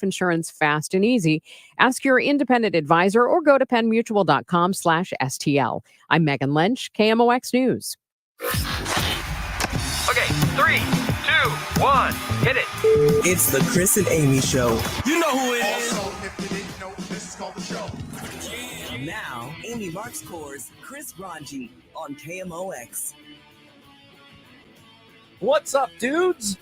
insurance fast and easy. Ask your independent advisor or go to pennmutual.com/STL. I'm Megan Lynch, KMOX News. Okay, 3, 2, 1, hit it. It's the Chris and Amy Show. You know who it is. Also, if you didn't know, this is called the show. Now, Amy Marks Core's Chris Ranji on KMOX. What's up, dudes?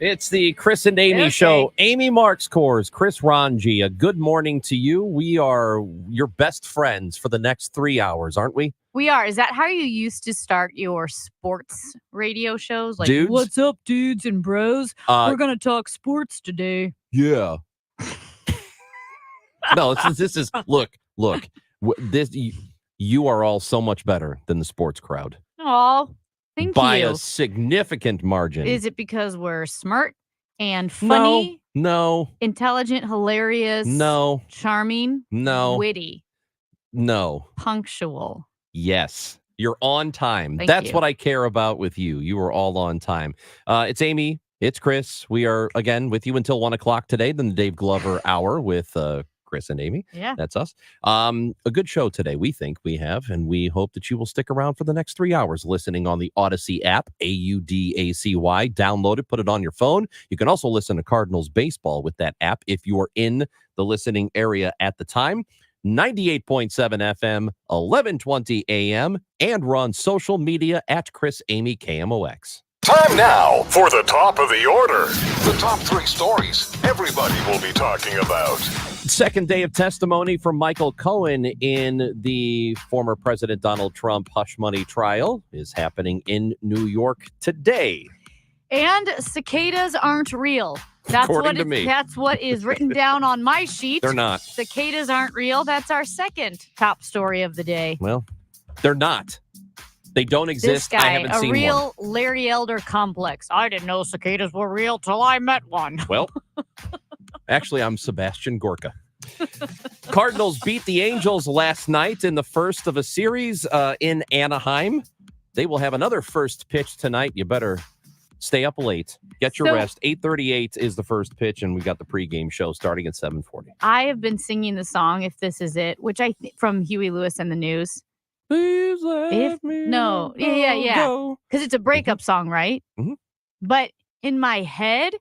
It's the Chris and Amy Show. Amy Marks Core's Chris Ranji. A good morning to you. We are your best friends for the next 3 hours, aren't we? We are. Is that how you used to start your sports radio shows? Like, dudes? What's up, dudes and bros? We're going to talk sports today. Yeah. No, this is look. This you are all so much better than the sports crowd. Oh, thank by you. A significant margin. Is it because we're smart and funny? No. Intelligent, hilarious? No. Charming? No. Witty? No. Punctual? Yes. You're on time. Thank That's you. what I care about with you. You are all on time. It's Amy. It's Chris. We are, again, with you until 1 o'clock today, then the Dave Glover Hour with Chris and Amy. Yeah. That's us. A good show today, we think we have, and we hope that you will stick around for the next 3 hours listening on the Odyssey app, AUDACY. Download it, put it on your phone. You can also listen to Cardinals baseball with that app if you are in the listening area at the time. 98.7 FM, 1120 AM, and we're on social media at Chris Amy KMOX. Time now for the top of the order. The top 3 stories everybody will be talking about. Second day of testimony from Michael Cohen in the former President Donald Trump hush money trial is happening in New York today. And cicadas aren't real. According to me. That's what is written down on my sheet. They're not. Cicadas aren't real. That's our second top story of the day. Well, they're not. They don't exist. This guy, I haven't seen a real one. Larry Elder complex. I didn't know cicadas were real till I met one. Well, actually, I'm Sebastian Gorka. Cardinals beat the Angels last night in the first of a series in Anaheim. They will have another first pitch tonight. You better stay up late. Get your rest. 8:38 is the first pitch, and we got the pregame show starting at 7:40. I have been singing the song "If This Is It," which from Huey Lewis and the News. Please let me no, go, yeah, because it's a breakup song, right? Mm-hmm. But in my head,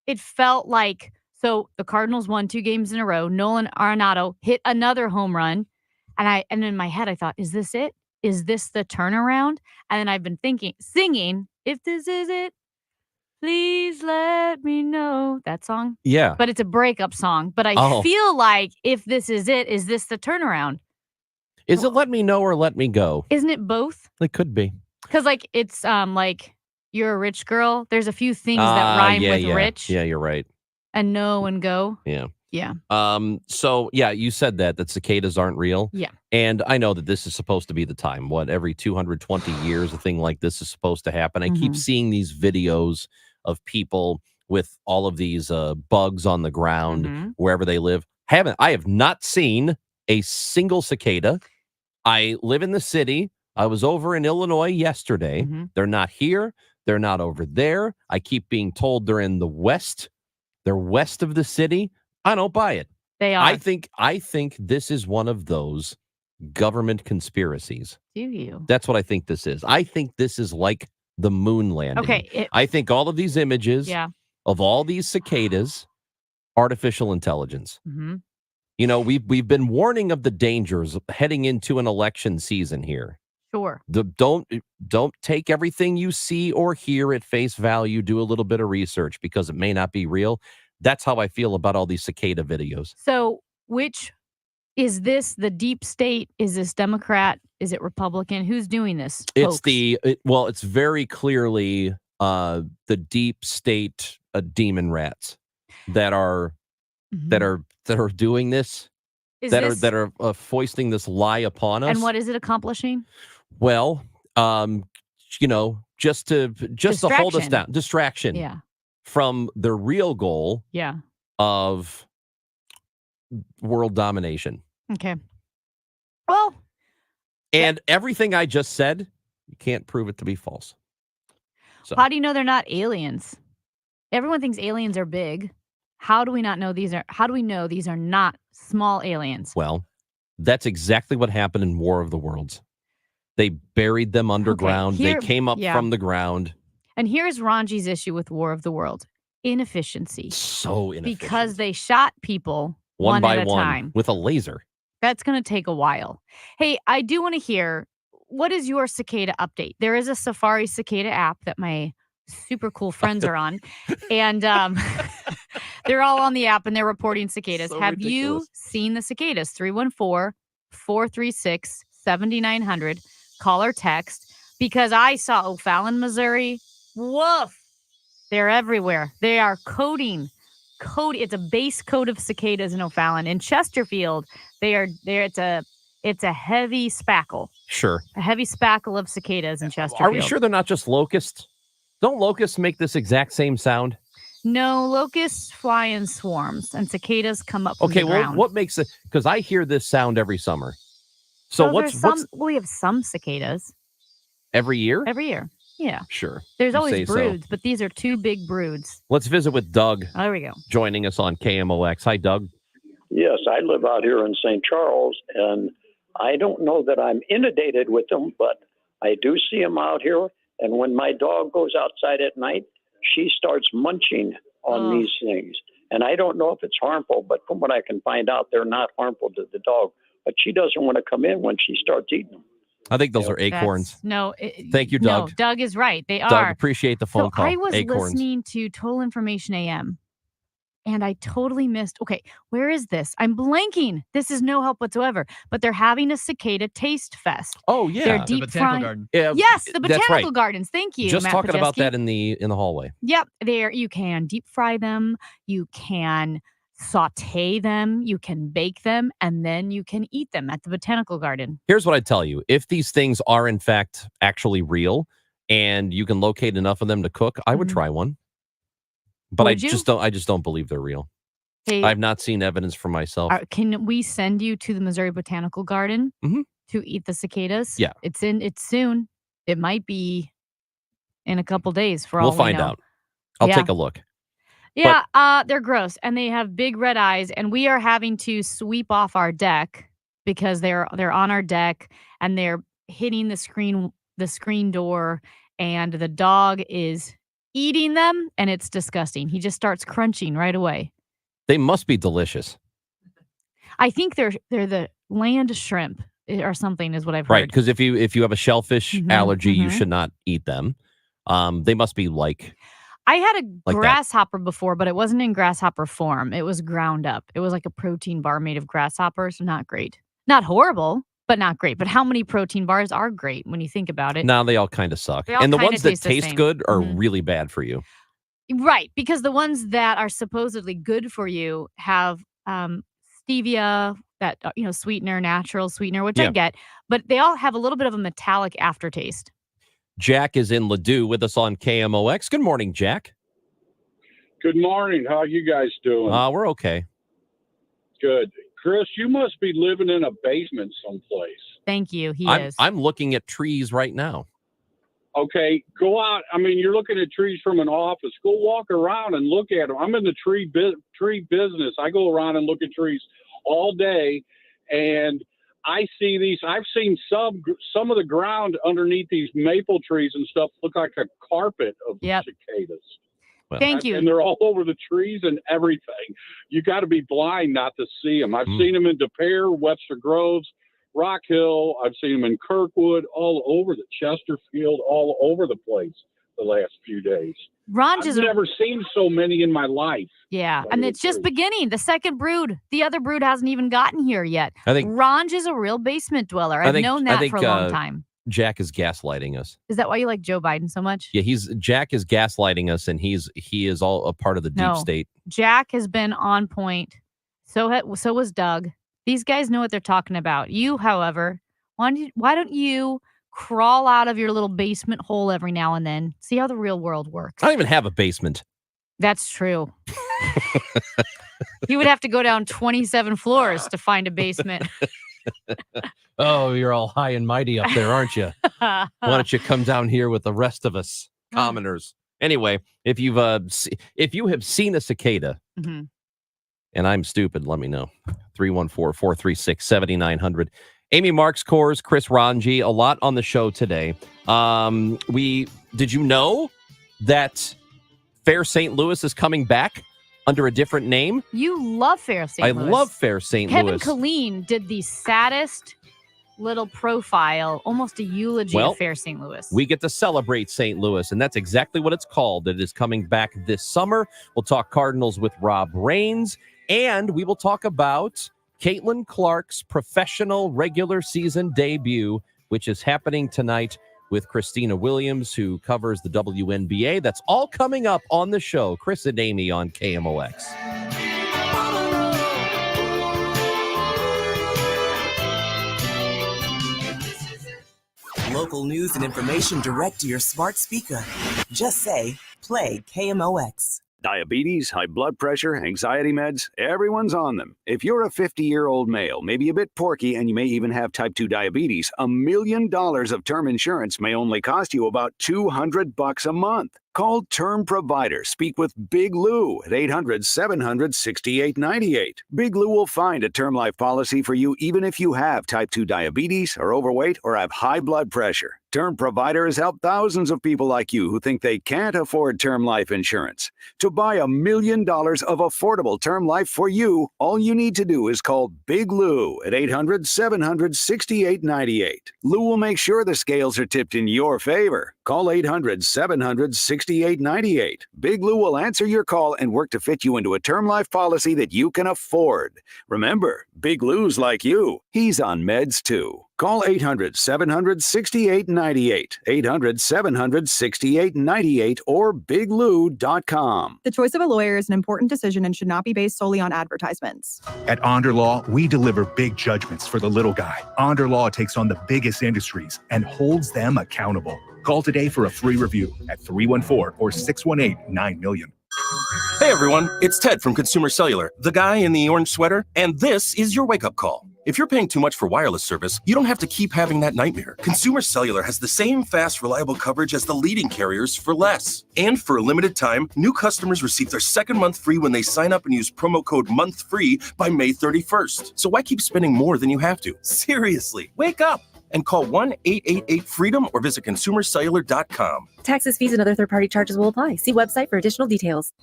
it felt like the Cardinals won 2 games in a row. Nolan Arenado hit another home run, and in my head I thought, "Is this it? Is this the turnaround?" And then I've been singing, "If this is it, please let me know." That song. Yeah. But it's a breakup song. But I feel like if this is it, is this the turnaround? Is it let me know or let me go? Isn't it both? It could be. Because it's like you're a rich girl. There's a few things that rhyme with rich. Yeah, you're right. And know and go. Yeah. Yeah. So yeah, you said that cicadas aren't real. Yeah. And I know that this is supposed to be the time. Every 220 years, a thing like this is supposed to happen. I keep seeing these videos of people with all of these bugs on the ground wherever they live. I have not seen a single cicada. I live in the city. I was over in Illinois yesterday. They're not here. They're not over there. I keep being told they're in the west. They're west of the city. I don't buy it. They are. I think this is one of those government conspiracies. Do you? That's what I think this is. I think this is like the moon landing. Okay. I think all of these images of all these cicadas, artificial intelligence. Mm-hmm. You know, we've been warning of the dangers heading into an election season here. Sure. Don't take everything you see or hear at face value. Do a little bit of research because it may not be real. That's how I feel about all these cicada videos. So which is this the deep state? Is this Democrat? Is it Republican? Who's doing this? It's it's very clearly the deep state demon rats that are doing this. That are foisting this lie upon us. And what is it accomplishing? Well, just to hold us down, distraction. Yeah. From the real goal. Yeah. Of world domination. Okay. Well. And everything I just said, you can't prove it to be false. So. How do you know they're not aliens? Everyone thinks aliens are big. How do we know these are not small aliens? Well, that's exactly what happened in War of the Worlds. They buried them underground. here- They came up yeah. from the ground. And here's Ranji's issue with War of the World. Inefficiency. So inefficient. Because they shot people one by at a one time. with a laser. That's going to take a while. Hey, I do want to hear, what is your cicada update? There is a Safari cicada app that my super cool friends are on. And they're all on the app and they're reporting cicadas. So Have you ridiculous. seen the cicadas? 314-436-7900. Call or text. Because I saw O'Fallon, Missouri. Woof. They're everywhere. They are coating. It's a base coat of cicadas in O'Fallon. In Chesterfield, it's a heavy spackle. Sure. A heavy spackle of cicadas in Chesterfield. Are we sure they're not just locusts? Don't locusts make this exact same sound? No, locusts fly in swarms and cicadas come up from Okay, the well, ground. what makes it? Because I hear this sound every summer. So what's we have some cicadas every year? every year. Yeah. Sure. There's You always say so. broods, but these are two big broods. Let's visit with Doug Oh, there we go. joining us on KMOX. Hi, Doug. Yes, I live out here in St. Charles, and I don't know that I'm inundated with them, but I do see them out here. And when my dog goes outside at night, she starts munching on these things. And I don't know if it's harmful, but from what I can find out, they're not harmful to the dog. But she doesn't want to come in when she starts eating them. I think those are acorns. Thank you, Doug. No, Doug is right. They Doug, are. appreciate the phone So call. I was Acorns. listening to Total Information AM, and I totally missed. Okay, where is this? I'm blanking. This is no help whatsoever. But they're having a cicada taste fest. Oh yeah, They're The deep Botanical frying. Garden. Yeah, Yes, the that's botanical right. gardens. Thank you. Just Matt talking about Pajeski. that in the hallway. Yep, there you can deep fry them. You can saute them. You can bake them, and then you can eat them at the botanical garden. Here's what I tell you: if these things are in fact actually real, and you can locate enough of them to cook, I would Mhm. try one. But Would you? I just don't believe they're real. Hey, I've not seen evidence for myself. can we send you to the Missouri Botanical Garden Mhm. to eat the cicadas? Yeah. It's soon. It might be in a couple days for all We'll we find know. out. I'll Yeah. take a look. Yeah, they're gross and they have big red eyes, and we are having to sweep off our deck because they're on our deck and they're hitting the screen door, and the dog is eating them, and it's disgusting. He just starts crunching right away. They must be delicious, I think they're the land shrimp or something is what I've right? heard. Because if you have a shellfish Mhm, allergy, you mhm. should not eat them. They must be like I had a that. grasshopper before, but it wasn't in grasshopper form. It was ground up. It was like a protein bar made of grasshoppers. Not great. Not horrible, but not great. But how many protein bars are great when you think about it? now they all kind of suck, They all and the kinda ones that taste the taste same. good are Mhm. really bad for you. Right, because the ones that are supposedly good for you have stevia, that sweetener, natural sweetener, which I Yeah. get, but they all have a little bit of a metallic aftertaste. Jack is in Ladue with us on KMOX. Good morning, Jack. Good morning. How you guys doing? We're okay. Good. Chris, you must be living in a basement someplace. Thank you. He I'm is. I'm looking at trees right now. Okay, go out. I mean, you're looking at trees from an office. Go walk around and look at them. I'm in the tree business. I go around and look at trees all day, and I see these. I've seen some of the ground underneath these maple trees and stuff look like a carpet of Yep. cicadas. Thank you. And they're all over the trees and everything. You got to be blind not to see them. I've seen them in De Pere, Webster Groves, Rock Hill. I've seen them in Kirkwood, all over the Chesterfield, all over the place the last few days. Ranj is I've never seen so many in my life. Yeah, Tell and you it's the just truth. beginning. The second brood, the other brood hasn't even gotten here yet. I think Ranj is a real basement dweller. I I've think- known I that think, for a long time. Jack is gaslighting us. Is that why you like Joe Biden so much? Yeah, Jack is gaslighting us, and he is all a part of the deep No. state. Jack has been on point. So was Doug. These guys know what they're talking about. You, however, why don't you crawl out of your little basement hole every now and then? See how the real world works. I don't even have a basement. That's true. You would have to go down 27 floors to find a basement. Oh, you're all high and mighty up there, aren't you? Why don't you come down here with the rest of us commoners? Anyway, if you have seen a cicada, Mhm. and I'm stupid, let me know. 314-436-7900. Amy Marks Kors, Chris Ranji, a lot on the show today. Did you know that Fair St. Louis is coming back under a different name? You love Fair St. Louis. I love Fair St. Kevin Louis. Killeen did the saddest little profile, almost a eulogy of Fair St. Louis. We get to celebrate St. Louis, and that's exactly what it's called. It is coming back this summer. We'll talk Cardinals with Rob Raines, and we will talk about Caitlin Clark's professional regular season debut, which is happening tonight with Christina Williams, who covers the WNBA. That's all coming up on the show. Chris and Amy on KMOX. Local news and information direct to your smart speaker. Just say, play KMOX. Diabetes, high blood pressure, anxiety meds, everyone's on them. If you're a 50-year-old male, maybe a bit porky, and you may even have type 2 diabetes, $1 million of term insurance may only cost you about $200 a month. Call Term Provider. Speak with Big Lou at 800-700-6898. Big Lou will find a term life policy for you even if you have type 2 diabetes, are overweight, or have high blood pressure. Term Provider has helped thousands of people like you who think they can't afford term life insurance. To buy $1 million of affordable term life for you, all you need to do is call Big Lou at 800-700-6898. Lou will make sure the scales are tipped in your favor. Call 800-700-6898. Big Lou will answer your call and work to fit you into a term life policy that you can afford. Remember, Big Lou's like you. He's on meds too. Call 800-700-6898, 800-700-6898, or biglou.com. The choice of a lawyer is an important decision and should not be based solely on advertisements. At Onder Law, we deliver big judgments for the little guy. Onder Law takes on the biggest industries and holds them accountable. Call today for a free review at 314 or 618-9-MILLION. Hey everyone, it's Ted from Consumer Cellular, the guy in the orange sweater, and this is your wake-up call. If you're paying too much for wireless service, you don't have to keep having that nightmare. Consumer Cellular has the same fast, reliable coverage as the leading carriers for less. And for a limited time, new customers receive their second month free when they sign up and use promo code MONTHFREE by May 31st. So why keep spending more than you have to? Seriously, wake up and call 1-888-FREEDOM or visit consumercellular.com. Taxes, fees, and other third-party charges will apply. See website for additional details.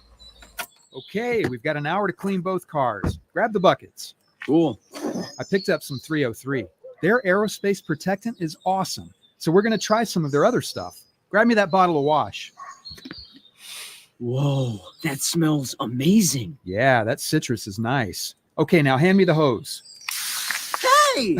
Okay, we've got an hour to clean both cars. Grab the buckets. Cool. I picked up some 303. Their aerospace protectant is awesome. So we're going to try some of their other stuff. Grab me that bottle of wash. Whoa, that smells amazing. Yeah, that citrus is nice. Okay, now hand me the hose. Hey!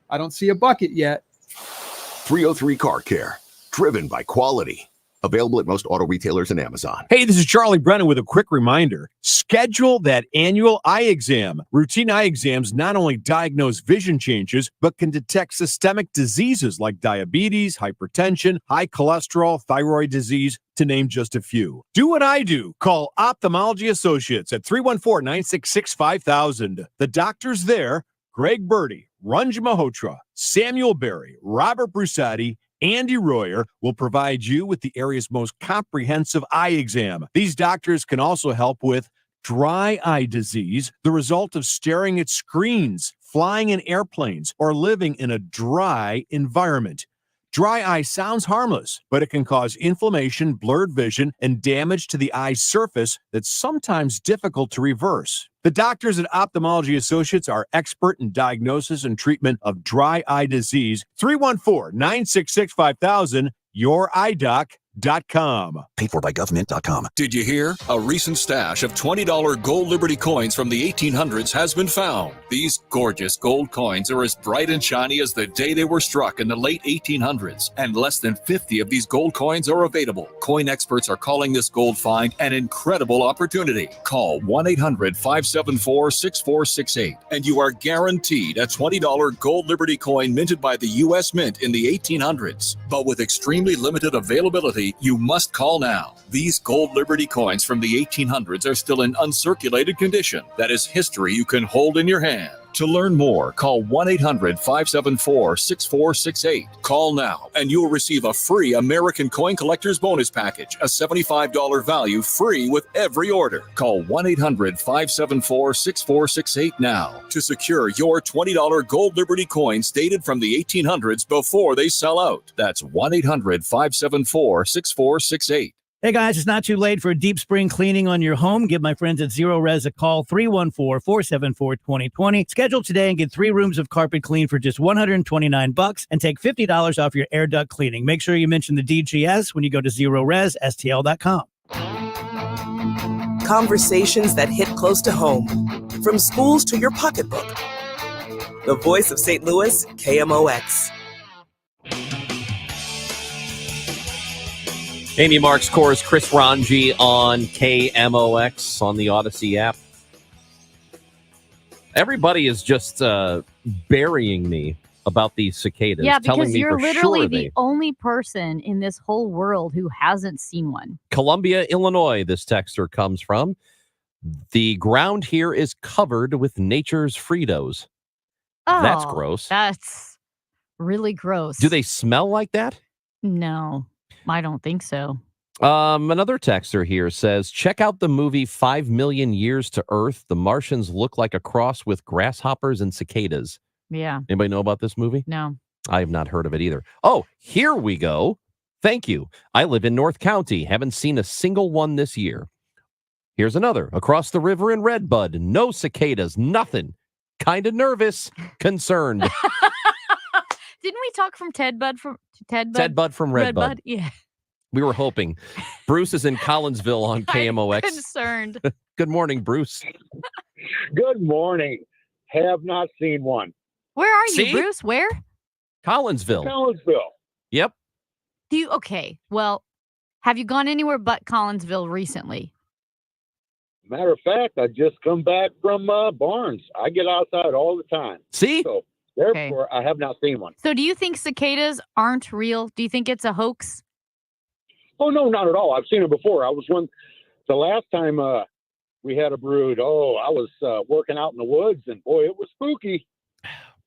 I don't see a bucket yet. 303 Car Care. Driven by quality. Available at most auto retailers and Amazon. Hey, this is Charlie Brennan with a quick reminder. Schedule that annual eye exam. Routine eye exams not only diagnose vision changes, but can detect systemic diseases like diabetes, hypertension, high cholesterol, thyroid disease, to name just a few. Do what I do. Call Ophthalmology Associates at 314-966-5000. The doctors there, Greg Birdie, Ranj Malhotra, Samuel Berry, Robert Brusati, Andy Royer, will provide you with the area's most comprehensive eye exam. These doctors can also help with dry eye disease, the result of staring at screens, flying in airplanes, or living in a dry environment. Dry eye sounds harmless, but it can cause inflammation, blurred vision, and damage to the eye surface that's sometimes difficult to reverse. The doctors at Ophthalmology Associates are expert in diagnosis and treatment of dry eye disease. 314-966-5000, yourEyeDoc.com. Paid for by government.com. Did you hear? A recent stash of $20 gold Liberty coins from the 1800s has been found. These gorgeous gold coins are as bright and shiny as the day they were struck in the late 1800s, and less than 50 of these gold coins are available. Coin experts are calling this gold find an incredible opportunity. Call 1-800-574-6468, and you are guaranteed a $20 gold Liberty coin minted by the U.S. Mint in the 1800s. But with extremely limited availability, you must call now. These gold Liberty coins from the 1800s are still in uncirculated condition. That is history you can hold in your hand. To learn more, call 1-800-574-6468. Call now, and you'll receive a free American Coin Collector's Bonus Package, a $75 value free with every order. Call 1-800-574-6468 now to secure your $20 Gold Liberty coins dated from the 1800s before they sell out. That's 1-800-574-6468. Hey guys, it's not too late for a deep spring cleaning on your home. Give my friends at Zero Res a call, 314-474-2020. Schedule today and get 3 rooms of carpet clean for just $129 and take $50 off your air duct cleaning. Make sure you mention the DGS when you go to ZeroResSTL.com. Conversations that hit close to home, from schools to your pocketbook. The voice of St. Louis, KMOX. Amy Marks Kors, Chris Ranji on KMOX on the Odyssey app. Everybody is just burying me about these cicadas. Yeah, telling because me you're for literally sure the only person in this whole world who hasn't seen one. Columbia, Illinois, this texter comes from. The ground here is covered with nature's Fritos. Oh, That's gross. That's really gross. Do they smell like that? No, I don't think so. Another texter here says, check out the movie 5 Million Years to Earth. The Martians look like a cross with grasshoppers and cicadas. Yeah. Anybody know about this movie? No. I have not heard of it either. Oh, here we go. Thank you. I live in North County. Haven't seen a single one this year. Here's another. Across the river in Redbud. No cicadas. Nothing. Kind of nervous. Concerned. Didn't we talk from Ted Bud from Ted Bud? Ted Bud from Redbud. Yeah. We were hoping. Bruce is in Collinsville on KMOX. Concerned. Good morning, Bruce. Good morning. Have not seen one. Where are you, See? Bruce? Where? Collinsville. Collinsville. Yep. Okay. Well, have you gone anywhere but Collinsville recently? Matter of fact, I just come back from Barnes. I get outside all the time. See? So therefore, I have not seen one. So do you think cicadas aren't real? Do you think it's a hoax? Oh, no, not at all. I've seen it before. The last time we had a brood, I was working out in the woods, and boy, it was spooky.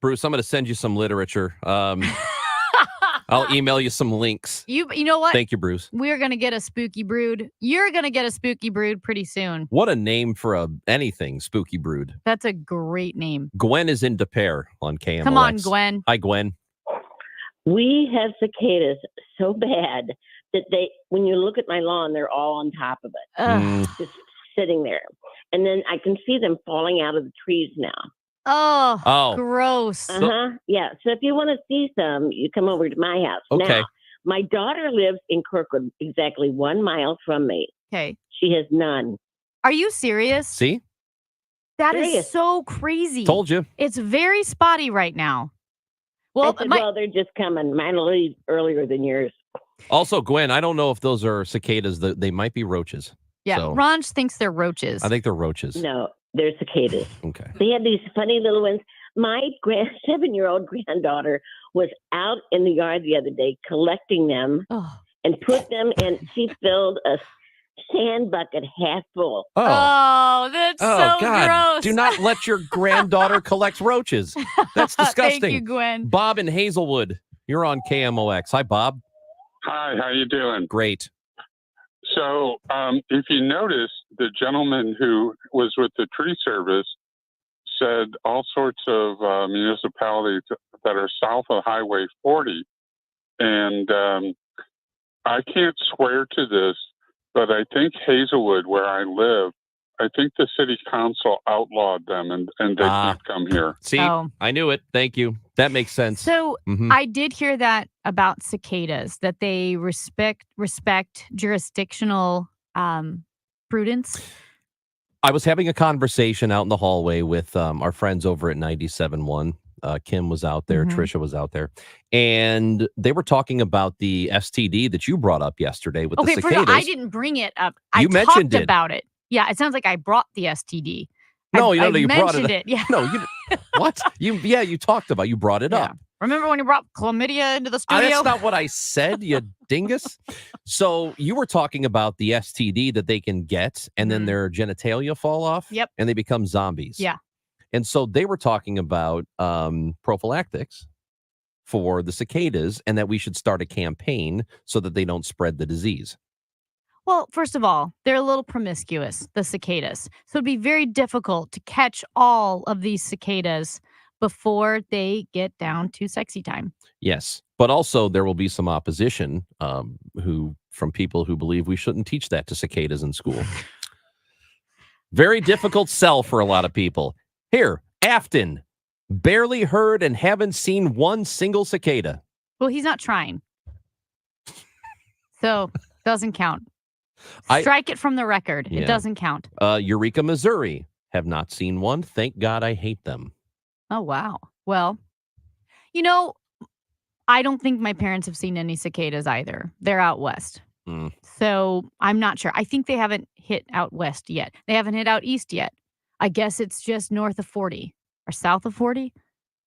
Bruce, I'm going to send you some literature. I'll email you some links. You know what? Thank you, Bruce. We're going to get a spooky brood. You're going to get a spooky brood pretty soon. What a name for anything, Spooky Brood. That's a great name. Gwen is in De Pere on KMOX. Come on, Gwen. Hi, Gwen. We have cicadas so bad that when you look at my lawn, they're all on top of it, just sitting there. And then I can see them falling out of the trees now. Oh, gross. Yeah. So if you want to see some, you come over to my house. Okay. Now, my daughter lives in Kirkwood, exactly 1 mile from me. Okay. She has none. Are you serious? See? That is Serious. so crazy. Told you. It's very spotty right now. Well, they're just coming. Mine will leave earlier than yours. Also, Gwen, I don't know if those are cicadas. They might be roaches. Yeah, So, Ronj thinks they're roaches. I think they're roaches. No, they're cicadas. Okay. They have these funny little ones. My 7-year-old granddaughter was out in the yard the other day collecting them and put them in. She filled a sand bucket half full. Oh, that's so God. gross. Do not let your granddaughter collect roaches. That's disgusting. Thank you, Gwen. Bob in Hazelwood, you're on KMOX. Hi, Bob. Hi, how you doing? Great. So, if you notice, the gentleman who was with the tree service said all sorts of municipalities that are south of Highway 40, and I can't swear to this, but I think Hazelwood, where I live, I think the city council outlawed them, and they can't come here. See, I knew it. Thank you. That makes sense. So Mhm. I did hear that about cicadas, that they respect jurisdictional prudence. I was having a conversation out in the hallway with our friends over at 97.1. Kim was out there. Mhm. Trisha was out there. And they were talking about the STD that you brought up yesterday with Okay, the first of cicadas. all, I didn't bring it up. I You mentioned talked it. about it. Yeah, it sounds like I brought the STD. No, I you brought mentioned it. it. Yeah. No, you what? You talked about. You brought it up. Remember when you brought chlamydia into the studio? That's not what I said, you dingus. So you were talking about the STD that they can get, and then their genitalia fall off. Yep. And they become zombies. Yeah. And so they were talking about prophylactics for the cicadas and that we should start a campaign so that they don't spread the disease. Well, first of all, they're a little promiscuous, the cicadas. So it'd be very difficult to catch all of these cicadas before they get down to sexy time. Yes. But also there will be some opposition from people who believe we shouldn't teach that to cicadas in school. Very difficult sell for a lot of people. Here, Afton, barely heard and haven't seen one single cicada. Well, he's not trying. So doesn't count. I- Strike it from the record. Yeah. It doesn't count. Eureka, Missouri, have not seen one. Thank God I hate them. Oh, wow. Well, I don't think my parents have seen any cicadas either. They're out west. So I'm not sure. I think they haven't hit out west yet. They haven't hit out east yet. I guess it's just north of 40 or south of 40.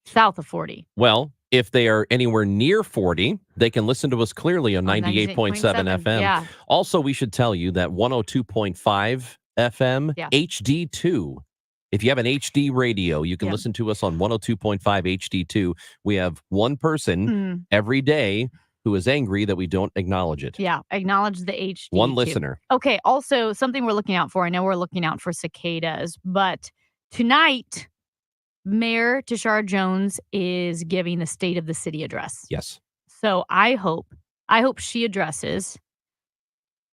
South of 40. Well, if they are anywhere near 40, they can listen to us clearly on 98.7 FM. Yeah. Also, we should tell you that 102.5 FM HD2. If you have an HD radio, you can listen to us on 102.5 HD2. We have one person every day who is angry that we don't acknowledge it. Yeah. Acknowledge the HD. One listener. Okay. Also, something we're looking out for. I know we're looking out for cicadas, but tonight, Mayor Tashara Jones is giving the State of the City address. Yes. So I hope she addresses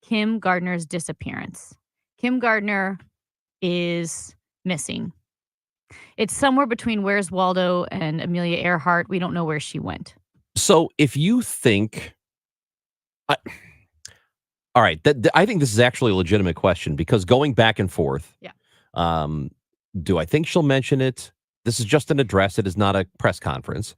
Kim Gardner's disappearance. Kim Gardner is missing. It's somewhere between Where's Waldo and Amelia Earhart. We don't know where she went. So if you think, all right, I think this is actually a legitimate question because going back and forth, do I think she'll mention it? This is just an address. It is not a press conference.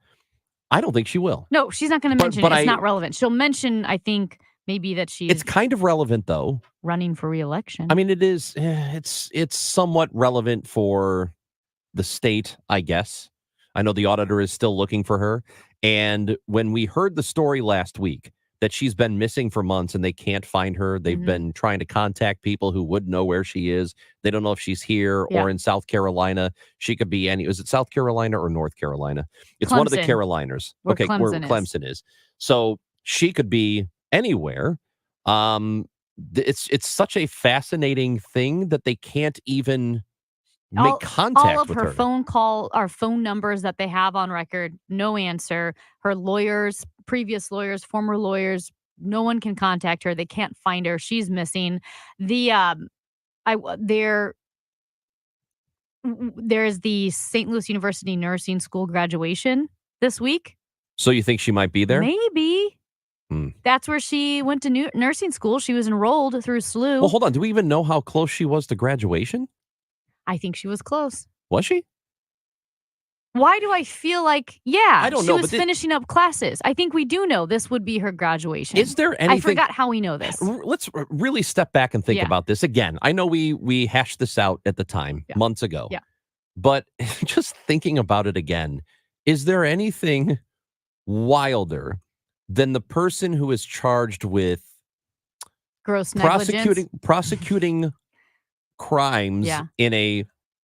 I don't think she will. No, she's not going to mention it. It's not relevant. She'll mention, I think, maybe that she's It's kind of relevant, though. running for re-election. I mean, it is. It's somewhat relevant for the state, I guess. I know the auditor is still looking for her. And when we heard the story last week that she's been missing for months and they can't find her, they've been trying to contact people who would know where she is. They don't know if she's here or in South Carolina. She could be is it South Carolina or North Carolina? It's one of the Clemson. Carolinas. Where Where Clemson is. So she could be anywhere. It's such a fascinating thing that they can't even make contact all of with her her. phone numbers that they have on record, no answer. Her lawyers, previous lawyers, former lawyers, no one can contact her. They can't find her. She's missing. There's the St. Louis University Nursing School graduation this week. So you think she might be there? Maybe. That's where she went to nursing school. She was enrolled through SLU. Well, hold on. Do we even know how close she was to graduation? I think she was close. Was she? Why do I feel like, I don't she know, was but finishing up classes. I think we do know this would be her graduation. Is there anything? I forgot how we know this. Let's really step back and think Yeah. about this again. I know we hashed this out at the time, months ago. Yeah. But just thinking about it again, is there anything wilder than the person who is charged with Gross negligence. prosecuting crimes in a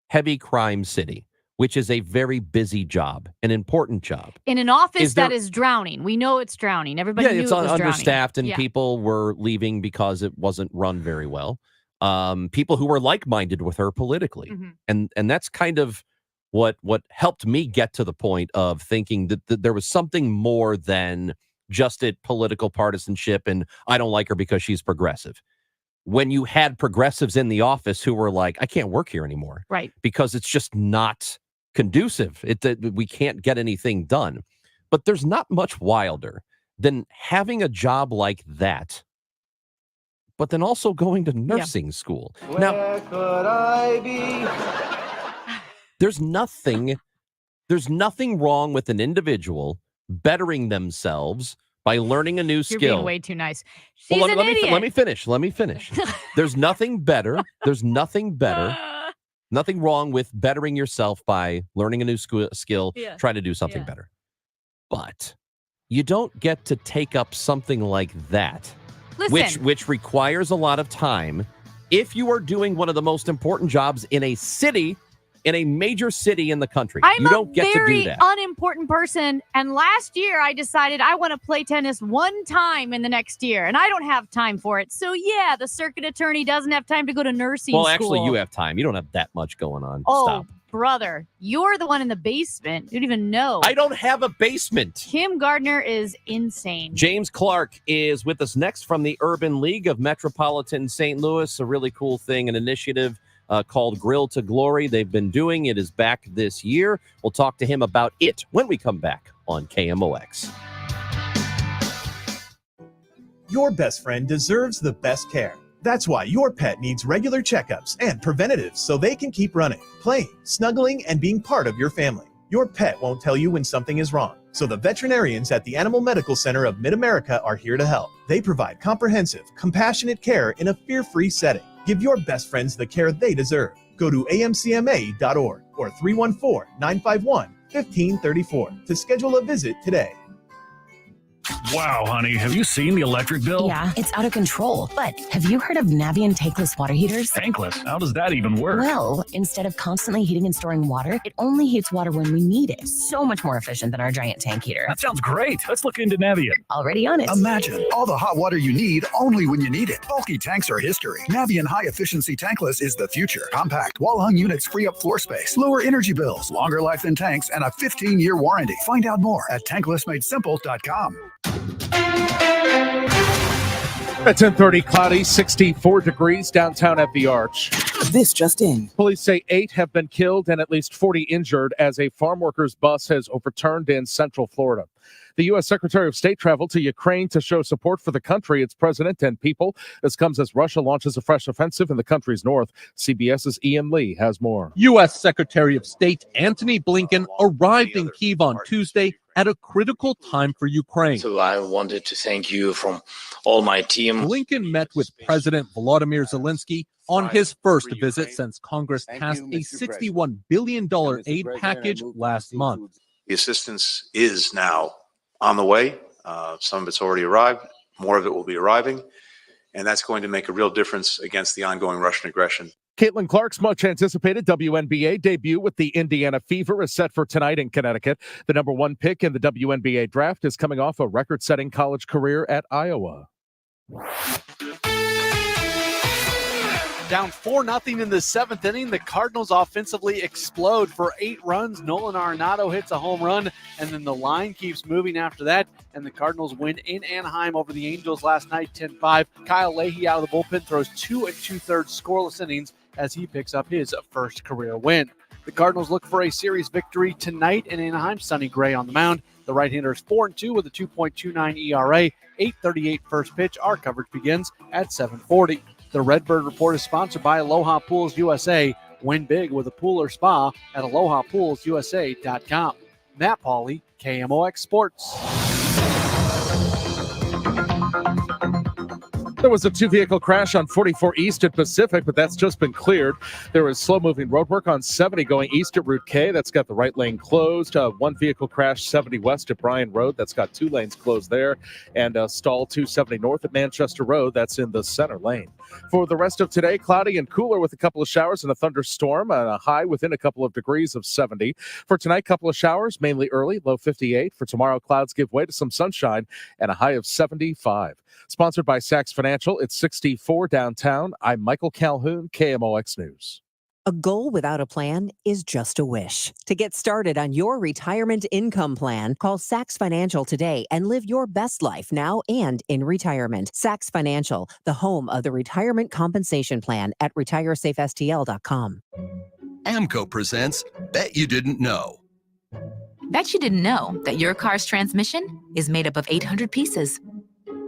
heavy crime city, which is a very busy job, an important job. In an office there- that is drowning. We know it's drowning. Everybody knew it's it was drowning. understaffed and Yeah. people were leaving because it wasn't run very well. People who were like-minded with her politically. Mm-hmm. And that's kind of what helped me get to the point of thinking that there was something more than just it political partisanship and I don't like her because she's progressive. When you had progressives in the office who were like, I can't work here anymore. Right. Because it's just not conducive. We can't get anything done. But there's not much wilder than having a job like that, but then also going to nursing school. Now, could I be? there's nothing wrong with an individual bettering themselves by learning a new You're skill. being way too nice. She's Well, an idiot. let me finish. There's nothing better. Nothing wrong with bettering yourself by learning a new skill, trying to do something better. But you don't get to take up something like that, Listen. which requires a lot of time. If you are doing one of the most important jobs in a city in a major city in the country. I'm you don't get a to very do that. unimportant person. And last year I decided I want to play tennis one time in the next year. And I don't have time for it. So yeah, the circuit attorney doesn't have time to go to nursing Well, school. actually, you have time. You don't have that much going on. Oh, Stop. brother, you're the one in the basement. You don't even know. I don't have a basement. Kim Gardner is insane. James Clark is with us next from the Urban League of Metropolitan St. Louis, a really cool thing, an initiative called Grill to Glory. They've been doing it is back this year. We'll talk to him about it when we come back on KMOX. Your best friend deserves the best care. That's why your pet needs regular checkups and preventatives so they can keep running, playing, snuggling, and being part of your family. Your pet won't tell you when something is wrong, so the veterinarians at the Animal Medical Center of Mid-America are here to help. They provide comprehensive, compassionate care in a fear-free setting. Give your best friends the care they deserve. Go to amcma.org or 314-951-1534 to schedule a visit today. Wow, honey, have you seen the electric bill? Yeah, it's out of control. But have you heard of Navien tankless water heaters? Tankless? How does that even work? Well, instead of constantly heating and storing water, it only heats water when we need it. So much more efficient than our giant tank heater. That sounds great. Let's look into Navien. Already on it. Imagine all the hot water you need only when you need it. Bulky tanks are history. Navien high-efficiency tankless is the future. Compact, wall-hung units free up floor space, lower energy bills, longer life than tanks, and a 15-year warranty. Find out more at tanklessmadesimple.com. At 10:30, cloudy, 64 degrees downtown at the Arch. This just in. Police say 8 have been killed and at least 40 injured as a farm workers bus has overturned in Central Florida. The U.S. Secretary of State traveled to Ukraine to show support for the country, its president, and people. This comes as Russia launches a fresh offensive in the country's north. CBS's Ian Lee has more. U.S. Secretary of State Antony Blinken arrived in Kyiv on Tuesday at a critical time for Ukraine. So I wanted to thank you from all my team. Blinken met with President Volodymyr Zelensky on his first visit since Congress passed a $61 billion aid package last month. The assistance is now on the way. Some of it's already arrived. More of it will be arriving. And that's going to make a real difference against the ongoing Russian aggression. Caitlin Clark's much anticipated WNBA debut with the Indiana Fever is set for tonight in Connecticut. The number 1 pick in the WNBA draft is coming off a record-setting college career at Iowa. Down 4-0 in the 7th inning, the Cardinals offensively explode for 8 runs. Nolan Arenado hits a home run, and then the line keeps moving after that, and the Cardinals win in Anaheim over the Angels last night, 10-5. Kyle Leahy out of the bullpen throws 2 2/3 scoreless innings as he picks up his first career win. The Cardinals look for a series victory tonight in Anaheim. Sonny Gray on the mound. The right-hander is 4-2 with a 2.29 ERA, 8:38 first pitch. Our coverage begins at 7:40. The Redbird Report is sponsored by Aloha Pools USA. Win big with a pool or spa at AlohaPoolsUSA.com. Matt Pauley, KMOX Sports. There was a 2-vehicle crash on 44 East at Pacific, but that's just been cleared. There was slow-moving roadwork on 70 going east at Route K. That's got the right lane closed. 1 vehicle crash 70 west at Bryan Road. That's got 2 lanes closed there. And stall 270 north at Manchester Road. That's in the center lane. For the rest of today, cloudy and cooler with a couple of showers and a thunderstorm, and a high within a couple of degrees of 70. For tonight, couple of showers, mainly early, low 58. For tomorrow, clouds give way to some sunshine and a high of 75. Sponsored by Saks Financial, it's 64 downtown. I'm Michael Calhoun, KMOX News. A goal without a plan is just a wish. To get started on your retirement income plan, call Saks Financial today and live your best life now and in retirement. Saks Financial, the home of the retirement compensation plan at retiresafestl.com. AMCO presents Bet You Didn't Know. Bet you didn't know that your car's transmission is made up of 800 pieces.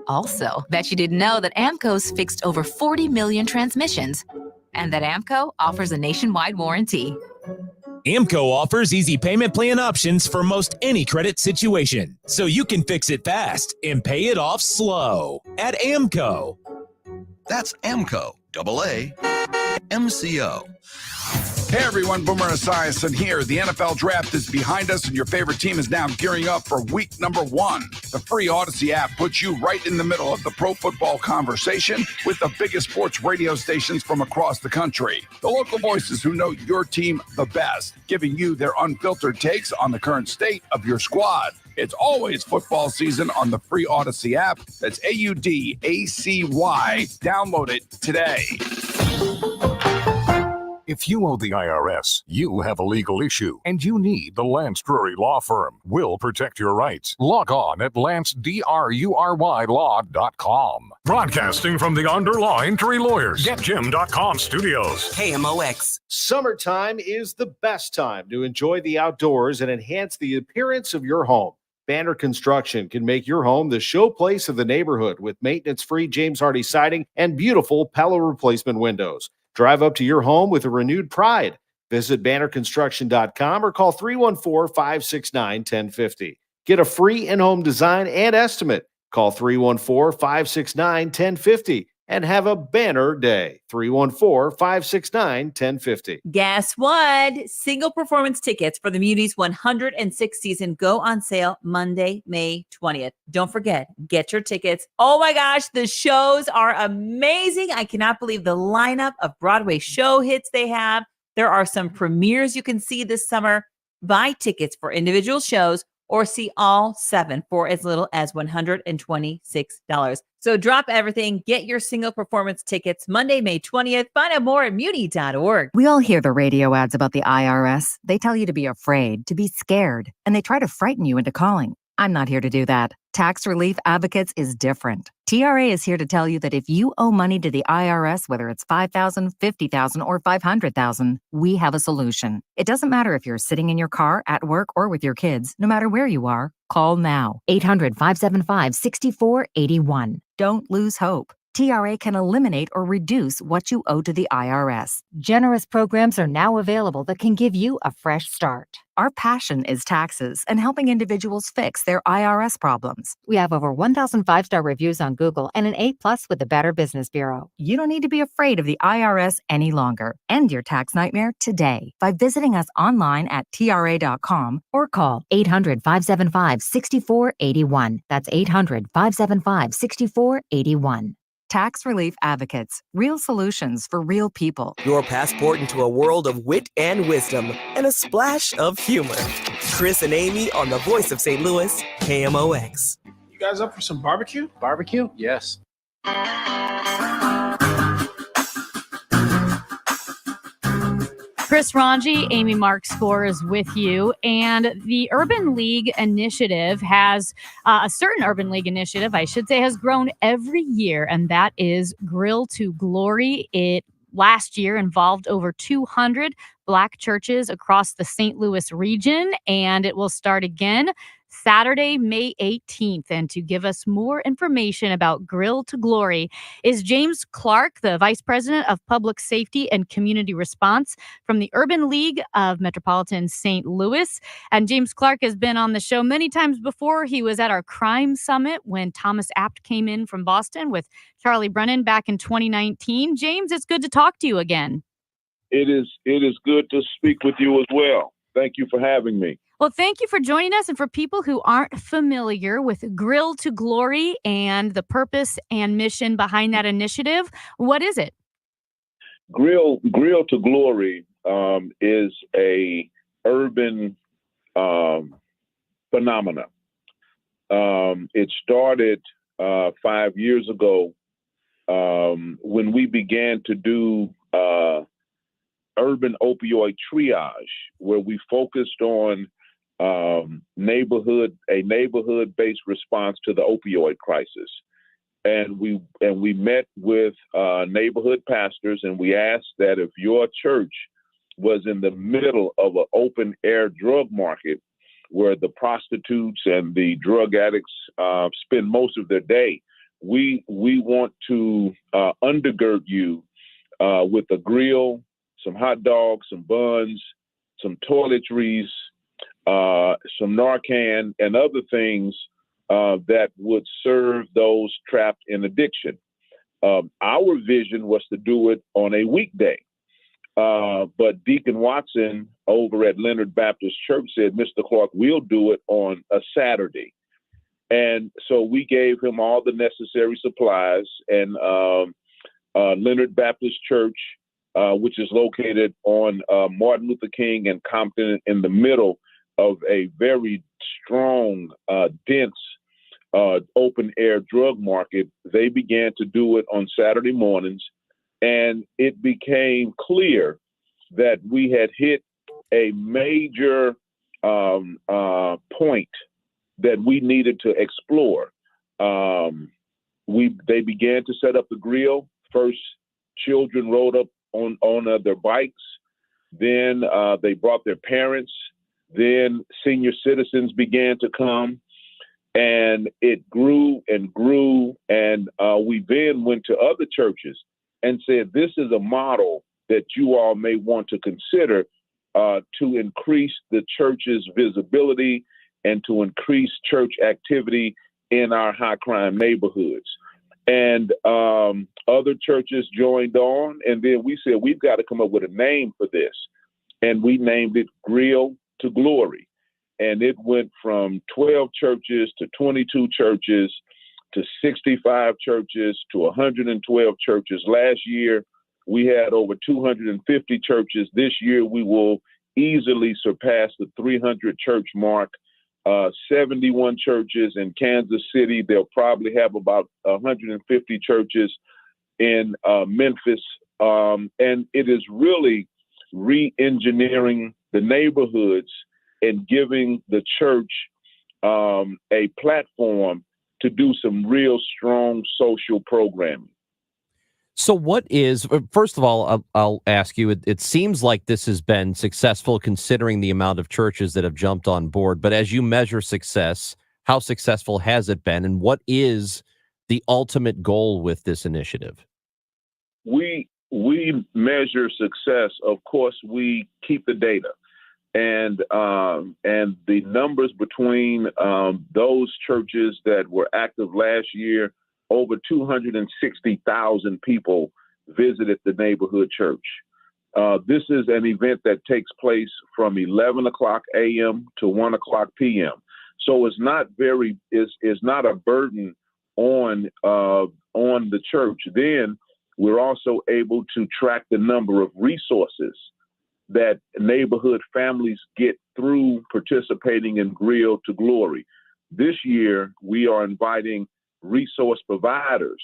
Also, bet you didn't know that AMCO's fixed over 40 million transmissions, and that AMCO offers a nationwide warranty. AMCO offers easy payment plan options for most any credit situation, so you can fix it fast and pay it off slow at AMCO. That's AMCO, AA, MCO. Hey everyone, Boomer Esiason here. The NFL draft is behind us and your favorite team is now gearing up for week number 1. The free Odyssey app puts you right in the middle of the pro football conversation with the biggest sports radio stations from across the country. The local voices who know your team the best, giving you their unfiltered takes on the current state of your squad. It's always football season on the free Odyssey app. That's AUDACY. Download it today. If you owe the IRS, you have a legal issue, and you need the Lance Drury Law Firm. We'll protect your rights. Log on at LanceDruryLaw.com. Broadcasting from the Underline Three Lawyers, GetJim.com studios. KMOX. Summertime is the best time to enjoy the outdoors and enhance the appearance of your home. Banner Construction can make your home the showplace of the neighborhood with maintenance-free James Hardy siding and beautiful Pella replacement windows. Drive up to your home with a renewed pride. Visit bannerconstruction.com or call 314-569-1050. Get a free in-home design and estimate. Call 314-569-1050 and have a banner day. 314-569-1050. Guess what? Single performance tickets for the Munis 106th season go on sale Monday, May 20th. Don't forget, get your tickets. Oh my gosh, the shows are amazing. I cannot believe the lineup of Broadway show hits they have. There are some premieres you can see this summer. Buy tickets for individual shows or see all 7 for as little as $126. So drop everything, get your single performance tickets Monday, May 20th. Find out more at muni.org. We all hear the radio ads about the IRS. They tell you to be afraid, to be scared, and they try to frighten you into calling. I'm not here to do that. Tax Relief Advocates is different. TRA is here to tell you that if you owe money to the IRS, whether it's $5,000, $50,000, or $500,000, we have a solution. It doesn't matter if you're sitting in your car, at work, or with your kids. No matter where you are, call now. 800-575-6481. Don't lose hope. TRA can eliminate or reduce what you owe to the IRS. Generous programs are now available that can give you a fresh start. Our passion is taxes and helping individuals fix their IRS problems. We have over 1,000 5-star reviews on Google and an A+ with the Better Business Bureau. You don't need to be afraid of the IRS any longer. End your tax nightmare today by visiting us online at TRA.com or call 800-575-6481. That's 800-575-6481. Tax Relief Advocates. Real solutions for real people. Your passport into a world of wit and wisdom and a splash of humor. Chris and Amy on the voice of St. Louis, KMOX. You guys up for some barbecue? Barbecue? Yes. Chris Ranji, Amy Mark Score is with you. And the Urban League Initiative has, a certain Urban League Initiative, I should say, has grown every year, and that is Grill to Glory. It last year involved over 200 Black churches across the St. Louis region, and it will start again Saturday, May 18th. And to give us more information about Grill to Glory is James Clark, the Vice President of Public Safety and Community Response from the Urban League of Metropolitan St. Louis. And James Clark has been on the show many times before. He was at our crime summit when Thomas Apt came in from Boston with Charlie Brennan back in 2019. James, it's good to talk to you again. It is good to speak with you as well. Thank you for having me. Well, thank you for joining us. And for people who aren't familiar with Grill to Glory and the purpose and mission behind that initiative, what is it? Grill to Glory is a urban phenomena. It started 5 years ago when we began to do urban opioid triage, where we focused on a neighborhood-based response to the opioid crisis. And we met with neighborhood pastors, and we asked that if your church was in the middle of an open-air drug market where the prostitutes and the drug addicts spend most of their day, we want to undergird you with a grill, some hot dogs, some buns, some toiletries, some Narcan, and other things that would serve those trapped in addiction. Our vision was to do it on a weekday. But Deacon Watson over at Leonard Baptist Church said, Mr. Clark, we'll do it on a Saturday. And so we gave him all the necessary supplies, and Leonard Baptist Church, which is located on Martin Luther King and Compton, in the middle of a very strong, dense, open air drug market. They began to do it on Saturday mornings, and it became clear that we had hit a major point that we needed to explore. They began to set up the grill. First, children rode up on their bikes. Then they brought their parents. Then senior citizens began to come, and it grew and grew. And we then went to other churches and said, this is a model that you all may want to consider to increase the church's visibility and to increase church activity in our high crime neighborhoods. And other churches joined on, and then we said, we've got to come up with a name for this. And we named it Grill to Glory. And it went from 12 churches to 22 churches to 65 churches to 112 churches. Last year, we had over 250 churches. This year, we will easily surpass the 300 church mark. 71 churches in Kansas City. They'll probably have about 150 churches in Memphis. And it is really re-engineering the neighborhoods and giving the church a platform to do some real strong social programming. So what is, first of all, I'll ask you, it seems like this has been successful considering the amount of churches that have jumped on board. But as you measure success, how successful has it been? And what is the ultimate goal with this initiative? We measure success. Of course, we keep the data. And the numbers between those churches that were active last year, over 260,000 people visited the neighborhood church. This is an event that takes place from 11 o'clock a.m. to 1 o'clock p.m. So it's not a burden on the church. Then we're also able to track the number of resources that neighborhood families get through participating in Grill to Glory. This year, we are inviting resource providers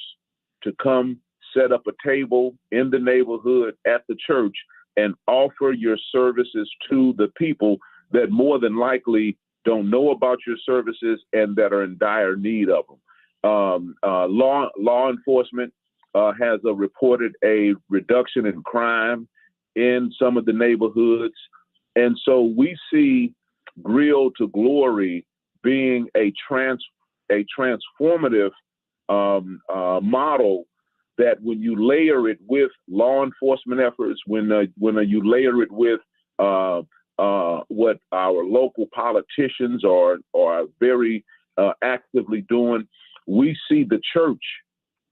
to come set up a table in the neighborhood at the church and offer your services to the people that more than likely don't know about your services and that are in dire need of them. Law enforcement has reported a reduction in crime in some of the neighborhoods. And so we see Grill to Glory being a transformative model that when you layer it with law enforcement efforts, when you layer it with what our local politicians are very actively doing, we see the church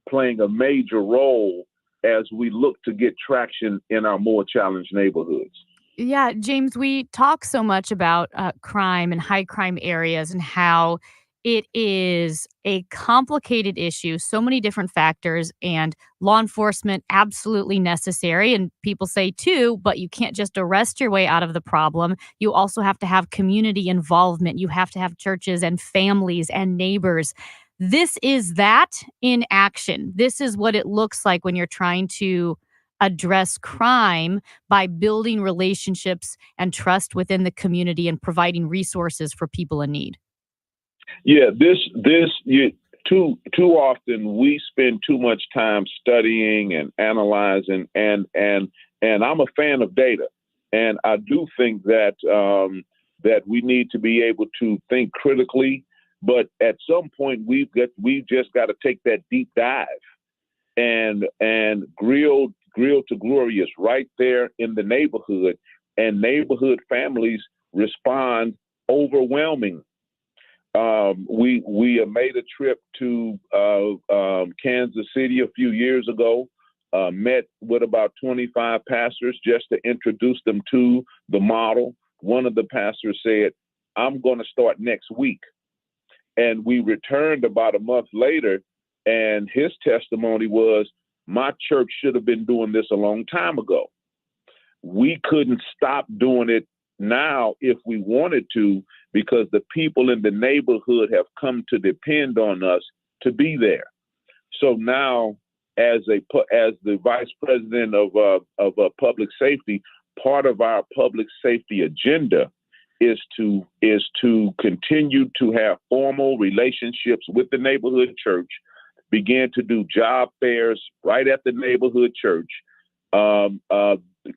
playing a major role as we look to get traction in our more challenged neighborhoods. Yeah, James, we talk so much about crime and high crime areas and how it is a complicated issue, so many different factors, and law enforcement absolutely necessary. And people say too, but you can't just arrest your way out of the problem. You also have to have community involvement. You have to have churches and families and neighbors. This is that in action. This is what it looks like when you're trying to address crime by building relationships and trust within the community and providing resources for people in need. Yeah, too often we spend too much time studying and analyzing, and I'm a fan of data, and I do think that that we need to be able to think critically, but at some point we've just got to take that deep dive, and Grill to Glory is right there in the neighborhood, and neighborhood families respond overwhelmingly. We made a trip to Kansas City a few years ago. met with about 25 pastors just to introduce them to the model. One of the pastors said, I'm going to start next week. And we returned about a month later, and his testimony was, my church should have been doing this a long time ago. We couldn't stop doing it now if we wanted to, because the people in the neighborhood have come to depend on us to be there. So now, as the vice president of public safety, part of our public safety agenda is to continue to have formal relationships with the neighborhood church, begin to do job fairs right at the neighborhood church,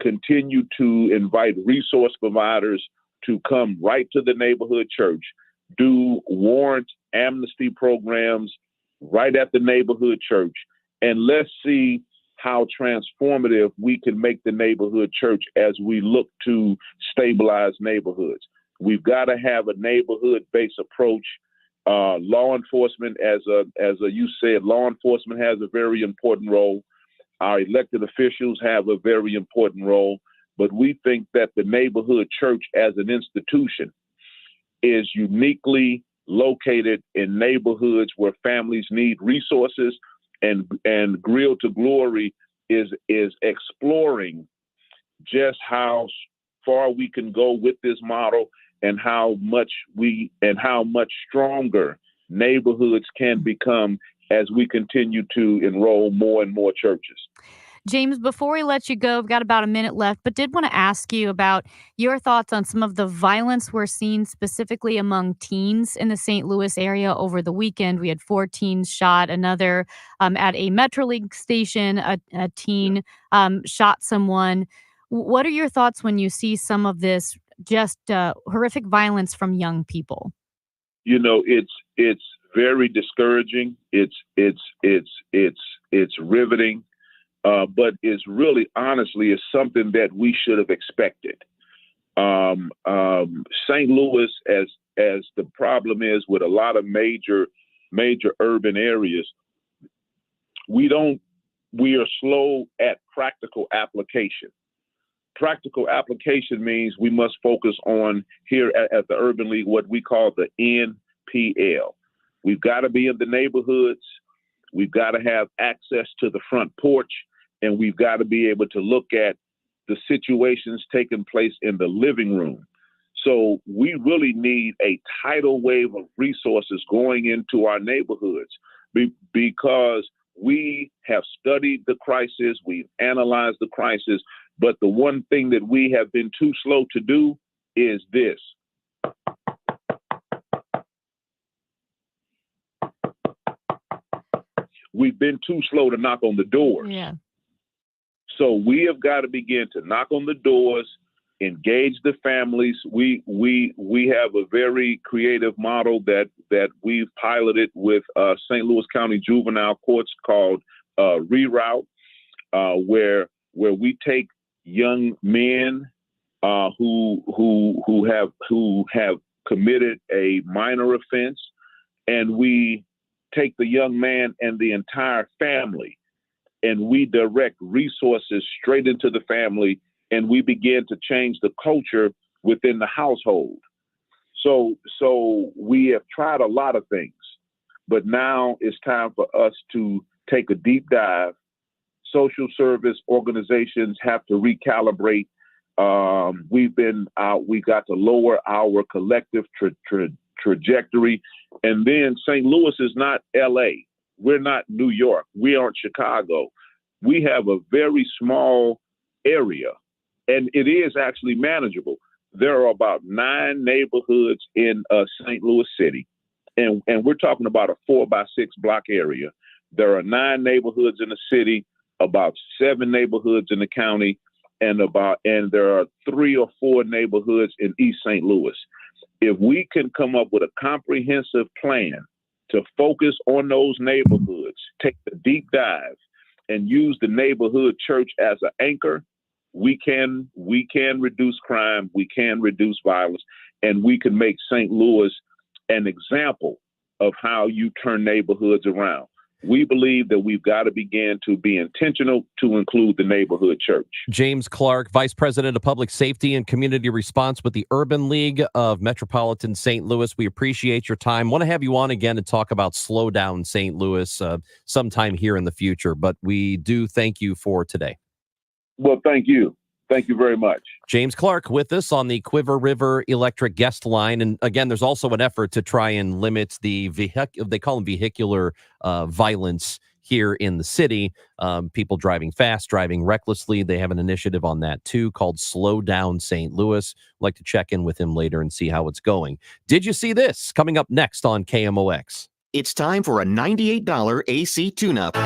continue to invite resource providers to come right to the neighborhood church, do warrant amnesty programs right at the neighborhood church, and let's see how transformative we can make the neighborhood church as we look to stabilize neighborhoods. We've got to have a neighborhood-based approach. Law enforcement, as you said, law enforcement has a very important role. Our elected officials have a very important role, but we think that the neighborhood church as an institution is uniquely located in neighborhoods where families need resources, and Grill to Glory is exploring just how far we can go with this model and how much stronger neighborhoods can become as we continue to enroll more and more churches. James, before we let you go, we've got about a minute left, but did want to ask you about your thoughts on some of the violence we're seeing specifically among teens in the St. Louis area over the weekend. We had 4 teens shot, another at a Metrolink station, a teen shot someone. What are your thoughts when you see some of this just horrific violence from young people? You know, it's very discouraging. It's riveting. But it's really, honestly, is something that we should have expected. St. Louis, as the problem is with a lot of major urban areas, we are slow at practical application. Practical application means we must focus on here at the Urban League what we call the NPL. We've got to be in the neighborhoods. We've got to have access to the front porch, and we've got to be able to look at the situations taking place in the living room. So we really need a tidal wave of resources going into our neighborhoods because we have studied the crisis, we've analyzed the crisis, but the one thing that we have been too slow to do is this. We've been too slow to knock on the doors. Yeah. So we have got to begin to knock on the doors, engage the families. We have a very creative model that we've piloted with St. Louis County Juvenile Courts called Reroute, where we take young men who have committed a minor offense, and we take the young man and the entire family, and we direct resources straight into the family, and we begin to change the culture within the household. So we have tried a lot of things, but now it's time for us to take a deep dive. Social service organizations have to recalibrate. We got to lower our collective trajectory. And then St. Louis is not LA. We're not New York. We aren't Chicago. We have a very small area, and it is actually manageable. There are about 9 neighborhoods in St. Louis City, and we're talking about a 4x6 block area. There are 9 neighborhoods in the city, about 7 neighborhoods in the county, and there are 3 or 4 neighborhoods in East St. Louis. If we can come up with a comprehensive plan to focus on those neighborhoods, take the deep dive, and use the neighborhood church as an anchor, we can reduce crime, we can reduce violence, and we can make St. Louis an example of how you turn neighborhoods around. we believe that we've got to begin to be intentional to include the neighborhood church. James Clark, Vice President of Public Safety and Community Response with the Urban League of Metropolitan St. Louis. We appreciate your time. Want to have you on again to talk about Slow Down St. Louis sometime here in the future, but we do thank you for today. Well, thank you. Thank you very much. James Clark with us on the Quiver River Electric guest line. And again, there's also an effort to try and limit the they call them vehicular violence here in the city. People driving fast, driving recklessly. They have an initiative on that too called Slow Down St. Louis. I'd like to check in with him later and see how it's going. Did you see this? Coming up next on KMOX. It's time for a $98 AC tune-up.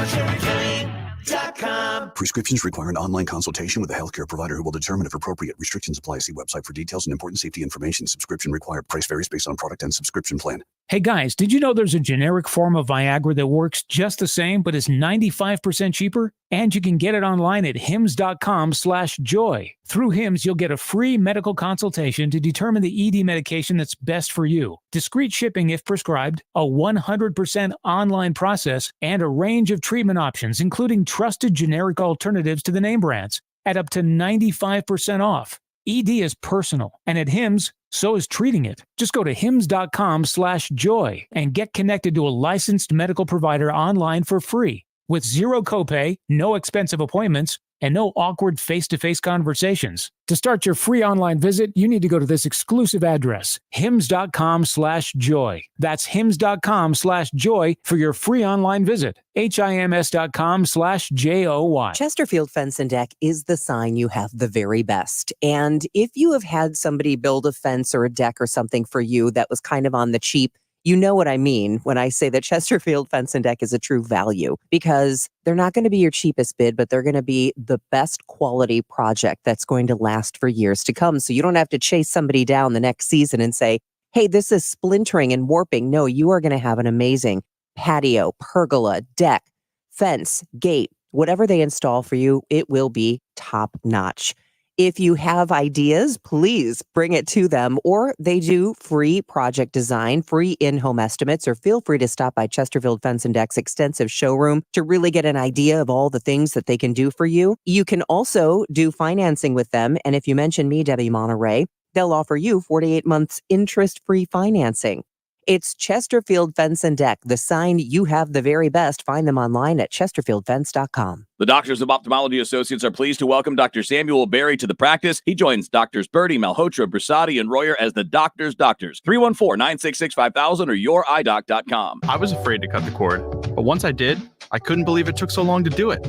Prescriptions require an online consultation with a healthcare provider who will determine if appropriate. Restrictions apply. See website for details and important safety information. Subscription required. Price varies based on product and subscription plan. Hey guys, did you know there's a generic form of Viagra that works just the same but is 95% cheaper? And you can get it online at hims.com/joy. Through Hims, you'll get a free medical consultation to determine the ED medication that's best for you. Discreet shipping if prescribed, a 100% online process, and a range of treatment options, including trusted generic alternatives to the name brands, at up to 95% off. ED is personal, and at Hims, so is treating it. Just go to hims.com/joy and get connected to a licensed medical provider online for free with zero copay, no expensive appointments, and no awkward face-to-face conversations. To start your free online visit, you need to go to this exclusive address, hims.com/joy. That's hims.com/joy for your free online visit. HIMS.com/JOY. Chesterfield Fence and Deck is the sign you have the very best. And if you have had somebody build a fence or a deck or something for you that was kind of on the cheap, you know what I mean when I say that Chesterfield Fence and Deck is a true value, because they're not going to be your cheapest bid, but they're going to be the best quality project that's going to last for years to come. So you don't have to chase somebody down the next season and say, hey, this is splintering and warping. No, you are going to have an amazing patio, pergola, deck, fence, gate, whatever they install for you, it will be top notch. If you have ideas, please bring it to them, or they do free project design, free in-home estimates, or feel free to stop by Chesterfield Fence and Deck's extensive showroom to really get an idea of all the things that they can do for you. You can also do financing with them, and if you mention me, Debbie Monterey, they'll offer you 48 months interest-free financing. It's Chesterfield Fence and Deck, the sign you have the very best. Find them online at chesterfieldfence.com. The Doctors of Ophthalmology Associates are pleased to welcome Dr. Samuel Berry to the practice. He joins Doctors Birdie, Malhotra, Brasati, and Royer as the Doctors' Doctors. 314-966-5000 or youridoc.com. I was afraid to cut the cord, but once I did, I couldn't believe it took so long to do it.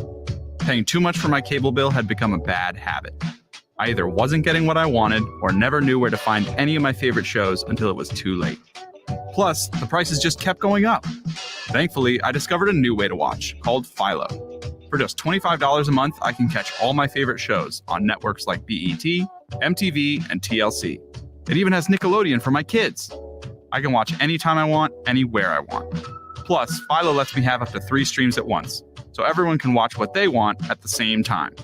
Paying too much for my cable bill had become a bad habit. I either wasn't getting what I wanted or never knew where to find any of my favorite shows until it was too late. Plus, the prices just kept going up. Thankfully, I discovered a new way to watch called Philo. For just $25 a month, I can catch all my favorite shows on networks like BET, MTV, and TLC. It even has Nickelodeon for my kids. I can watch anytime I want, anywhere I want. Plus, Philo lets me have up to 3 streams at once, so everyone can watch what they want at the same time.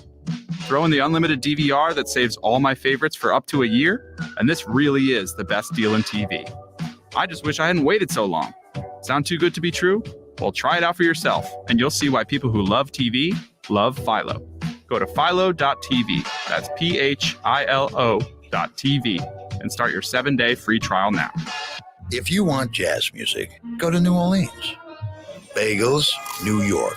Throw in the unlimited DVR that saves all my favorites for up to a year, and this really is the best deal in TV. I just wish I hadn't waited so long. Sound too good to be true? Well, try it out for yourself, and you'll see why people who love TV love Philo. Go to philo.tv, that's PHILO.tv, and start your 7-day free trial now. If you want jazz music, go to New Orleans. Bagels, New York.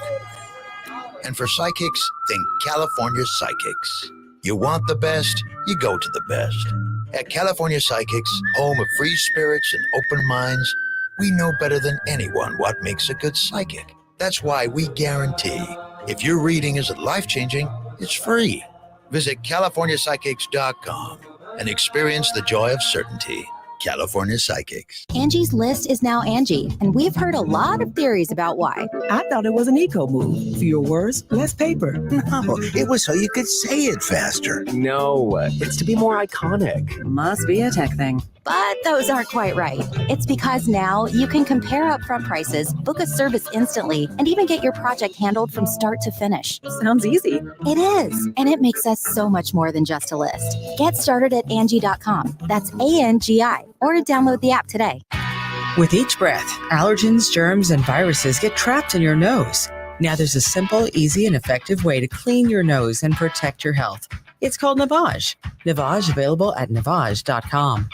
And for psychics, think California Psychics. You want the best, you go to the best. At California Psychics, home of free spirits and open minds, we know better than anyone what makes a good psychic. That's why we guarantee if your reading isn't life-changing, it's free. Visit CaliforniaPsychics.com and experience the joy of certainty. California Psychics. Angie's List is now Angie, and we've heard a lot of theories about why. I thought it was an eco move. Fewer words, less paper. No, it was so you could say it faster. No, it's to be more iconic. Must be a tech thing. But those aren't quite right. It's because now you can compare upfront prices, book a service instantly, and even get your project handled from start to finish. Sounds easy. It is, and it makes us so much more than just a list. Get started at Angie.com. That's ANGI, or to download the app today. With each breath, allergens, germs, and viruses get trapped in your nose. Now there's a simple, easy, and effective way to clean your nose and protect your health. It's called Navage. Navage available at Navage.com.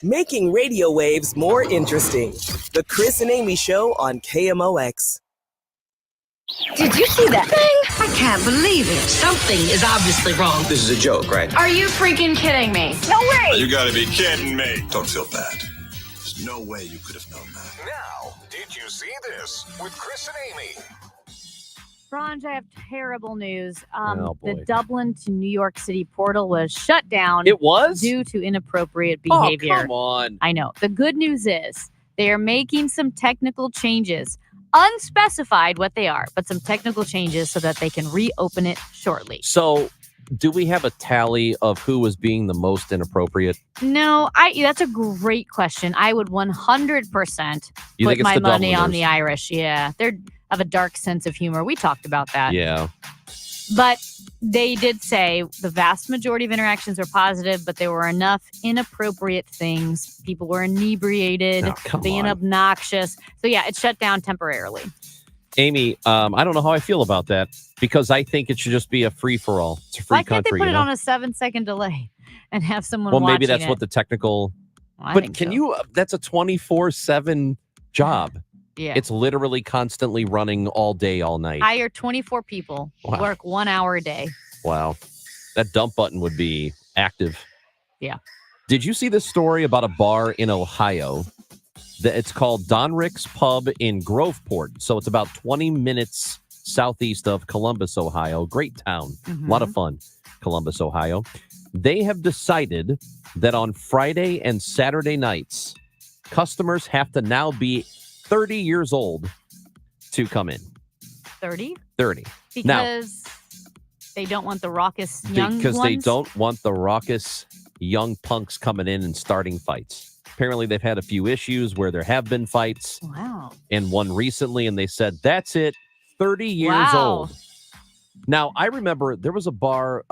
Making radio waves more interesting. The Chris and Amy Show on KMOX. Did you see that thing? I can't believe it. Something is obviously wrong. This is a joke, right? Are you freaking kidding me? No way! You gotta be kidding me. Don't feel bad. There's no way you could have known that. Now, did you see this with Chris and Amy? Ron, I have terrible news. Oh, boy. The Dublin to New York City portal was shut down. It was? Due to inappropriate behavior. Oh, come on. I know. The good news is they are making some technical changes. Unspecified what they are, but some technical changes so that they can reopen it shortly. So, do we have a tally of who was being the most inappropriate? No, that's a great question. I would 100% put my money on the Irish. Yeah, they're of a dark sense of humor. We talked about that. Yeah. But they did say the vast majority of interactions were positive, but there were enough inappropriate things. People were inebriated, being obnoxious. So yeah, it shut down temporarily. Amy, I don't know how I feel about that because I think it should just be a free-for-all. It's a free Why can't country. they put it on a 7-second delay and have someone Well, maybe watching that's it? what the technical... Well, I but think can so. you... That's a 24/7 job. Yeah. It's literally constantly running all day, all night. Hire 24 people, Wow. work 1 hour a day. Wow. That dump button would be active. Yeah. Did you see this story about a bar in Ohio? It's called Don Rick's Pub in Groveport. So it's about 20 minutes southeast of Columbus, Ohio. Great town. A lot of fun. Columbus, Ohio. They have decided that on Friday and Saturday nights, customers have to now be 30 years old to come in. 30? 30. Because they don't want the raucous young Because ones? they don't want the raucous young punks coming in and starting fights. Apparently, they've had a few issues where there have been fights. Wow. And one recently, and they said, that's it, 30 years Wow. old. Now, I remember there was a bar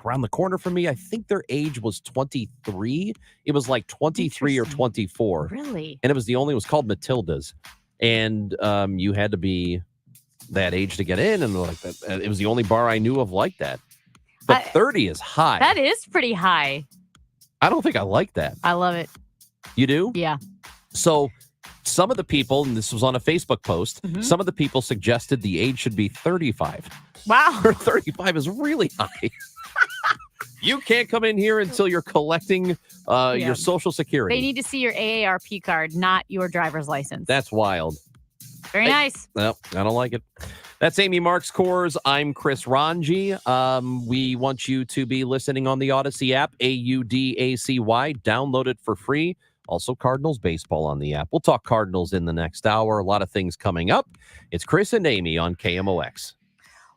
around the corner from me. I think their age was 23. It was like 23 or 24. Really? And it was called Matilda's. And you had to be that age to get in. And like that, it was the only bar I knew of like that. But 30 is high. That is pretty high. I don't think I like that. I love it. You do? Yeah. So some of the people, and this was on a Facebook post, some of the people suggested the age should be 35. Wow. 35 is really high. You can't come in here until you're collecting your Social Security. They need to see your AARP card, not your driver's license. That's wild. Very nice. No, I don't like it. That's Amy Marks Coors. I'm Chris Ranji. We want you to be listening on the Odyssey app, AUDACY. Download it for free. Also, Cardinals baseball on the app. We'll talk Cardinals in the next hour. A lot of things coming up. It's Chris and Amy on KMOX.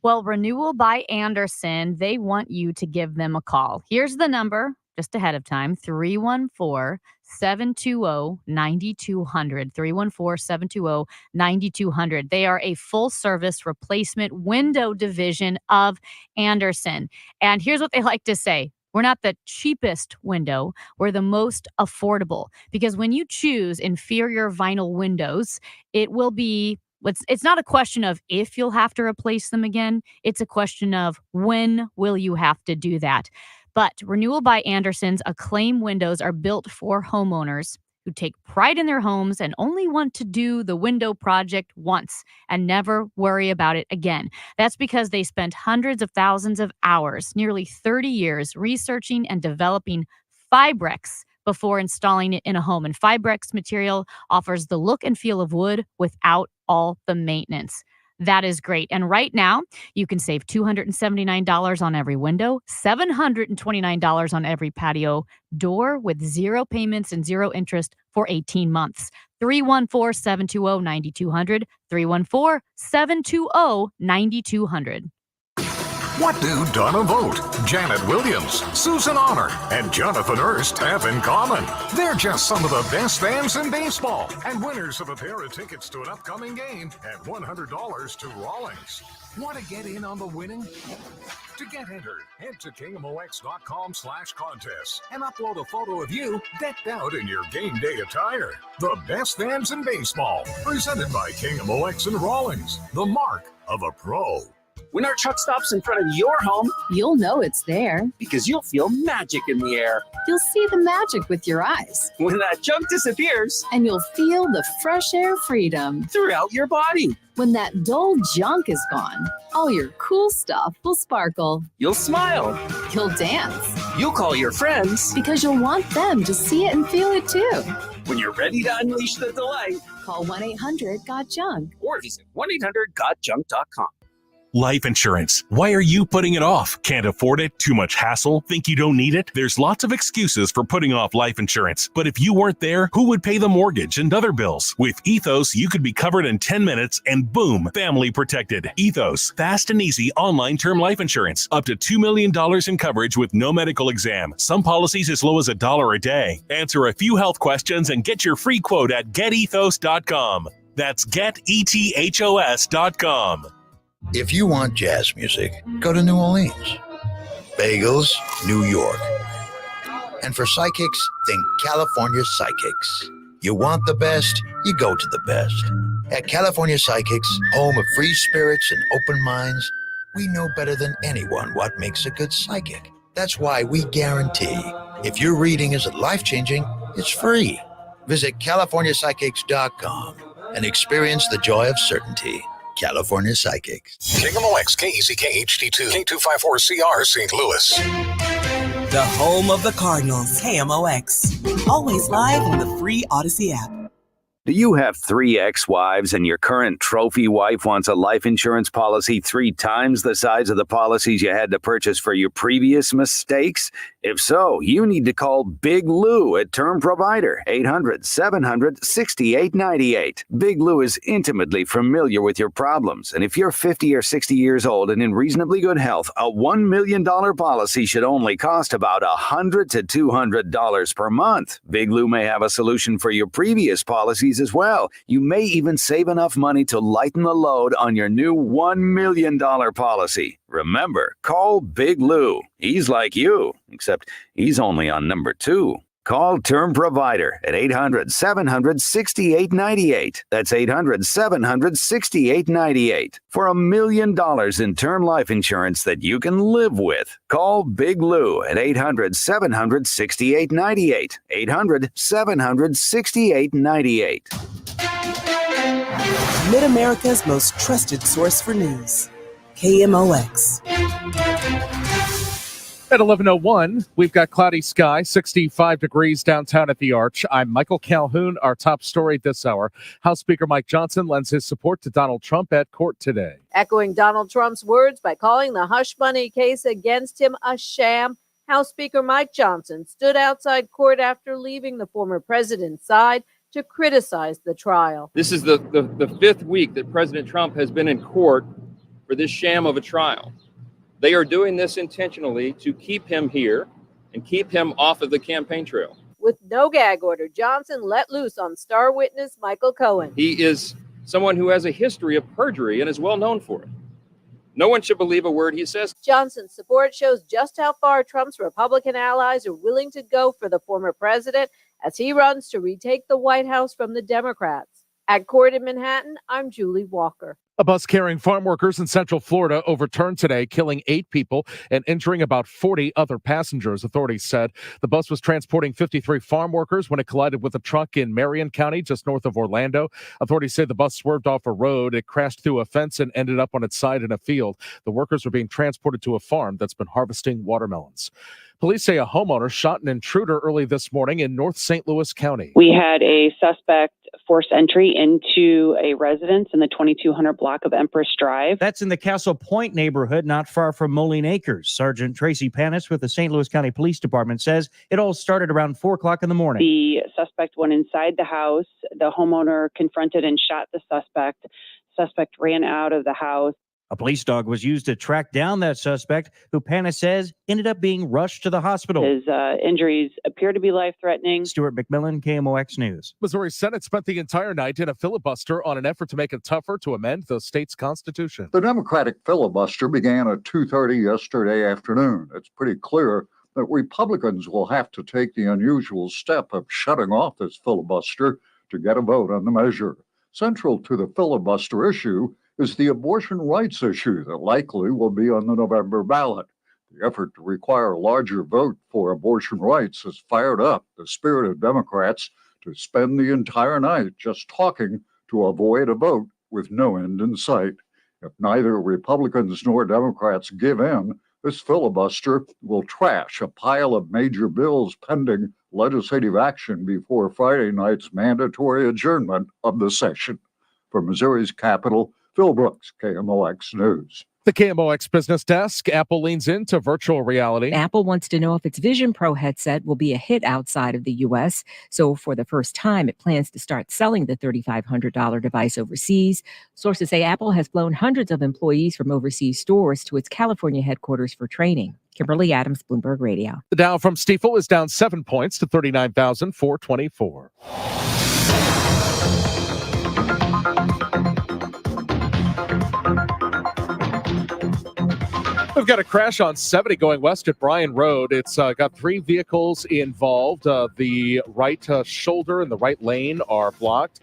Well, Renewal by Anderson, they want you to give them a call. Here's the number, just ahead of time, 314-720-9200, 314-720-9200. They are a full-service replacement window division of Anderson. And here's what they like to say. We're not the cheapest window. We're the most affordable. Because when you choose inferior vinyl windows, it will be... It's not a question of if you'll have to replace them again. It's a question of when will you have to do that. But Renewal by Anderson's Acclaim windows are built for homeowners who take pride in their homes and only want to do the window project once and never worry about it again. That's because they spent hundreds of thousands of hours, nearly 30 years, researching and developing Fibrex before installing it in a home. And Fibrex material offers the look and feel of wood without all the maintenance. That is great. And right now, you can save $279 on every window, $729 on every patio door with 0 payments and 0 interest for 18 months. 314-720-9200, 314-720-9200. What do Donna Vogt, Janet Williams, Susan Honor, and Jonathan Erst have in common? They're just some of the best fans in baseball and winners of a pair of tickets to an upcoming game and $100 to Rawlings. Want to get in on the winning? To get entered, head to KMOX.com/contest and upload a photo of you decked out in your game day attire. The best fans in baseball, presented by KMOX and Rawlings, the mark of a pro. When our truck stops in front of your home, you'll know it's there because you'll feel magic in the air. You'll see the magic with your eyes. When that junk disappears, and you'll feel the fresh air freedom throughout your body. When that dull junk is gone, all your cool stuff will sparkle. You'll smile. You'll dance. You'll call your friends because you'll want them to see it and feel it too. When you're ready to unleash the delight, call 1-800-GOT-JUNK or visit 1-800-GOT-JUNK.com. Life insurance. Why are you putting it off? Can't afford it? Too much hassle? Think you don't need it? There's lots of excuses for putting off life insurance. But if you weren't there, who would pay the mortgage and other bills? With Ethos, you could be covered in 10 minutes and boom, family protected. Ethos, fast and easy online term life insurance. Up to $2 million in coverage with no medical exam. Some policies as low as $1 a day. Answer a few health questions and get your free quote at getethos.com. That's getethos.com. If you want jazz music, go to New Orleans. Bagels, New York. And for psychics, think California Psychics. You want the best, you go to the best. At California Psychics, home of free spirits and open minds, we know better than anyone what makes a good psychic. That's why we guarantee if your reading isn't life-changing, it's free. Visit CaliforniaPsychics.com and experience the joy of certainty. California Psychics. KMOX, KECK HD2, K254CR, St. Louis. The home of the Cardinals, KMOX. Always live in the free Odyssey app. Do you have 3 ex-wives and your current trophy wife wants a life insurance policy 3 times the size of the policies you had to purchase for your previous mistakes? If so, you need to call Big Lou at Term Provider, 800-700-6898. Big Lou is intimately familiar with your problems, and if you're 50 or 60 years old and in reasonably good health, a $1 million policy should only cost about $100 to $200 per month. Big Lou may have a solution for your previous policies as well. You may even save enough money to lighten the load on your new $1 million policy. Remember, call Big Lou. He's like you, except he's only on number 2. Call Term Provider at 800-700-6898. That's 800-700-6898 for $1 million in term life insurance that you can live with. Call Big Lou at 800-700-6898. 800-700-6898. Mid-America's most trusted source for news. KMOX. At 11:01, we've got cloudy sky, 65 degrees downtown at the Arch. I'm Michael Calhoun. Our top story this hour. House Speaker Mike Johnson lends his support to Donald Trump at court today. Echoing Donald Trump's words by calling the hush money case against him a sham, House Speaker Mike Johnson stood outside court after leaving the former president's side to criticize the trial. This is the 5th week that President Trump has been in court for this sham of a trial. They are doing this intentionally to keep him here and keep him off of the campaign trail. With no gag order, Johnson let loose on star witness Michael Cohen. He is someone who has a history of perjury and is well known for it. No one should believe a word he says. Johnson's support shows just how far Trump's Republican allies are willing to go for the former president as he runs to retake the White House from the Democrats. At court in Manhattan, I'm Julie Walker. A bus carrying farm workers in Central Florida overturned today, killing 8 people and injuring about 40 other passengers, authorities said. The bus was transporting 53 farm workers when it collided with a truck in Marion County, just north of Orlando. Authorities say the bus swerved off a road. It crashed through a fence and ended up on its side in a field. The workers were being transported to a farm that's been harvesting watermelons. Police say a homeowner shot an intruder early this morning in North St. Louis County. We had a suspect force entry into a residence in the 2200 block of Empress Drive. That's in the Castle Point neighborhood, not far from Moline Acres. Sergeant Tracy Panis with the St. Louis County Police Department says it all started around 4 o'clock in the morning. The suspect went inside the house. The homeowner confronted and shot the suspect. Suspect ran out of the house. A police dog was used to track down that suspect, who Panis says ended up being rushed to the hospital. His injuries appear to be life-threatening. Stuart McMillan, KMOX News. Missouri Senate spent the entire night in a filibuster on an effort to make it tougher to amend the state's constitution. The Democratic filibuster began at 2:30 yesterday afternoon. It's pretty clear that Republicans will have to take the unusual step of shutting off this filibuster to get a vote on the measure. Central to the filibuster issue is the abortion rights issue that likely will be on the November ballot. The effort to require a larger vote for abortion rights has fired up the spirit of Democrats to spend the entire night just talking to avoid a vote with no end in sight. If neither Republicans nor Democrats give in, this filibuster will trash a pile of major bills pending legislative action before Friday night's mandatory adjournment of the session. From Missouri's capital, Phil Brooks, KMOX News. The KMOX Business Desk. Apple leans into virtual reality. Apple wants to know if its Vision Pro headset will be a hit outside of the U.S. So for the first time, it plans to start selling the $3,500 device overseas. Sources say Apple has flown hundreds of employees from overseas stores to its California headquarters for training. Kimberly Adams, Bloomberg Radio. The Dow from Stifel is down 7 points to 39,424. We've got a crash on 70 going west at Bryan Road. It's got 3 vehicles involved. The right shoulder and the right lane are blocked.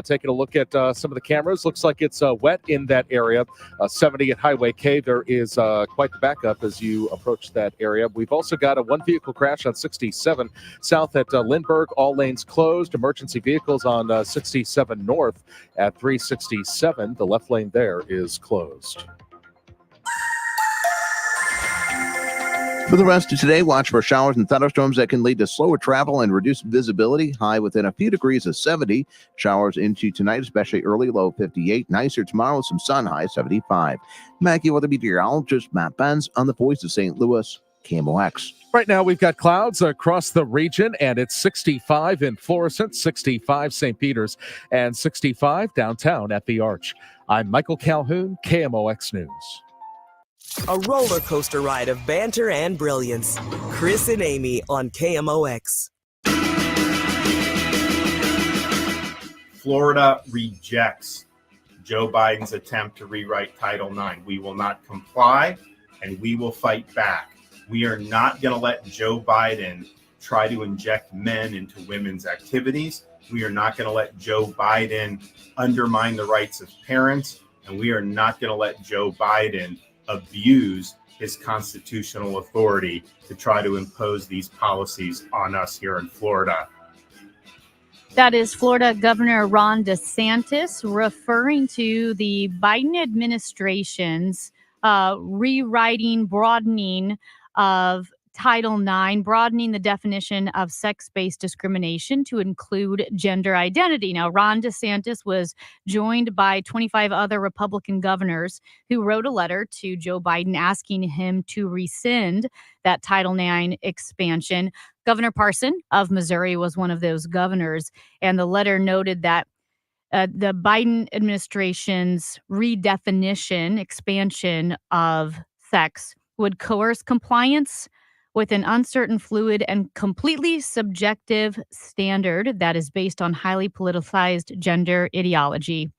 Taking a look at some of the cameras, looks like it's wet in that area. 70 at Highway K, there is quite the backup as you approach that area. We've also got a 1-vehicle crash on 67 south at Lindbergh. All lanes closed. Emergency vehicles on 67 north at 367. The left lane there is closed. For the rest of today, watch for showers and thunderstorms that can lead to slower travel and reduced visibility. High within a few degrees of 70. Showers into tonight, especially early, low 58. Nicer tomorrow, some sun, high 75. Mackie weather meteorologist Matt Benz on the Voice of St. Louis, KMOX. Right now, we've got clouds across the region, and it's 65 in Florissant, 65 St. Peters, and 65 downtown at the Arch. I'm Michael Calhoun, KMOX News. A roller coaster ride of banter and brilliance. Chris and Amy on KMOX. Florida rejects Joe Biden's attempt to rewrite Title IX. We will not comply, and we will fight back. We are not going to let Joe Biden try to inject men into women's activities. We are not going to let Joe Biden undermine the rights of parents, and we are not going to let Joe Biden abuse his constitutional authority to try to impose these policies on us here in Florida. That is Florida Governor Ron DeSantis referring to the Biden administration's rewriting, broadening of Title IX, broadening the definition of sex-based discrimination to include gender identity. Now, Ron DeSantis was joined by 25 other Republican governors who wrote a letter to Joe Biden asking him to rescind that Title IX expansion. Governor Parson of Missouri was one of those governors, and the letter noted that the Biden administration's redefinition, expansion of sex would coerce compliance with an uncertain, fluid, and completely subjective standard that is based on highly politicized gender ideology,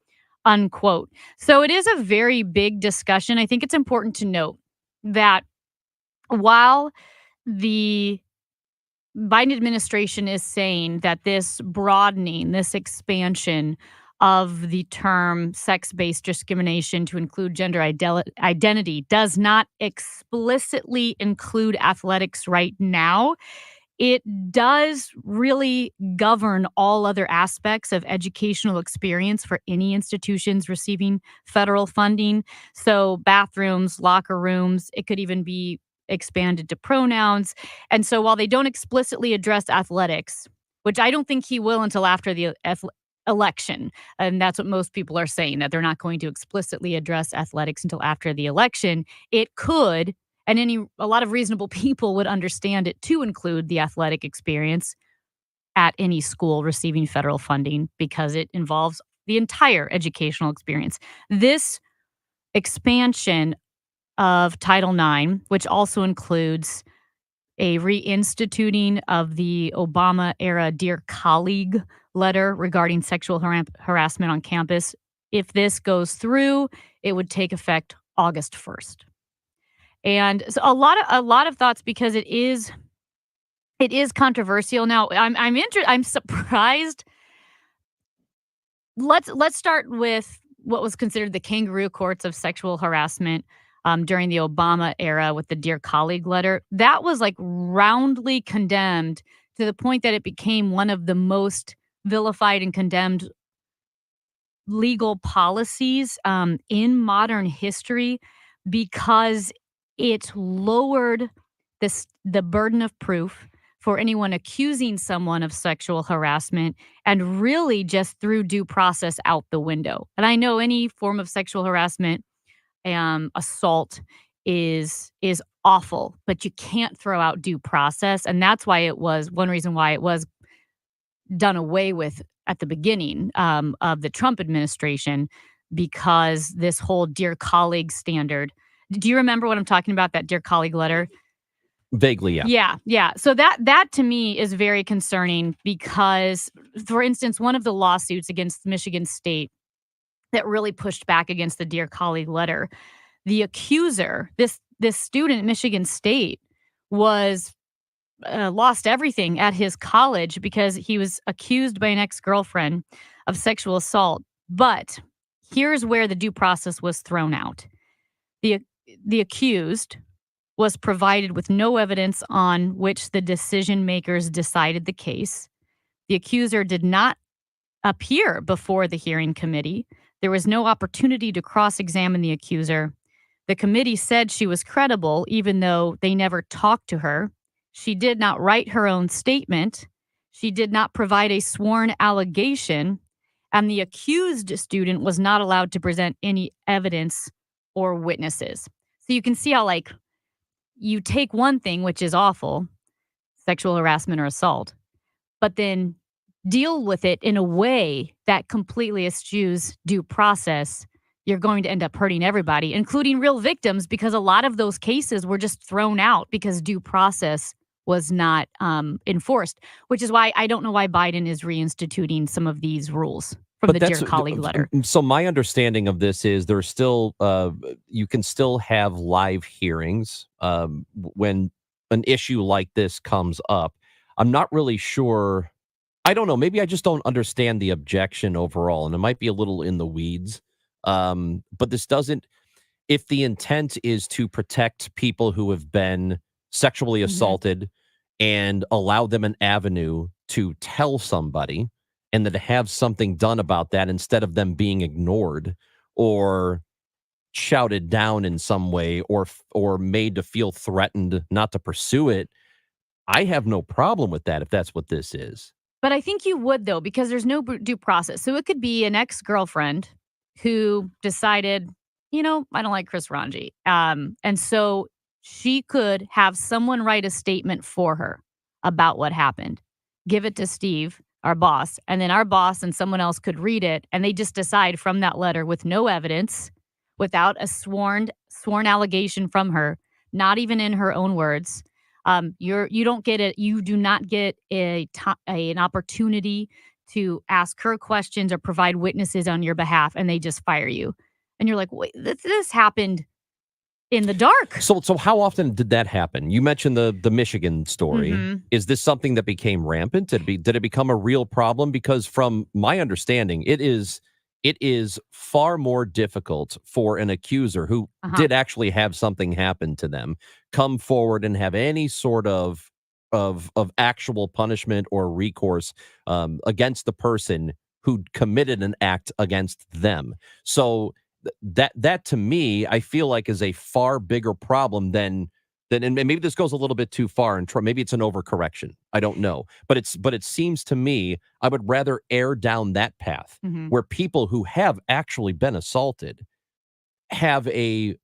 unquote. So it is a very big discussion. I think it's important to note that while the Biden administration is saying that this broadening, this expansion of the term sex-based discrimination to include gender identity does not explicitly include athletics right now, it does really govern all other aspects of educational experience for any institutions receiving federal funding. So bathrooms, locker rooms, it could even be expanded to pronouns. And so while they don't explicitly address athletics, which I don't think he will until after the election, and that's what most people are saying, that they're not going to explicitly address athletics until after the election, it could, and a lot of reasonable people would understand it to include the athletic experience at any school receiving federal funding because it involves the entire educational experience. This expansion of Title IX, which also includes a reinstituting of the Obama era Dear Colleague letter regarding sexual harassment on campus. If this goes through, it would take effect August 1st. And so a lot of thoughts, because it is controversial. Now, I'm surprised. Let's start with what was considered the kangaroo courts of sexual harassment during the Obama era with the Dear Colleague letter. That was like roundly condemned to the point that it became one of the most vilified and condemned legal policies in modern history, because it lowered the burden of proof for anyone accusing someone of sexual harassment, and really just threw due process out the window. And I know any form of sexual harassment, assault is awful, but you can't throw out due process. And that's why it was one reason why it was done away with at the beginning of the Trump administration, because this whole Dear Colleague standard. Do you remember what I'm talking about, that Dear Colleague letter? Vaguely, yeah. Yeah. So that to me is very concerning, because, for instance, one of the lawsuits against Michigan State that really pushed back against the Dear Colleague letter, the accuser, this student at Michigan State, was lost everything at his college because he was accused by an ex-girlfriend of sexual assault. But here's where the due process was thrown out. The accused was provided with no evidence on which the decision makers decided the case. The accuser did not appear before the hearing committee. There was no opportunity to cross-examine the accuser. The committee said she was credible, even though they never talked to her. She did not write her own statement. She did not provide a sworn allegation. And the accused student was not allowed to present any evidence or witnesses. So you can see how, like, you take one thing, which is awful, sexual harassment or assault, but then deal with it in a way that completely eschews due process. You're going to end up hurting everybody, including real victims, because a lot of those cases were just thrown out because due process was not enforced, which is why I don't know why Biden is reinstituting some of these rules from the Dear Colleague letter. So my understanding of this is there's still, you can still have live hearings when an issue like this comes up. I'm not really sure. I don't know. Maybe I just don't understand the objection overall, and it might be a little in the weeds. But this doesn't, if the intent is to protect people who have been sexually assaulted and allow them an avenue to tell somebody, and then to have something done about that instead of them being ignored or shouted down in some way, or made to feel threatened not to pursue it, I have no problem with that if that's what this is. But I think you would, though, because there's no due process. So it could be an ex-girlfriend who decided, I don't like Chris Ranji. And so she could have someone write a statement for her about what happened, give it to Steve, our boss, and then our boss and someone else could read it, and they just decide from that letter, with no evidence, without a sworn allegation from her, not even in her own words. You don't get it. You do not get an opportunity to ask her questions or provide witnesses on your behalf, and they just fire you. And you're like, wait, this happened in the dark. So how often did that happen? You mentioned the Michigan story. Is this something that became rampant? Did it become a real problem? Because from my understanding, it is far more difficult for an accuser who did actually have something happen to them come forward and have any sort of actual punishment or recourse against the person who committed an act against them. So that to me, I feel like is a far bigger problem than and maybe this goes a little bit too far, and maybe it's an overcorrection. I don't know, but it seems to me I would rather err down that path where people who have actually been assaulted have an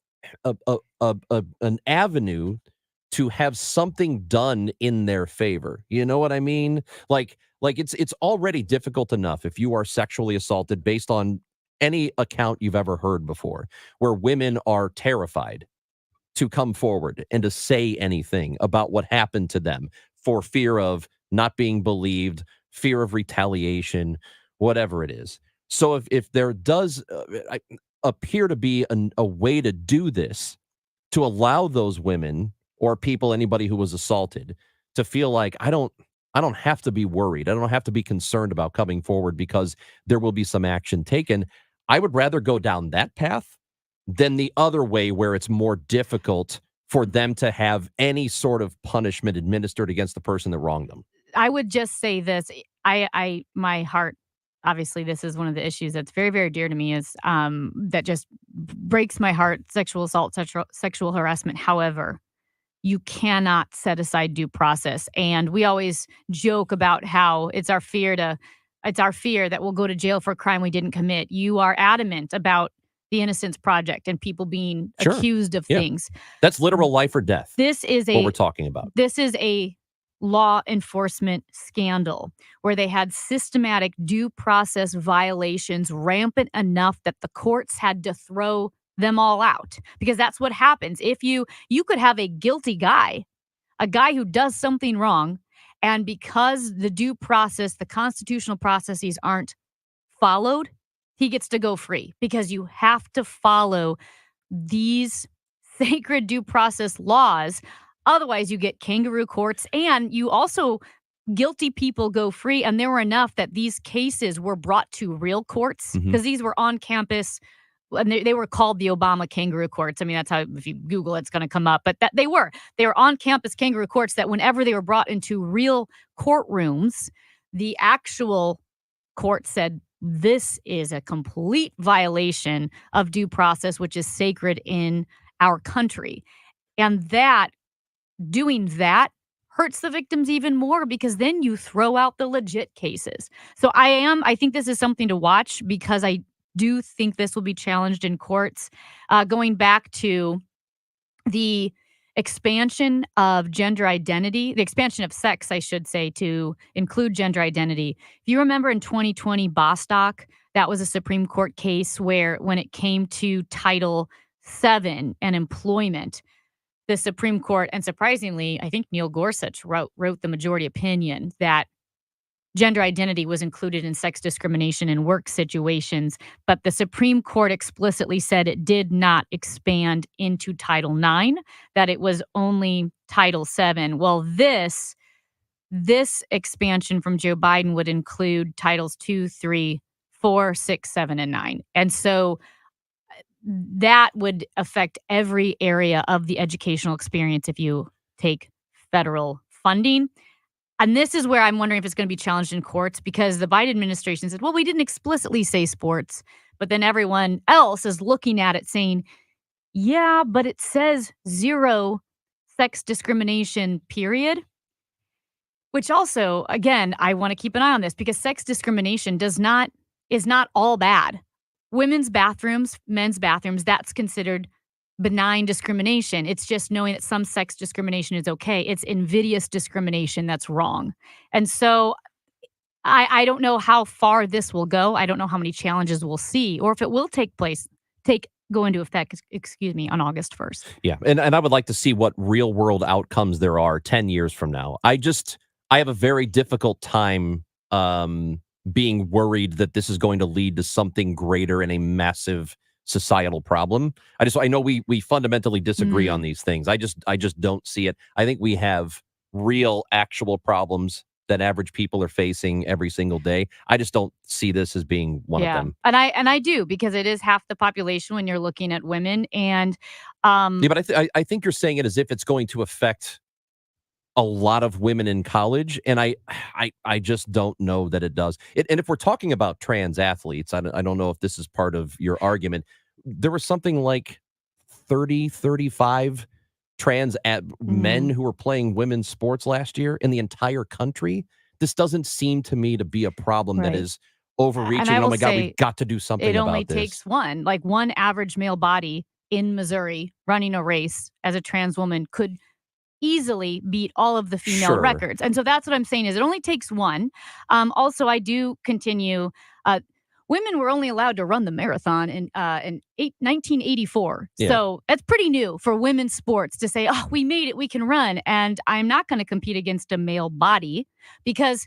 avenue to have something done in their favor. You know what I mean? Like it's already difficult enough if you are sexually assaulted based on any account you've ever heard before, where women are terrified to come forward and to say anything about what happened to them for fear of not being believed, fear of retaliation, whatever it is. So if there does appear to be a way to do this, to allow those women or people, anybody who was assaulted, to feel like I don't have to be worried. I don't have to be concerned about coming forward because there will be some action taken. I would rather go down that path than the other way where it's more difficult for them to have any sort of punishment administered against the person that wronged them. I would just say this. My heart, obviously, this is one of the issues that's very, very dear to me, is that just breaks my heart, sexual assault, sexual harassment. However, you cannot set aside due process. And we always joke about how it's our fear that we'll go to jail for a crime we didn't commit. You are adamant about the Innocence Project and people being Sure. accused of Yeah. things. That's literal life or death. This is what we're talking about. This is a law enforcement scandal where they had systematic due process violations rampant enough that the courts had to throw them all out, because that's what happens. If you could have a guilty guy, a guy who does something wrong, and because the due process, the constitutional processes aren't followed, he gets to go free, because you have to follow these sacred due process laws. Otherwise, you get kangaroo courts, and you also, guilty people go free. And there were enough that these cases were brought to real courts, because these were on campus, and they were called the Obama kangaroo courts. I mean, that's how, if you Google it, it's going to come up. But they were on campus kangaroo courts that whenever they were brought into real courtrooms, the actual court said, this is a complete violation of due process, which is sacred in our country. And doing that hurts the victims even more, because then you throw out the legit cases. So I think this is something to watch, because I do think this will be challenged in courts. Going back to the expansion of gender identity, the expansion of sex, I should say, to include gender identity. If you remember in 2020, Bostock, that was a Supreme Court case where, when it came to Title VII and employment, the Supreme Court, and surprisingly, I think Neil Gorsuch wrote the majority opinion, that gender identity was included in sex discrimination in work situations, but the Supreme Court explicitly said it did not expand into Title IX, that it was only Title VII. Well, this expansion from Joe Biden would include Titles 2, 3, 4, 6, 7, and 9. And so that would affect every area of the educational experience if you take federal funding. And this is where I'm wondering if it's going to be challenged in courts, because the Biden administration said, well, we didn't explicitly say sports, but then everyone else is looking at it saying, yeah, but it says 0 sex discrimination, period. Which also, again, I want to keep an eye on this, because sex discrimination is not all bad. Women's bathrooms, men's bathrooms, that's considered benign discrimination. It's just knowing that some sex discrimination is okay. It's invidious discrimination that's wrong. And so I don't know how far this will go. I don't know how many challenges we'll see, or if it will go into effect, on August 1st. Yeah. And I would like to see what real world outcomes there are 10 years from now. I have a very difficult time being worried that this is going to lead to something greater and a massive societal problem. I know we fundamentally disagree on these things. I just don't see it. I think we have real, actual problems that average people are facing every single day. I just don't see this as being one of them. And I do, because it is half the population when you're looking at women. And but I think you're saying it as if it's going to affect a lot of women in college, and I just don't know that it does. And if we're talking about trans athletes, I don't know if this is part of your argument. There was something like 35 trans men who were playing women's sports last year in the entire country. This doesn't seem to me to be a problem that is overreaching. Oh my God, we've got to do something about this. It only takes one average male body in Missouri running a race as a trans woman could easily beat all of the female records. And so that's what I'm saying, is it only takes one. Also, I do continue. women were only allowed to run the marathon in 1984. Yeah. So that's pretty new for women's sports to say, oh, we made it, we can run. And I'm not going to compete against a male body because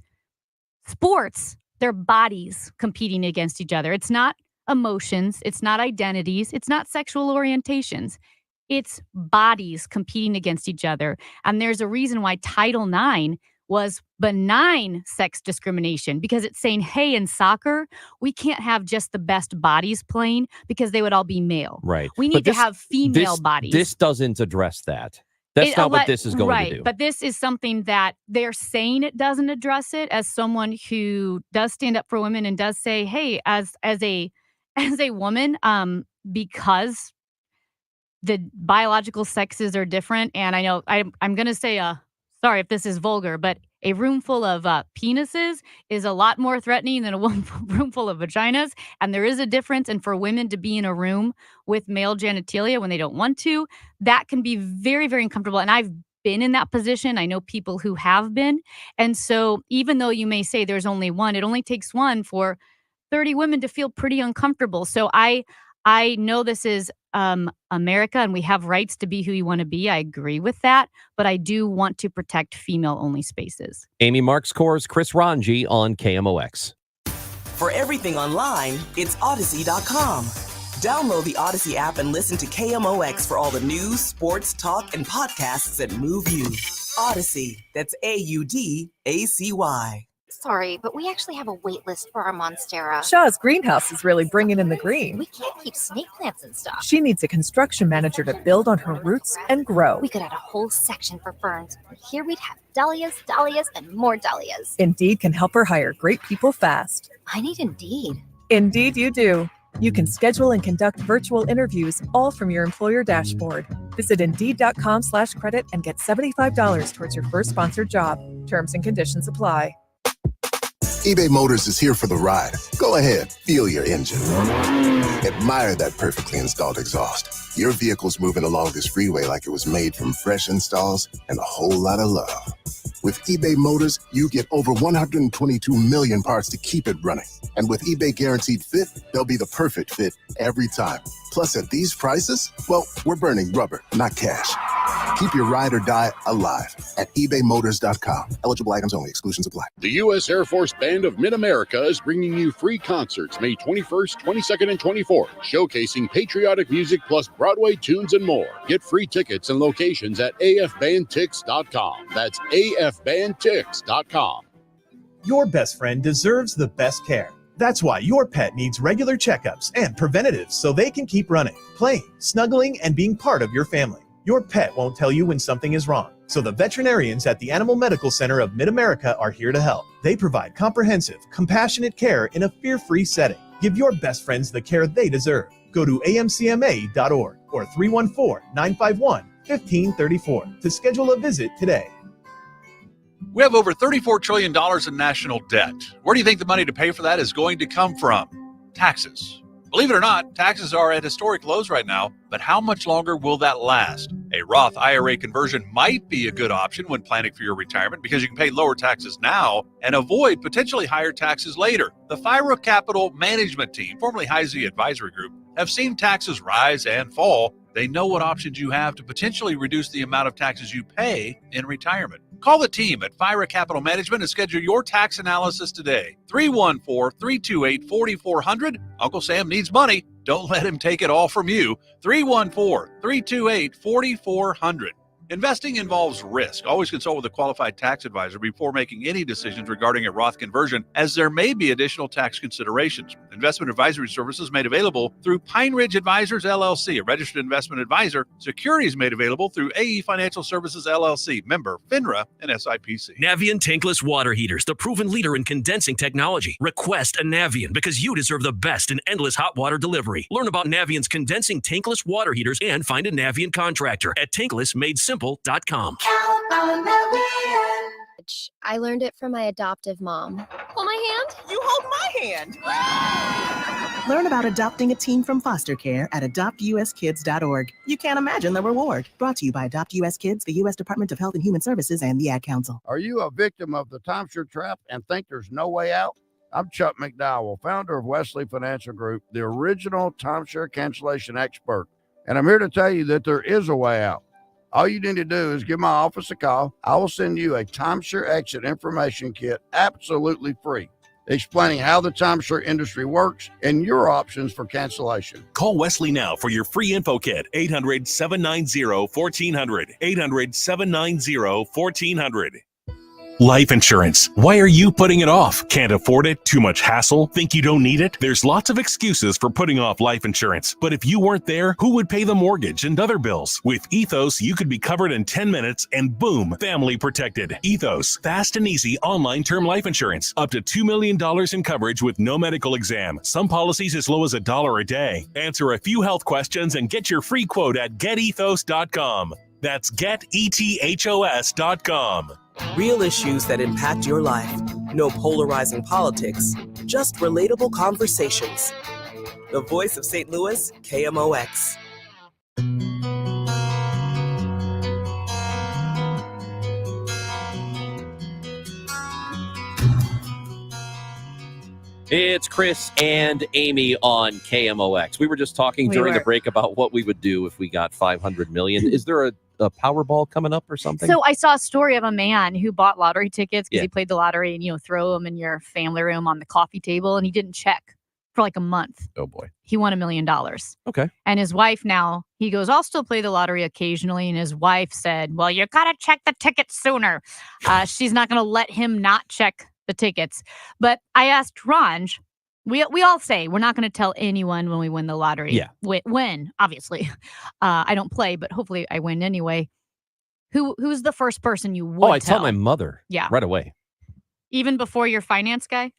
sports, they're bodies competing against each other. It's not emotions. It's not identities. It's not sexual orientations. It's bodies competing against each other. And there's a reason why Title IX was benign sex discrimination, because it's saying, hey, in soccer, we can't have just the best bodies playing because they would all be male. Right. We But need to this- have female bodies. This doesn't address that. That's not what this is going right, to do. But this is something that they're saying it doesn't address it. As someone who does stand up for women and does say, hey, as a woman, because the biological sexes are different, and I know I'm going to say, sorry if this is vulgar, but a room full of penises is a lot more threatening than a room full of vaginas. And there is a difference. And for women to be in a room with male genitalia when they don't want to, that can be very, very uncomfortable. And I've been in that position. I know people who have been. And so even though you may say there's only one, it only takes one for 30 women to feel pretty uncomfortable. So I know this is America and we have rights to be who you want to be. I agree with that. But I do want to protect female-only spaces. Amy Marks Kors, Chris Ranji on KMOX. For everything online, it's Odyssey.com. Download the Odyssey app and listen to KMOX for all the news, sports, talk, and podcasts that move you. Odyssey, that's AUDACY. Sorry, but we actually have a wait list for our Monstera. Shaw's greenhouse is really bringing in the green. We can't keep snake plants in stock. She needs a construction manager to build on her roots and grow. We could add a whole section for ferns. Here we'd have dahlias, and more dahlias. Indeed can help her hire great people fast. I need Indeed. Indeed you do. You can schedule and conduct virtual interviews all from your employer dashboard. Visit Indeed.com/credit and get $75 towards your first sponsored job. Terms and conditions apply. eBay Motors is here for the ride. Go ahead, feel your engine. Admire that perfectly installed exhaust. Your vehicle's moving along this freeway like it was made from fresh installs and a whole lot of love. With eBay Motors, you get over 122 million parts to keep it running. And with eBay Guaranteed Fit, they'll be the perfect fit every time. Plus, at these prices, well, we're burning rubber, not cash. Keep your ride or die alive at ebaymotors.com. Eligible items only. Exclusions apply. The U.S. Air Force Band of Mid-America is bringing you free concerts May 21st, 22nd, and 24th, showcasing patriotic music plus Broadway tunes and more. Get free tickets and locations at afbandtix.com. That's afbandtix.com. Your best friend deserves the best care. That's why your pet needs regular checkups and preventatives so they can keep running, playing, snuggling, and being part of your family. Your pet won't tell you when something is wrong, so the veterinarians at the Animal Medical Center of Mid-America are here to help. They provide comprehensive, compassionate care in a fear-free setting. Give your best friends the care they deserve. Go to amcma.org or 314-951-1534 to schedule a visit today. We have over $34 trillion in national debt. Where do you think the money to pay for that is going to come from? Taxes. Believe it or not, taxes are at historic lows right now, but how much longer will that last? A Roth IRA conversion might be a good option when planning for your retirement because you can pay lower taxes now and avoid potentially higher taxes later. The FIRA Capital Management Team, formerly Heisey Advisory Group, have seen taxes rise and fall. They know what options you have to potentially reduce the amount of taxes you pay in retirement. Call the team at FIRA Capital Management and schedule your tax analysis today. 314-328-4400. Uncle Sam needs money. Don't let him take it all from you. 314-328-4400. Investing involves risk. Always consult with a qualified tax advisor before making any decisions regarding a Roth conversion, as there may be additional tax considerations. Investment advisory services made available through Pine Ridge Advisors, LLC, a registered investment advisor. Securities made available through AE Financial Services, LLC, member FINRA and SIPC. Navien tankless water heaters, the proven leader in condensing technology. Request a Navien because you deserve the best in endless hot water delivery. Learn about Navien's condensing tankless water heaters and find a Navien contractor at tanklessmadesimple.com. I learned it from my adoptive mom. Hold my hand. You hold my hand. Learn about adopting a teen from foster care at adoptuskids.org. You can't imagine the reward. Brought to you by Adopt US Kids, the U.S. Department of Health and Human Services, and the Ad Council. Are you a victim of the timeshare trap and think there's no way out? I'm Chuck McDowell, founder of Wesley Financial Group, the original timeshare cancellation expert. And I'm here to tell you that there is a way out. All you need to do is give my office a call. I will send you a timeshare exit information kit absolutely free, explaining how the timeshare industry works and your options for cancellation. Call Wesley now for your free info kit. 800-790-1400. 800-790-1400. Life insurance. Why are you putting it off? Can't afford it? Too much hassle? Think you don't need it? There's lots of excuses for putting off life insurance. But if you weren't there, who would pay the mortgage and other bills? With Ethos, you could be covered in 10 minutes and boom, family protected. Ethos, fast and easy online term life insurance. Up to $2 million in coverage with no medical exam. Some policies as low as $1 a day. Answer a few health questions and get your free quote at getethos.com. That's getethos.com. Real issues that impact your life. No polarizing politics, just relatable conversations. The voice of St. Louis, KMOX. It's Chris and Amy on KMOX. We were just talking during the break about what we would do if we got $500 million. Is there a Powerball coming up or something? So I saw a story of a man who bought lottery tickets because he played the lottery and, throw them in your family room on the coffee table, and he didn't check for like a month. Oh, boy. He won $1 million. Okay. And his wife now, he goes, I'll still play the lottery occasionally. And his wife said, well, you got to check the tickets sooner. She's not going to let him not check the tickets. But I asked Ranj, we all say we're not going to tell anyone when we win the lottery. Yeah. When, obviously. I don't play, but hopefully I win anyway. Who's the first person you would I tell my mother right away. Even before your finance guy?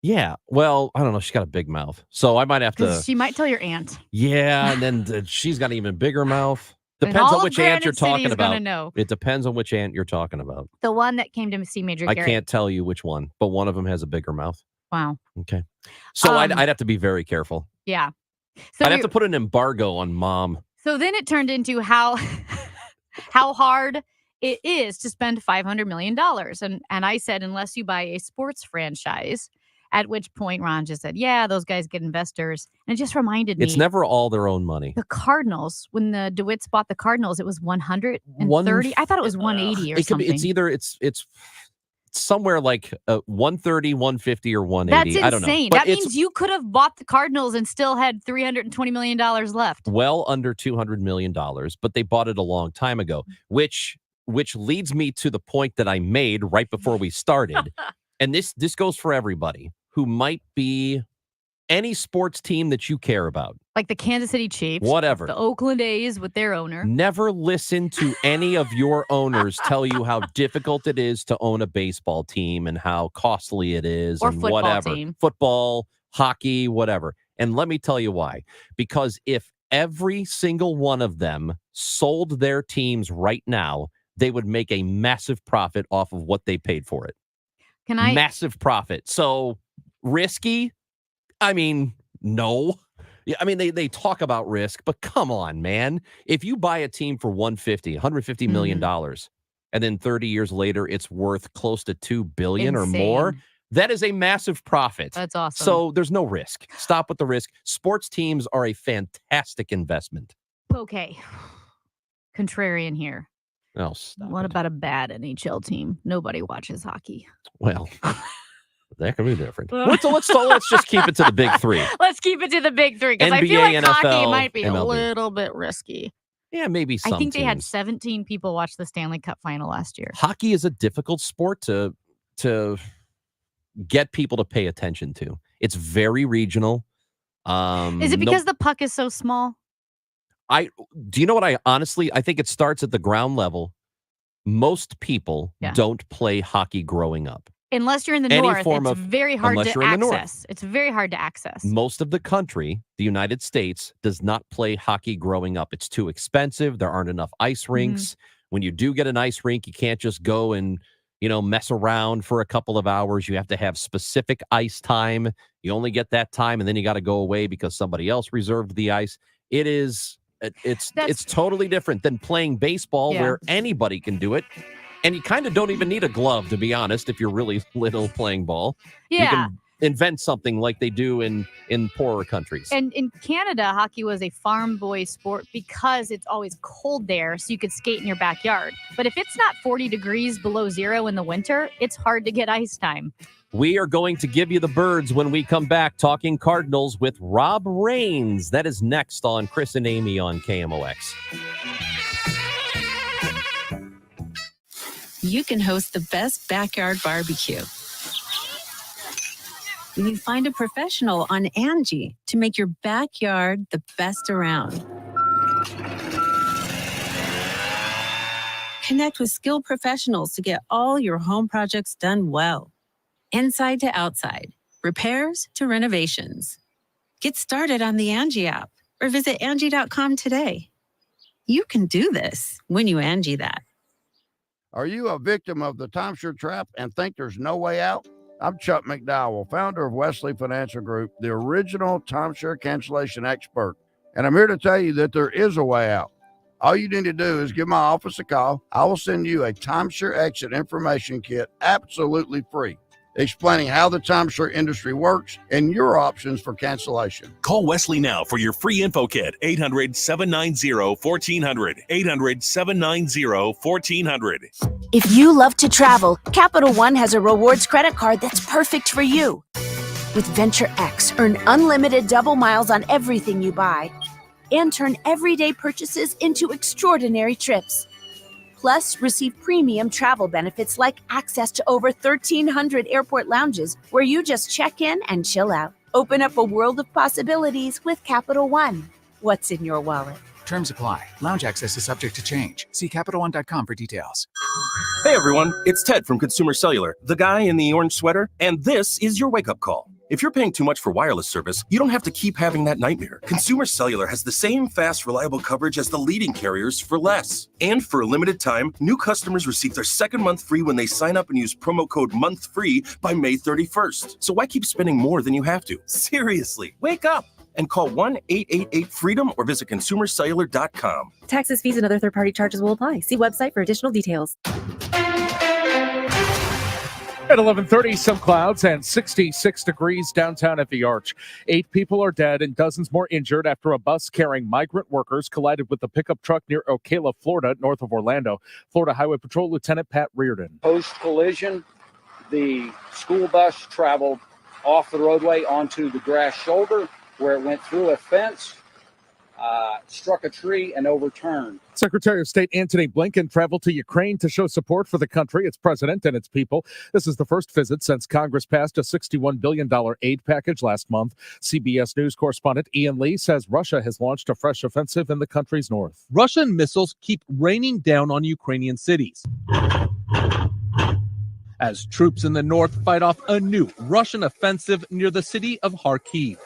Yeah. Well, I don't know. She's got a big mouth. So I might have to. She might tell your aunt. Yeah. And then she's got an even bigger mouth. And Depends all on of which aunt you're Granite City talking is gonna about. know. It depends on which aunt you're talking about. The one that came to see Major I Garrett. can't tell you which one, but one of them has a bigger mouth. Wow. Okay. So I'd have to be very careful. Yeah. So I'd have to put an embargo on Mom. So then it turned into how hard it is to spend $500 million. And I said, unless you buy a sports franchise, at which point Ron just said, yeah, those guys get investors. And it just reminded me. It's never all their own money. The Cardinals, when the DeWitts bought the Cardinals, it was 130. I thought it was 180 or something. It's somewhere like 130, 150, or 180. That's I don't know. insane. But That means you could have bought the Cardinals and still had $320 million left. well under $200 million, but they bought it a long time ago, which leads me to the point that I made right before we started. And this goes for everybody who might be any sports team that you care about. Like the Kansas City Chiefs. Whatever. The Oakland A's with their owner. Never listen to any of your owners tell you how difficult it is to own a baseball team and how costly it is. Or and football whatever. team. Football, hockey, whatever. And let me tell you why. Because if every single one of them sold their teams right now, they would make a massive profit off of what they paid for it. Massive profit. So risky? I mean, no. Yeah, I mean, they talk about risk, but come on, man. If you buy a team for $150 million, and then 30 years later, it's worth close to $2 billion or more, that is a massive profit. That's awesome. So there's no risk. Stop with the risk. Sports teams are a fantastic investment. Okay. Contrarian here. Oh, stop. What about a bad NHL team? Nobody watches hockey. Well, that could be different. Let's just keep it to the big three. Let's keep it to the big three because I feel NBA, like hockey NFL, might be a MLB. little bit risky. Yeah, maybe some I think they had teams. 17 people watch the Stanley Cup final last year. Hockey is a difficult sport to get people to pay attention to. It's very regional. Is it because the puck is so small? Do you know what I think it starts at the ground level. Most people don't play hockey growing up. Unless you're in the Any north, form it's of- very hard unless to you're in the north. access. It's very hard to access. Most of the country, the United States, does not play hockey growing up. It's too expensive. There aren't enough ice rinks. When you do get an ice rink, you can't just go and, mess around for a couple of hours. You have to have specific ice time. You only get that time, and then you got to go away because somebody else reserved the ice. It's totally different than playing baseball where anybody can do it. And you kind of don't even need a glove, to be honest, if you're really little playing ball. You Yeah. can invent something like they do in poorer countries. And in Canada, hockey was a farm boy sport because it's always cold there, so you could skate in your backyard. But if it's not 40 degrees below zero in the winter, it's hard to get ice time. We are going to give you the birds when we come back, talking Cardinals with Rob Rains. That is next on Chris and Amy on KMOX. You can host the best backyard barbecue. You find a professional on Angie to make your backyard the best around. Connect with skilled professionals to get all your home projects done well. Inside to outside, repairs to renovations. Get started on the Angie app or visit Angie.com today. You can do this when you Angie that. Are you a victim of the timeshare trap and think there's no way out? I'm Chuck McDowell, founder of Wesley Financial Group, the original timeshare cancellation expert. And I'm here to tell you that there is a way out. All you need to do is give my office a call. I will send you a timeshare exit information kit absolutely free, explaining how the timeshare industry works and your options for cancellation. Call Wesley now for your free info kit. 800-790-1400. 800-790-1400. If you love to travel, Capital One has a rewards credit card that's perfect for you. With Venture X, earn unlimited double miles on everything you buy and turn everyday purchases into extraordinary trips. Plus, receive premium travel benefits like access to over 1,300 airport lounges where you just check in and chill out. Open up a world of possibilities with Capital One. What's in your wallet? Terms apply. Lounge access is subject to change. See CapitalOne.com for details. Hey everyone, it's Ted from Consumer Cellular, the guy in the orange sweater, and this is your wake-up call. If you're paying too much for wireless service, you don't have to keep having that nightmare. Consumer Cellular has the same fast, reliable coverage as the leading carriers for less. And for a limited time, new customers receive their second month free when they sign up and use promo code MONTHFREE by May 31st. So why keep spending more than you have to? Seriously, wake up and call 1-888-FREEDOM or visit consumercellular.com. Taxes, fees, and other third-party charges will apply. See website for additional details. At 11:30, some clouds and 66 degrees downtown at the Arch. 8 people are dead and dozens more injured after a bus carrying migrant workers collided with a pickup truck near Ocala, Florida, north of Orlando. Florida Highway Patrol Lieutenant Pat Reardon. Post-collision, the school bus traveled off the roadway onto the grass shoulder where it went through a fence, struck a tree, and overturned. Secretary of State Antony Blinken traveled to Ukraine to show support for the country, its president, and its people. This is the first visit since Congress passed a $61 billion aid package last month. CBS News correspondent Ian Lee says Russia has launched a fresh offensive in the country's north. Russian missiles keep raining down on Ukrainian cities as troops in the north fight off a new Russian offensive near the city of Kharkiv.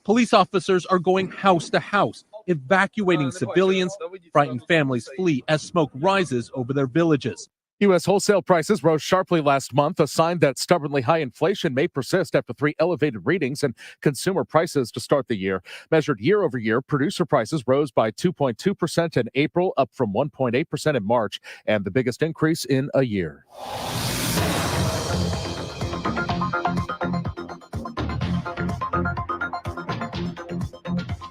Police officers are going house to house, evacuating civilians. Frightened families flee as smoke rises over their villages. U.S. wholesale prices rose sharply last month, a sign that stubbornly high inflation may persist after 3 elevated readings in consumer prices to start the year. Measured year over year, producer prices rose by 2.2% in April, up from 1.8% in March, and the biggest increase in a year.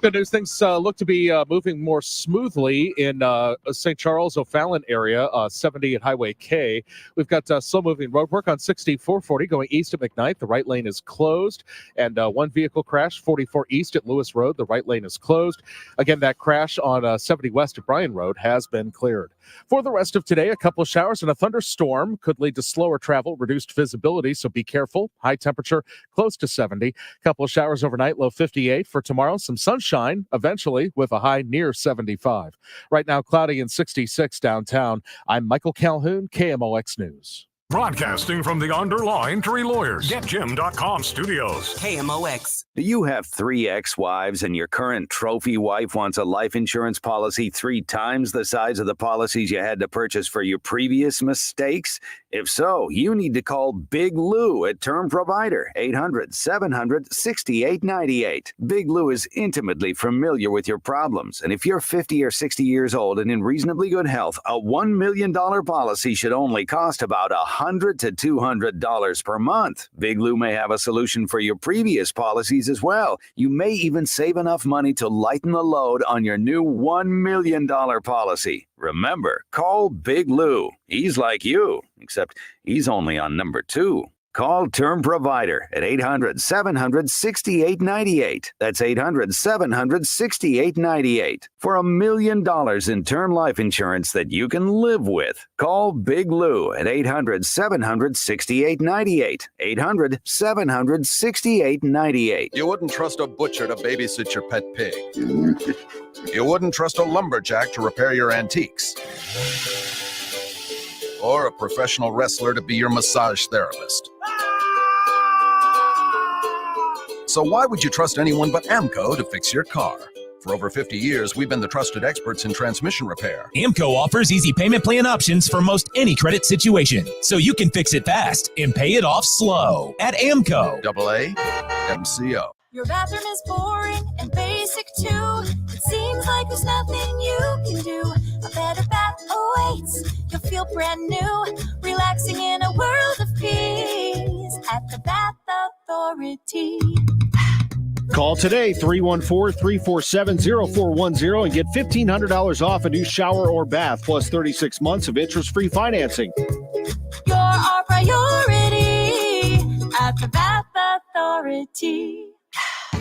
Good news. Things look to be moving more smoothly in St. Charles, O'Fallon area, 70 at Highway K. We've got slow-moving road work on 6440 going east at McKnight. The right lane is closed. And one vehicle crash, 44 east at Lewis Road. The right lane is closed. Again, that crash on 70 west at Bryan Road has been cleared. For the rest of today, a couple of showers and a thunderstorm could lead to slower travel, reduced visibility, so be careful. High temperature close to 70. A couple of showers overnight, low 58. For tomorrow, some sunshine eventually with a high near 75. Right now, cloudy and 66 downtown. I'm Michael Calhoun, KMOX News. Broadcasting from the Underlaw Injury Lawyers, GetJim.com studios. KMOX. Do you have 3 ex-wives and your current trophy wife wants a life insurance policy 3 times the size of the policies you had to purchase for your previous mistakes? If so, you need to call Big Lou at Term Provider, 800-700-6898. Big Lou is intimately familiar with your problems, and if you're 50 or 60 years old and in reasonably good health, a $1 million policy should only cost about $100 to $200 per month. Big Lou may have a solution for your previous policies as well. You may even save enough money to lighten the load on your new $1 million policy. Remember, call Big Lou. He's like you, except he's only on number 2. Call Term Provider at 800-700-6898. That's 800-700-6898 for $1 million in term life insurance that you can live with. Call Big Lou at 800-700-6898. 800-700-6898. You wouldn't trust a butcher to babysit your pet pig. You wouldn't trust a lumberjack to repair your antiques. Or a professional wrestler to be your massage therapist. So why would you trust anyone but AMCO to fix your car? For over 50 years, we've been the trusted experts in transmission repair. AMCO offers easy payment plan options for most any credit situation, so you can fix it fast and pay it off slow at AMCO. AA MCO. Your bathroom is boring and basic too. It seems like there's nothing you can do. A better bath awaits. You'll feel brand new, relaxing in a world of peace at the Bath Authority. Call today, 314-347-0410, and get $1,500 off a new shower or bath, plus 36 months of interest-free financing. You're our priority at the Bath Authority.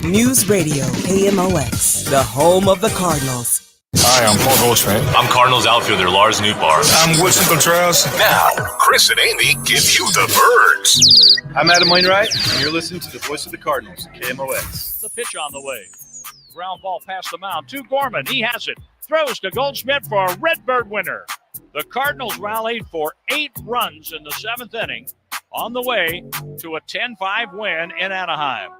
News Radio KMOX, the home of the Cardinals. Hi, I'm Paul Goldschmidt. I'm Cardinals outfielder Lars Nootbaar. I'm Wilson Contreras. Now, Chris and Amy give you the birds. I'm Adam Wainwright, and you're listening to the voice of the Cardinals, KMOX. The pitch on the way. Ground ball past the mound to Gorman. He has it. Throws to Goldschmidt for a Redbird winner. The Cardinals rallied for 8 runs in the 7th inning on the way to a 10-5 win in Anaheim.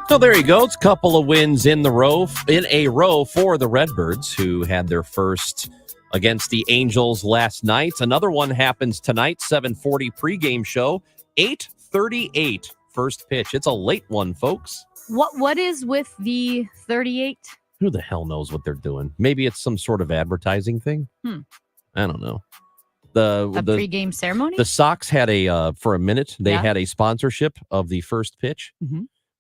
So there you go. It's a couple of wins in a row for the Redbirds, who had their first against the Angels last night. Another one happens tonight, 7:40 pregame show, 8:38 first pitch. It's a late one, folks. What is with the 38? Who the hell knows what they're doing? Maybe it's some sort of advertising thing. I don't know. The pregame ceremony? The Sox had for a minute, they had a sponsorship of the first pitch.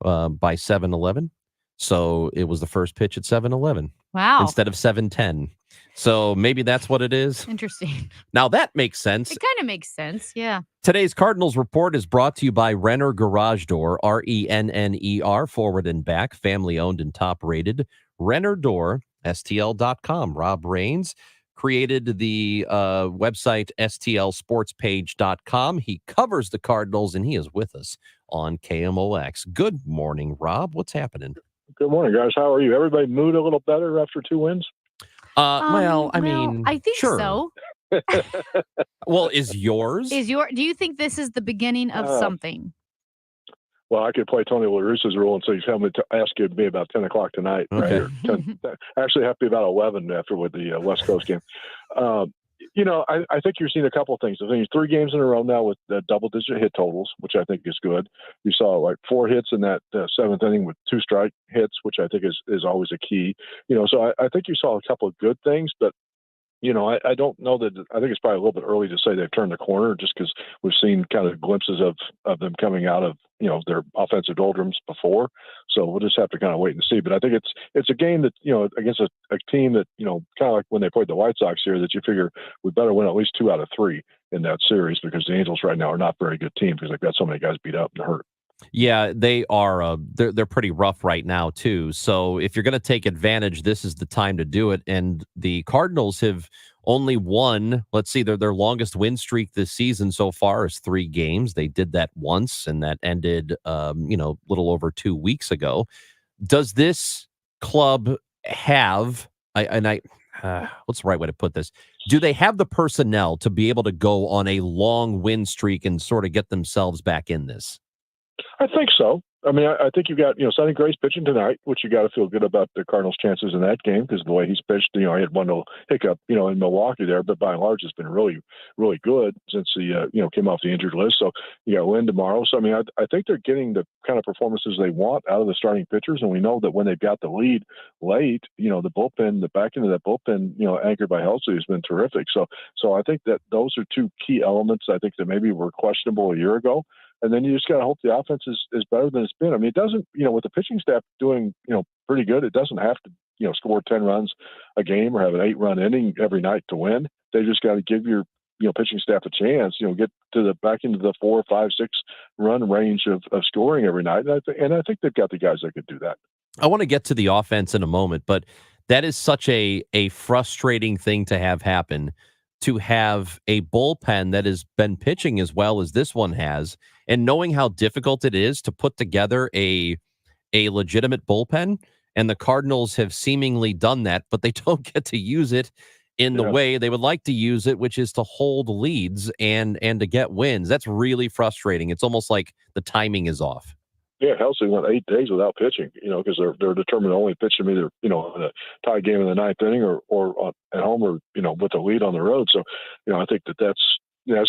By 7-Eleven. So it was the first pitch at 7-Eleven. Wow. Instead of 7:10. So maybe that's what it is. Interesting. Now that makes sense. It kind of makes sense. Yeah. Today's Cardinals Report is brought to you by Renner Garage Door, RENNER, forward and back, family owned and top rated. Renner Door, STL.com. Rob Raines created the website STLSportsPage.com. He covers the Cardinals, and he is with us on KMOX. Good morning, Rob. What's happening? Good morning, guys. How are you? Everybody mood a little better after 2 wins? I mean, I think sure. so. Well, is yours? Do you think this is the beginning of something? Well, I could play Tony La Russa's rule and say he's coming to ask you to be about 10 o'clock tonight. Okay. Right? Or 10, actually, have to be about 11 after with the West Coast game. I think you're seeing a couple of things. I think 3 games in a row now with double-digit hit totals, which I think is good. You saw like 4 hits in that 7th inning with 2 strike hits, which I think is always a key. So I think you saw a couple of good things, but I don't know that. I think it's probably a little bit early to say they've turned the corner, just because we've seen kind of glimpses of them coming out of their offensive doldrums before. So we'll just have to kind of wait and see. But I think it's a game that against a team that kind of like when they played the White Sox here, that you figure we better win at least 2 out of 3 in that series, because the Angels right now are not a very good team because they've got so many guys beat up and hurt. Yeah, they are. They're pretty rough right now too. So if you're going to take advantage, this is the time to do it. And the Cardinals have only won. Let's see, their longest win streak this season so far is 3 games. They did that once, and that ended, little over 2 weeks ago. Does this club have? I what's the right way to put this? Do they have the personnel to be able to go on a long win streak and sort of get themselves back in this? I think so. I mean, I think you've got, Sonny Gray's pitching tonight, which you got to feel good about the Cardinals' chances in that game because the way he's pitched, he had one little hiccup, in Milwaukee there, but by and large, it's been really, really good since he, came off the injured list. So you got Lynn tomorrow. So, I mean, I think they're getting the kind of performances they want out of the starting pitchers. And we know that when they've got the lead late, the bullpen, the back end of that bullpen, anchored by Helsley has been terrific. So I think that those are two key elements I think that maybe were questionable a year ago. And then you just got to hope the offense is better than it's been. I mean, it doesn't, with the pitching staff doing, pretty good, it doesn't have to, score 10 runs a game or have an 8-run inning every night to win. They just got to give your, pitching staff a chance, get to the back into the 4, 5, 6 run range of scoring every night. And I think they've got the guys that could do that. I want to get to the offense in a moment, but that is such a frustrating thing to have happen, to have a bullpen that has been pitching as well as this one has, and knowing how difficult it is to put together a legitimate bullpen. And the Cardinals have seemingly done that, but they don't get to use it in the way they would like to use it, which is to hold leads and to get wins. That's really frustrating. It's almost like the timing is off. Yeah, Helsley went 8 days without pitching, because they're determined to only pitch him either, in a tie game in the 9th inning or at home or, with a lead on the road. So, I think that's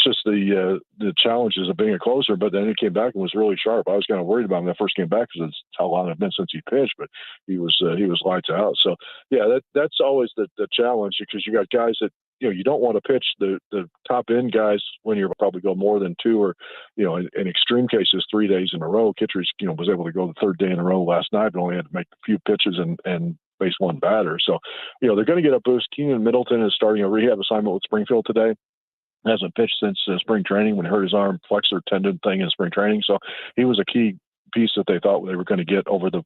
just the challenges of being a closer. But then he came back and was really sharp. I was kind of worried about him when I first came back because it's how long it's been since he pitched, but he was lights out. So, yeah, that's always the challenge because you got guys that, you don't want to pitch the top end guys when you're probably go more than 2 or, in extreme cases, 3 days in a row. Kittredge, was able to go the 3rd day in a row last night, but only had to make a few pitches and base one batter. So, they're going to get a boost. Keenan Middleton is starting a rehab assignment with Springfield today. Hasn't pitched since spring training when he hurt his arm flexor tendon thing in spring training. So he was a key piece that they thought they were going to get over the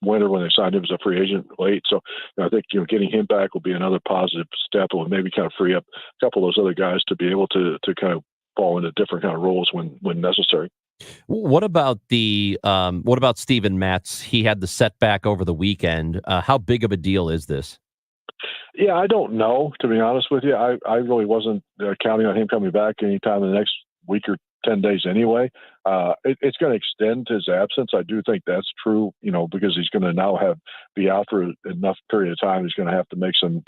winter when they signed him as a free agent late. So I think getting him back will be another positive step. It would maybe kind of free up a couple of those other guys to be able to kind of fall into different kind of roles when necessary. What about Steven Matz? He had the setback over the weekend. How big of a deal is this? Yeah, I don't know, to be honest with you. I really wasn't counting on him coming back anytime in the next week or 10 days anyway. It's going to extend his absence. I do think that's true, because he's going to now be out for enough period of time. He's going to have to make some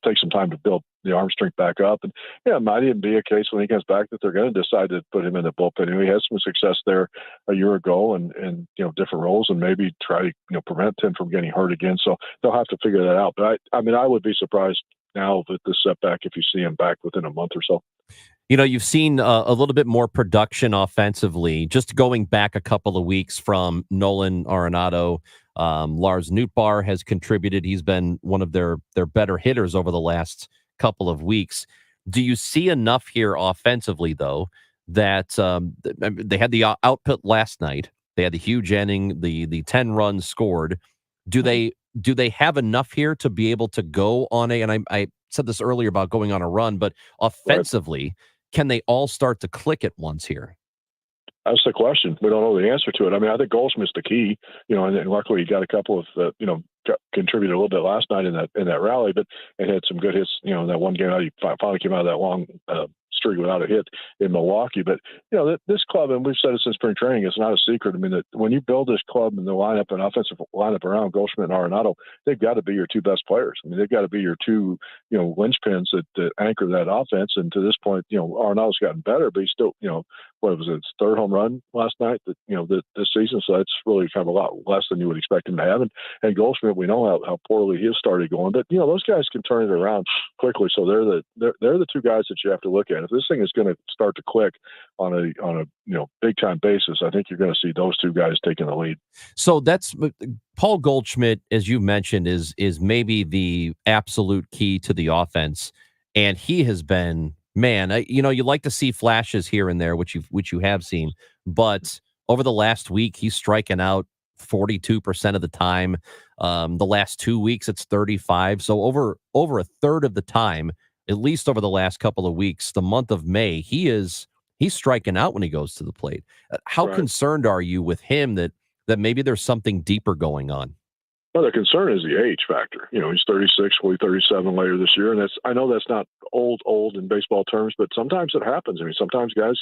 take some time to build the arm strength back up. And it might even be a case when he comes back that they're going to decide to put him in the bullpen. He had some success there a year ago and different roles and maybe try to, prevent him from getting hurt again. So they'll have to figure that out. But I would be surprised now with this setback if you see him back within a month or so. You've seen a little bit more production offensively, just going back a couple of weeks from Nolan Arenado. Lars Nootbaar has contributed. He's been one of their better hitters over the last couple of weeks. Do you see enough here offensively, though, that they had the output last night? They had the huge inning, the 10 runs scored. Do they have enough here to be able to go on and I said this earlier about going on a run, but offensively, right, can they all start to click at once here? That's the question. We don't know the answer to it. I think Goldschmidt's the key, and luckily he got a couple of, contributed a little bit last night in that rally, but it had some good hits, that one game he finally came out of that long streak without a hit in Milwaukee. But, this club, and we've said it since spring training, it's not a secret. That when you build this club and the lineup and offensive lineup around Goldschmidt and Arenado, they've got to be your two best players. They've got to be your two, linchpins that anchor that offense. And to this point, Arenado's gotten better, but he's still, what was it, his 3rd home run last night this season. So that's really kind of a lot less than you would expect him to have. And Goldschmidt, we know how poorly he has started going, but those guys can turn it around quickly. So they're the two guys that you have to look at. If this thing is going to start to click on a big time basis, I think you're going to see those two guys taking the lead. So that's Paul Goldschmidt, as you mentioned, is maybe the absolute key to the offense, and he has been. Man, you like to see flashes here and there, which you have seen, but over the last week, he's striking out 42% of the time. The last 2 weeks, it's 35. So over a third of the time, at least over the last couple of weeks, the month of May, he's striking out when he goes to the plate. How concerned are you with him that maybe there's something deeper going on? Well, the concern is the age factor. He's 36, will be 37 later this year, and I know that's not old in baseball terms, but sometimes it happens. I mean, sometimes guys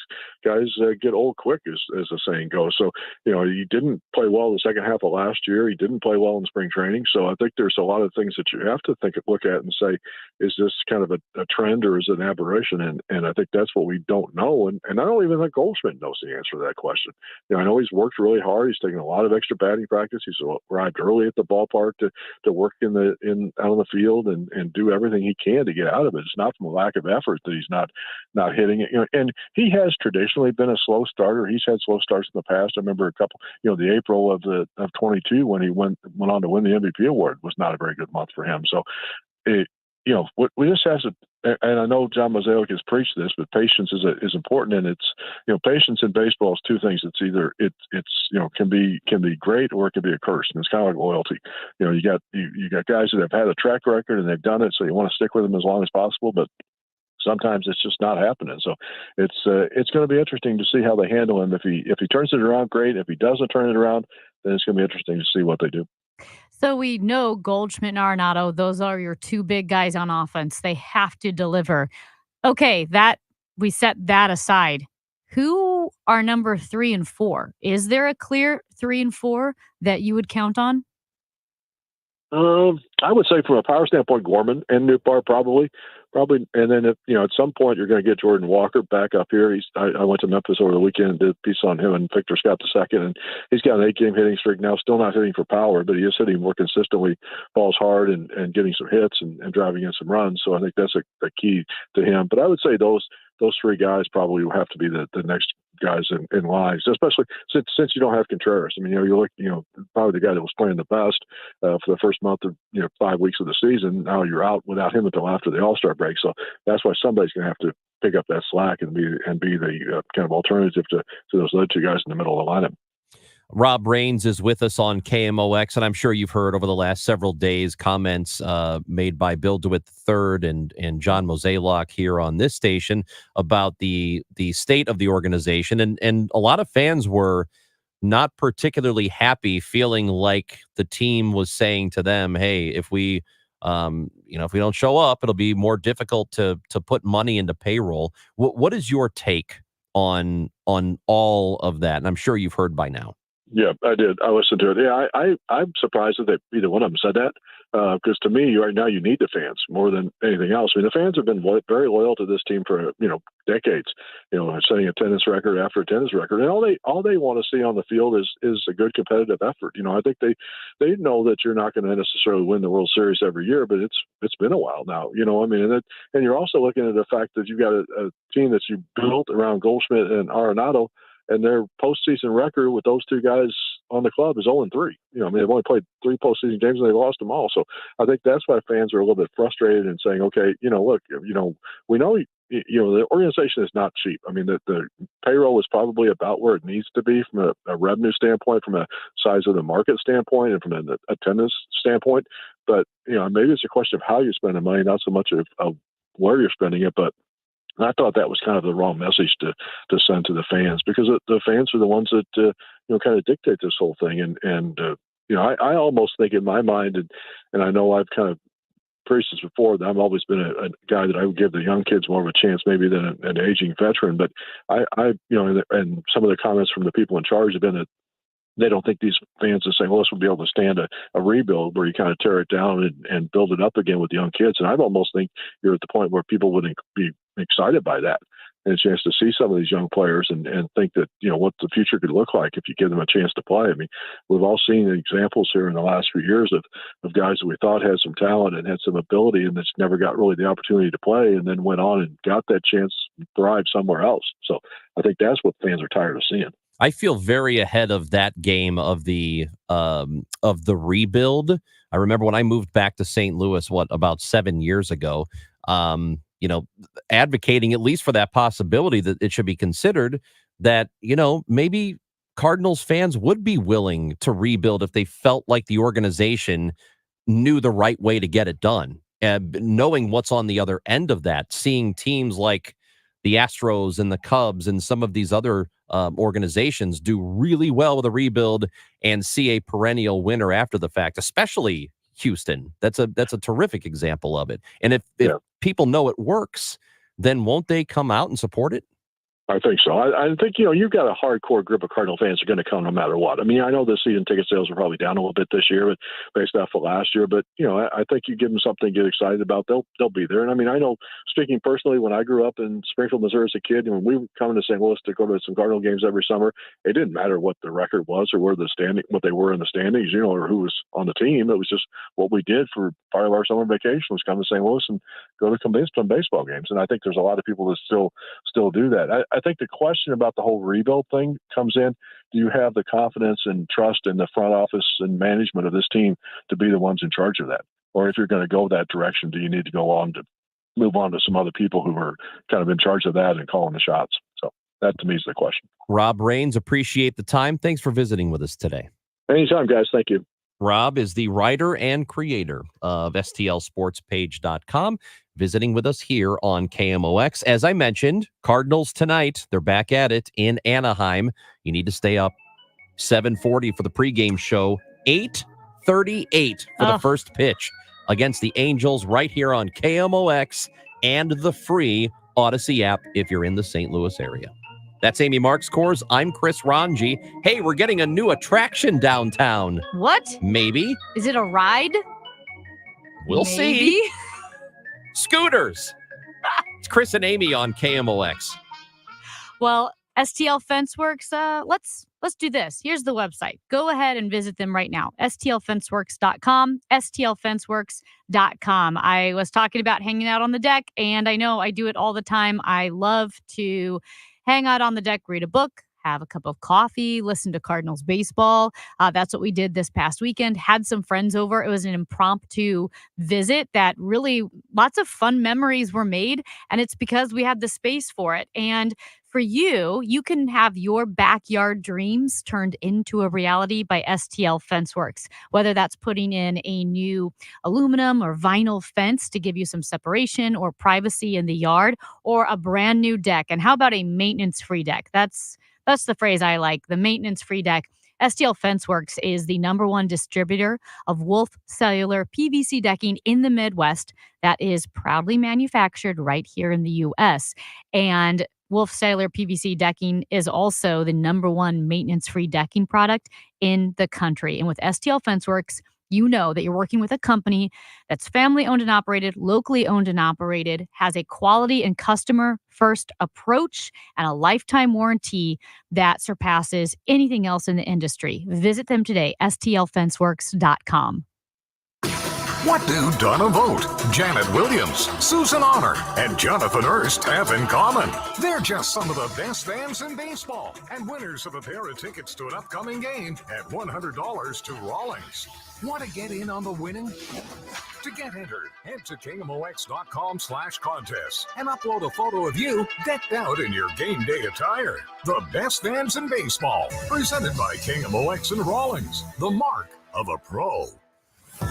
get old quick, as the saying goes. So, he didn't play well the second half of last year. He didn't play well in spring training. So I think there's a lot of things that you have to look at and say, is this kind of a trend or is it an aberration? And I think that's what we don't know. And I don't even think Goldschmidt knows the answer to that question. I know he's worked really hard. He's taken a lot of extra batting practice. He's arrived early at the ballpark to work out on the field and do everything he can to get out of it. It's not from a lack of effort that he's not hitting it. And he has traditionally been a slow starter. He's had slow starts in the past. I remember a couple, the April of 22 when he went on to win the MVP award was not a very good month for him. So we just have to, and I know John Mozeliak has preached this, but patience is important, and it's patience in baseball is two things. It's either it's can be great or it can be a curse, and it's kind of like loyalty. You got guys that have had a track record and they've done it, so you want to stick with them as long as possible, but sometimes it's just not happening. So it's going to be interesting to see how they handle him. If he turns it around, great. If he doesn't turn it around, then it's going to be interesting to see what they do. So we know Goldschmidt and Arenado, those are your two big guys on offense. They have to deliver. Okay, that we set that aside. Who are number 3 and 4? Is there a clear 3 and 4 that you would count on? I would say from a power standpoint, Gorman and Nootbaar probably, and then at some point you're going to get Jordan Walker back up here. I went to Memphis over the weekend and did a piece on him and Victor Scott II, and he's got an 8-game hitting streak now. Still not hitting for power, but he is hitting more consistently, balls hard and getting some hits and driving in some runs. So I think that's a key to him. But I would say those 3 guys probably will have to be the next guys in line, especially since you don't have Contreras. I mean, you look, probably the guy that was playing the best for the first month of 5 weeks of the season. Now you're out without him until after the All-Star break. So that's why somebody's going to have to pick up that slack and be the kind of alternative to those other 2 guys in the middle of the lineup. Rob Rains is with us on KMOX, and I'm sure you've heard over the last several days comments made by Bill DeWitt III and John Mozeliak here on this station about the state of the organization. And a lot of fans were not particularly happy, feeling like the team was saying to them, hey, if we don't show up, it'll be more difficult to put money into payroll. What is your take on all of that? And I'm sure you've heard by now. Yeah, I did. I listened to it. Yeah, I'm surprised that either one of them said that, because to me, right now, you need the fans more than anything else. I mean, the fans have been very loyal to this team for decades. Setting attendance record after attendance record, and all they want to see on the field is a good competitive effort. I think they know that you're not going to necessarily win the World Series every year, but it's been a while now. And you're also looking at the fact that you've got a team that you built around Goldschmidt and Arenado. And their postseason record with those 2 guys on the club is 0-3. They've only played 3 postseason games and they lost them all. So I think that's why fans are a little bit frustrated and saying, okay, look, we know, the organization is not cheap. I mean, the payroll is probably about where it needs to be from a revenue standpoint, from a size of the market standpoint, and from an attendance standpoint. But, maybe it's a question of how you spend the money, not so much of where you're spending it, but and I thought that was kind of the wrong message to send to the fans, because the fans are the ones that kind of dictate this whole thing. And I almost think in my mind, and I know I've kind of preached this before, that I've always been a guy that I would give the young kids more of a chance maybe than an aging veteran. But I and some of the comments from the people in charge have been that they don't think these fans are saying, well, this will be able to stand a rebuild where you kind of tear it down and build it up again with young kids. And I almost think you're at the point where people would be excited by that and a chance to see some of these young players and think that, what the future could look like if you give them a chance to play. I mean, we've all seen examples here in the last few years of guys that we thought had some talent and had some ability and that's never got really the opportunity to play and then went on and got that chance to thrive somewhere else. So I think that's what fans are tired of seeing. I feel very ahead of that game of the rebuild. I remember when I moved back to St. Louis, about 7 years ago, advocating at least for that possibility that it should be considered that, maybe Cardinals fans would be willing to rebuild if they felt like the organization knew the right way to get it done. Knowing what's on the other end of that, seeing teams like the Astros and the Cubs and some of these other organizations do really well with a rebuild and see a perennial winner after the fact, especially Houston. That's a terrific example of it. And if people know it works, then won't they come out and support it? I think so. I think, you've got a hardcore group of Cardinal fans who are going to come no matter what. I mean, I know this season ticket sales are probably down a little bit this year, but based off of last year. But, I think you give them something to get excited about, they'll be there. And I mean, I know, speaking personally, when I grew up in Springfield, Missouri as a kid, and when we were coming to St. Louis to go to some Cardinal games every summer, it didn't matter what the record was or what they were in the standings, or who was on the team. It was just what we did for part of our summer vacation was come to St. Louis and go to some baseball games. And I think there's a lot of people that still do that. I think the question about the whole rebuild thing comes in. Do you have the confidence and trust in the front office and management of this team to be the ones in charge of that? Or if you're going to go that direction, do you need to move on to some other people who are kind of in charge of that and calling the shots? So that to me is the question. Rob Rains, appreciate the time. Thanks for visiting with us today. Anytime, guys. Thank you. Rob is the writer and creator of STLSportsPage.com, visiting with us here on KMOX. As I mentioned, Cardinals tonight, they're back at it in Anaheim. You need to stay up 7:40 for the pregame show, 8:38 for the first pitch against the Angels right here on KMOX and the free Odyssey app if you're in the St. Louis area. That's Amy Marks Coors. I'm Chris Ranji. Hey, we're getting a new attraction downtown. What? Maybe. Is it a ride? We'll see. Scooters. It's Chris and Amy on KMOX. Well, STL Fenceworks, let's do this. Here's the website. Go ahead and visit them right now. STLFenceworks.com, STLFenceworks.com. I was talking about hanging out on the deck, and I know I do it all the time. I love to hang out on the deck, read a book, have a cup of coffee, listen to Cardinals baseball. That's what we did this past weekend. Had some friends over. It was an impromptu visit that really lots of fun memories were made. And it's because we had the space for it. And for you, you can have your backyard dreams turned into a reality by STL Fenceworks, whether that's putting in a new aluminum or vinyl fence to give you some separation or privacy in the yard, or a brand new deck. And how about a maintenance-free deck? That's the phrase I like, the maintenance-free deck. STL Fenceworks is the #1 distributor of Wolf Cellular PVC decking in the Midwest that is proudly manufactured right here in the U.S. And Wolf Cellular PVC decking is also the #1 maintenance-free decking product in the country. And with STL Fenceworks, you know that you're working with a company that's family-owned and operated, locally owned and operated, has a quality and customer-first approach, and a lifetime warranty that surpasses anything else in the industry. Visit them today, STLFenceworks.com. What do Donna Vogt, Janet Williams, Susan Honor, and Jonathan Hurst have in common? They're just some of the best fans in baseball and winners of a pair of tickets to an upcoming game at $100 to Rawlings. Want to get in on the winning? To get entered, head to KMOX.com/contest and upload a photo of you decked out in your game day attire. The best fans in baseball, presented by KMOX and Rawlings, the mark of a pro.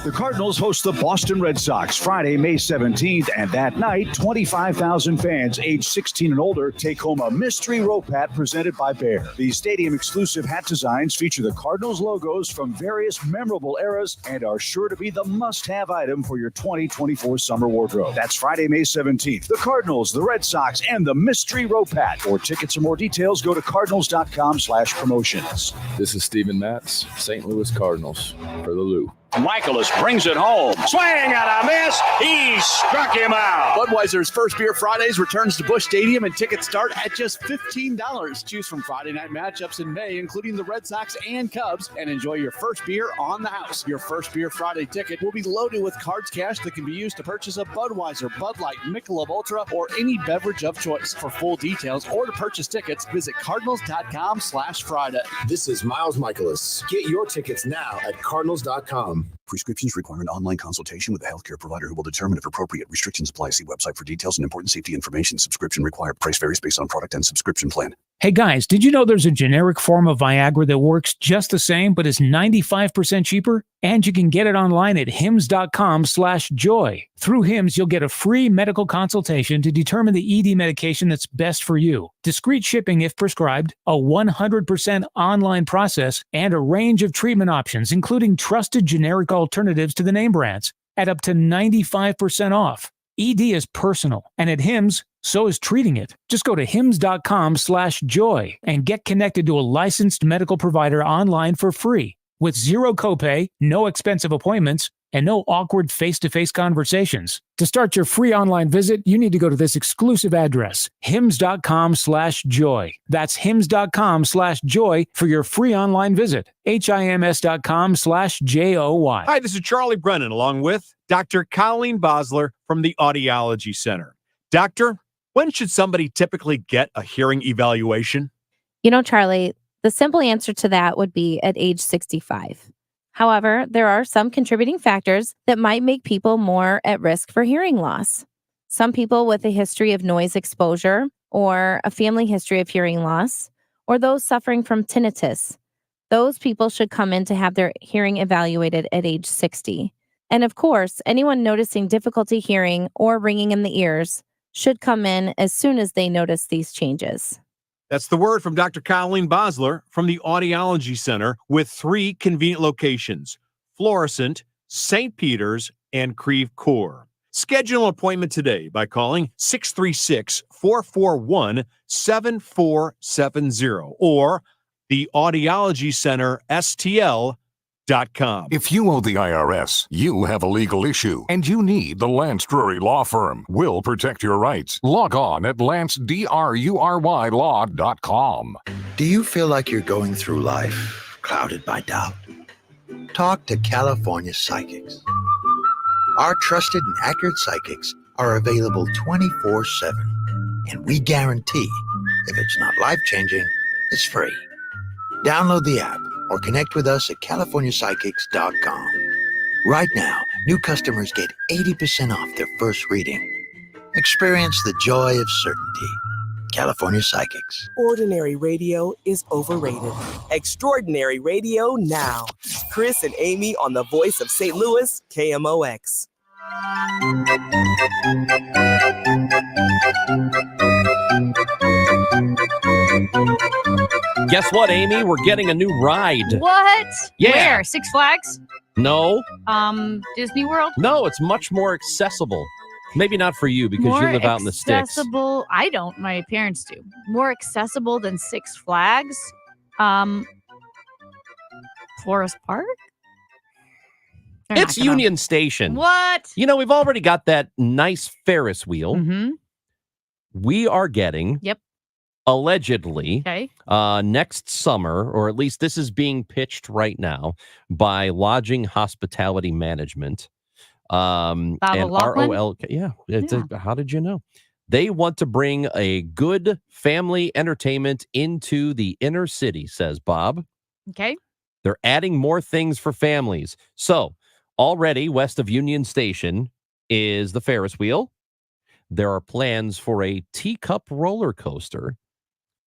The Cardinals host the Boston Red Sox Friday, May 17th, and that night, 25,000 fans age 16 and older take home a mystery rope hat presented by Bear. These stadium-exclusive hat designs feature the Cardinals logos from various memorable eras and are sure to be the must-have item for your 2024 summer wardrobe. That's Friday, May 17th. The Cardinals, the Red Sox, and the mystery rope hat. For tickets or more details, go to cardinals.com/promotions. This is Steven Matz, St. Louis Cardinals, for the Lou. Michaelis brings it home. Swing and a miss. He struck him out. Budweiser's First Beer Fridays returns to Busch Stadium, and tickets start at just $15. Choose from Friday night matchups in May, including the Red Sox and Cubs, and enjoy your first beer on the house. Your First Beer Friday ticket will be loaded with cards cash that can be used to purchase a Budweiser, Bud Light, Michelob Ultra, or any beverage of choice. For full details or to purchase tickets, visit cardinals.com/Friday. This is Miles Michaelis. Get your tickets now at cardinals.com. Prescriptions require an online consultation with a healthcare provider who will determine if appropriate. Restrictions apply. See website for details and important safety information. Subscription required. Price varies based on product and subscription plan. Hey guys, did you know there's a generic form of Viagra that works just the same but is 95% cheaper? And you can get it online at hims.com/joy. Through HIMS, you'll get a free medical consultation to determine the ED medication that's best for you, discreet shipping if prescribed, a 100% online process, and a range of treatment options, including trusted generic alternatives to the name brands, at up to 95% off. ED is personal, and at HIMS, so is treating it. Just go to hims.com/joy and get connected to a licensed medical provider online for free with zero copay, no expensive appointments, and no awkward face-to-face conversations. To start your free online visit, you need to go to this exclusive address, hims.com/joy. That's hims.com/joy for your free online visit. HIMS.com/JOY. Hi, this is Charlie Brennan along with Dr. Colleen Bosler from the Audiology Center. Doctor, when should somebody typically get a hearing evaluation? You know, Charlie, the simple answer to that would be at age 65. However, there are some contributing factors that might make people more at risk for hearing loss. Some people with a history of noise exposure or a family history of hearing loss, or those suffering from tinnitus, those people should come in to have their hearing evaluated at age 60. And of course, anyone noticing difficulty hearing or ringing in the ears should come in as soon as they notice these changes. That's the word from Dr. Colleen Bosler from the Audiology Center with 3 convenient locations, Florissant, St. Peter's, and Creve Coeur. Schedule an appointment today by calling 636-441-7470 or the Audiology Center STL.com. If you owe the IRS, you have a legal issue, and you need the Lance Drury Law Firm. We'll protect your rights. Log on at LanceDruryLaw.com. Do you feel like you're going through life clouded by doubt? Talk to California Psychics. Our trusted and accurate psychics are available 24/7, and we guarantee if it's not life-changing, it's free. Download the app or connect with us at CaliforniaPsychics.com. Right now, new customers get 80% off their first reading. Experience the joy of certainty. California Psychics. Ordinary radio is overrated. Extraordinary radio now. Chris and Amy on the voice of St. Louis, KMOX. Guess what, Amy? We're getting a new ride. What? Yeah. Where? Six Flags? No. Disney World? No, it's much more accessible. Maybe not for you because More you live out in the sticks. accessible. I don't. My parents do. More accessible than Six Flags. Forest Park? They're It's Union Station. What? You know, we've already got that nice Ferris wheel. Mm-hmm. We are getting, allegedly, next summer, or at least this is being pitched right now by Lodging Hospitality Management. And ROL. Yeah. How did you know? They want to bring a good family entertainment into the inner city, says Bob. Okay. They're adding more things for families. So already west of Union Station is the Ferris wheel. There are plans for a teacup roller coaster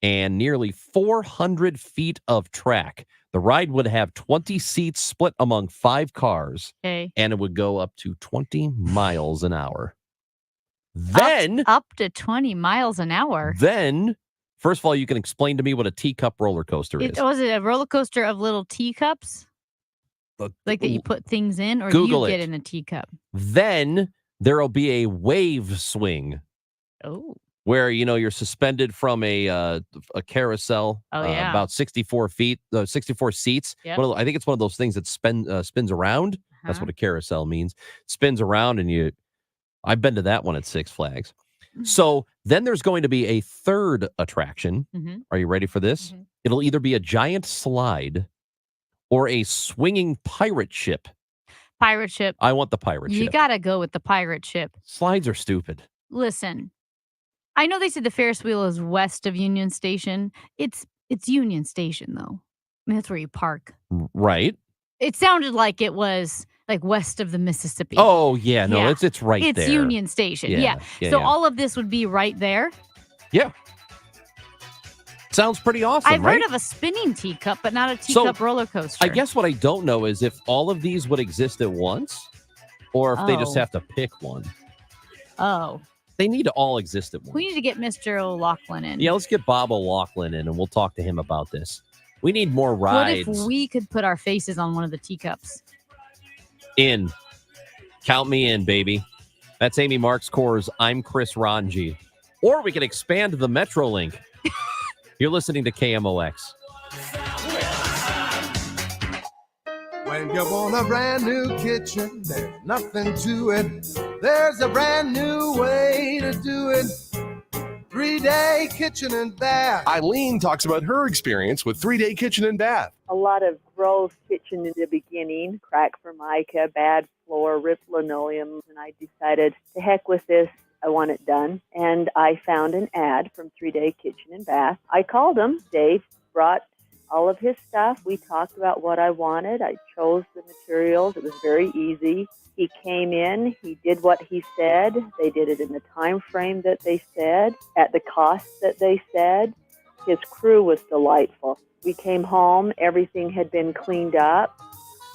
and nearly 400 feet of track. The ride would have 20 seats split among 5 cars, and it would go up to 20 miles an hour. Then up to 20 miles an hour. Then, first of all, you can explain to me what a teacup roller coaster is. Was it a roller coaster of little teacups? Like that you put things in, or Google you get it. in a teacup? Then there'll be a wave swing. Oh. Where, you know, you're suspended from a carousel, about 64 feet, 64 seats. Yep. I think it's one of those things that spins around. That's what a carousel means. Spins around, and I've been to that one at Six Flags. So then there's going to be a third attraction. Are you ready for this? It'll either be a giant slide or a swinging pirate ship. Pirate ship. I want the pirate You ship. got to go with the pirate ship. Slides are stupid. Listen, I know they said the Ferris wheel is west of Union Station. It's Union Station, though. I mean, that's where you park. Right. It sounded like it was like west of the Mississippi. Oh, yeah. No, it's right it's there. It's Union Station. Yeah. So all of this would be right there. Yeah. Sounds pretty awesome, I've right? heard of a spinning teacup, but not a teacup roller coaster. I guess what I don't know is if all of these would exist at once, Or if they just Oh. have to pick one. Oh, They need to all exist at once. we need to get Mr. O'Loughlin in. Yeah, let's get Bob O'Loughlin in and we'll talk to him about this. We need more rides. What if we could put our faces on one of the teacups? In. Count me in, baby. That's Amy Marks Core's I'm Chris Ranji. Or we can expand the Metrolink. You're listening to KMOX. When you want a brand new kitchen, there's nothing to it. There's a brand new way to do it. 3-Day Kitchen and Bath. Eileen talks about her experience with 3-Day Kitchen and Bath. A lot of gross kitchen in the beginning, crack formica, bad floor, ripped linoleum, and I decided to heck with this. I want it done. And I found an ad from 3-Day Kitchen and Bath. I called him. Dave brought all of his stuff. We talked about what I wanted. I chose the materials. It was very easy. He came in. He did what he said. They did it in the time frame that they said, at the cost that they said. His crew was delightful. We came home. Everything had been cleaned up.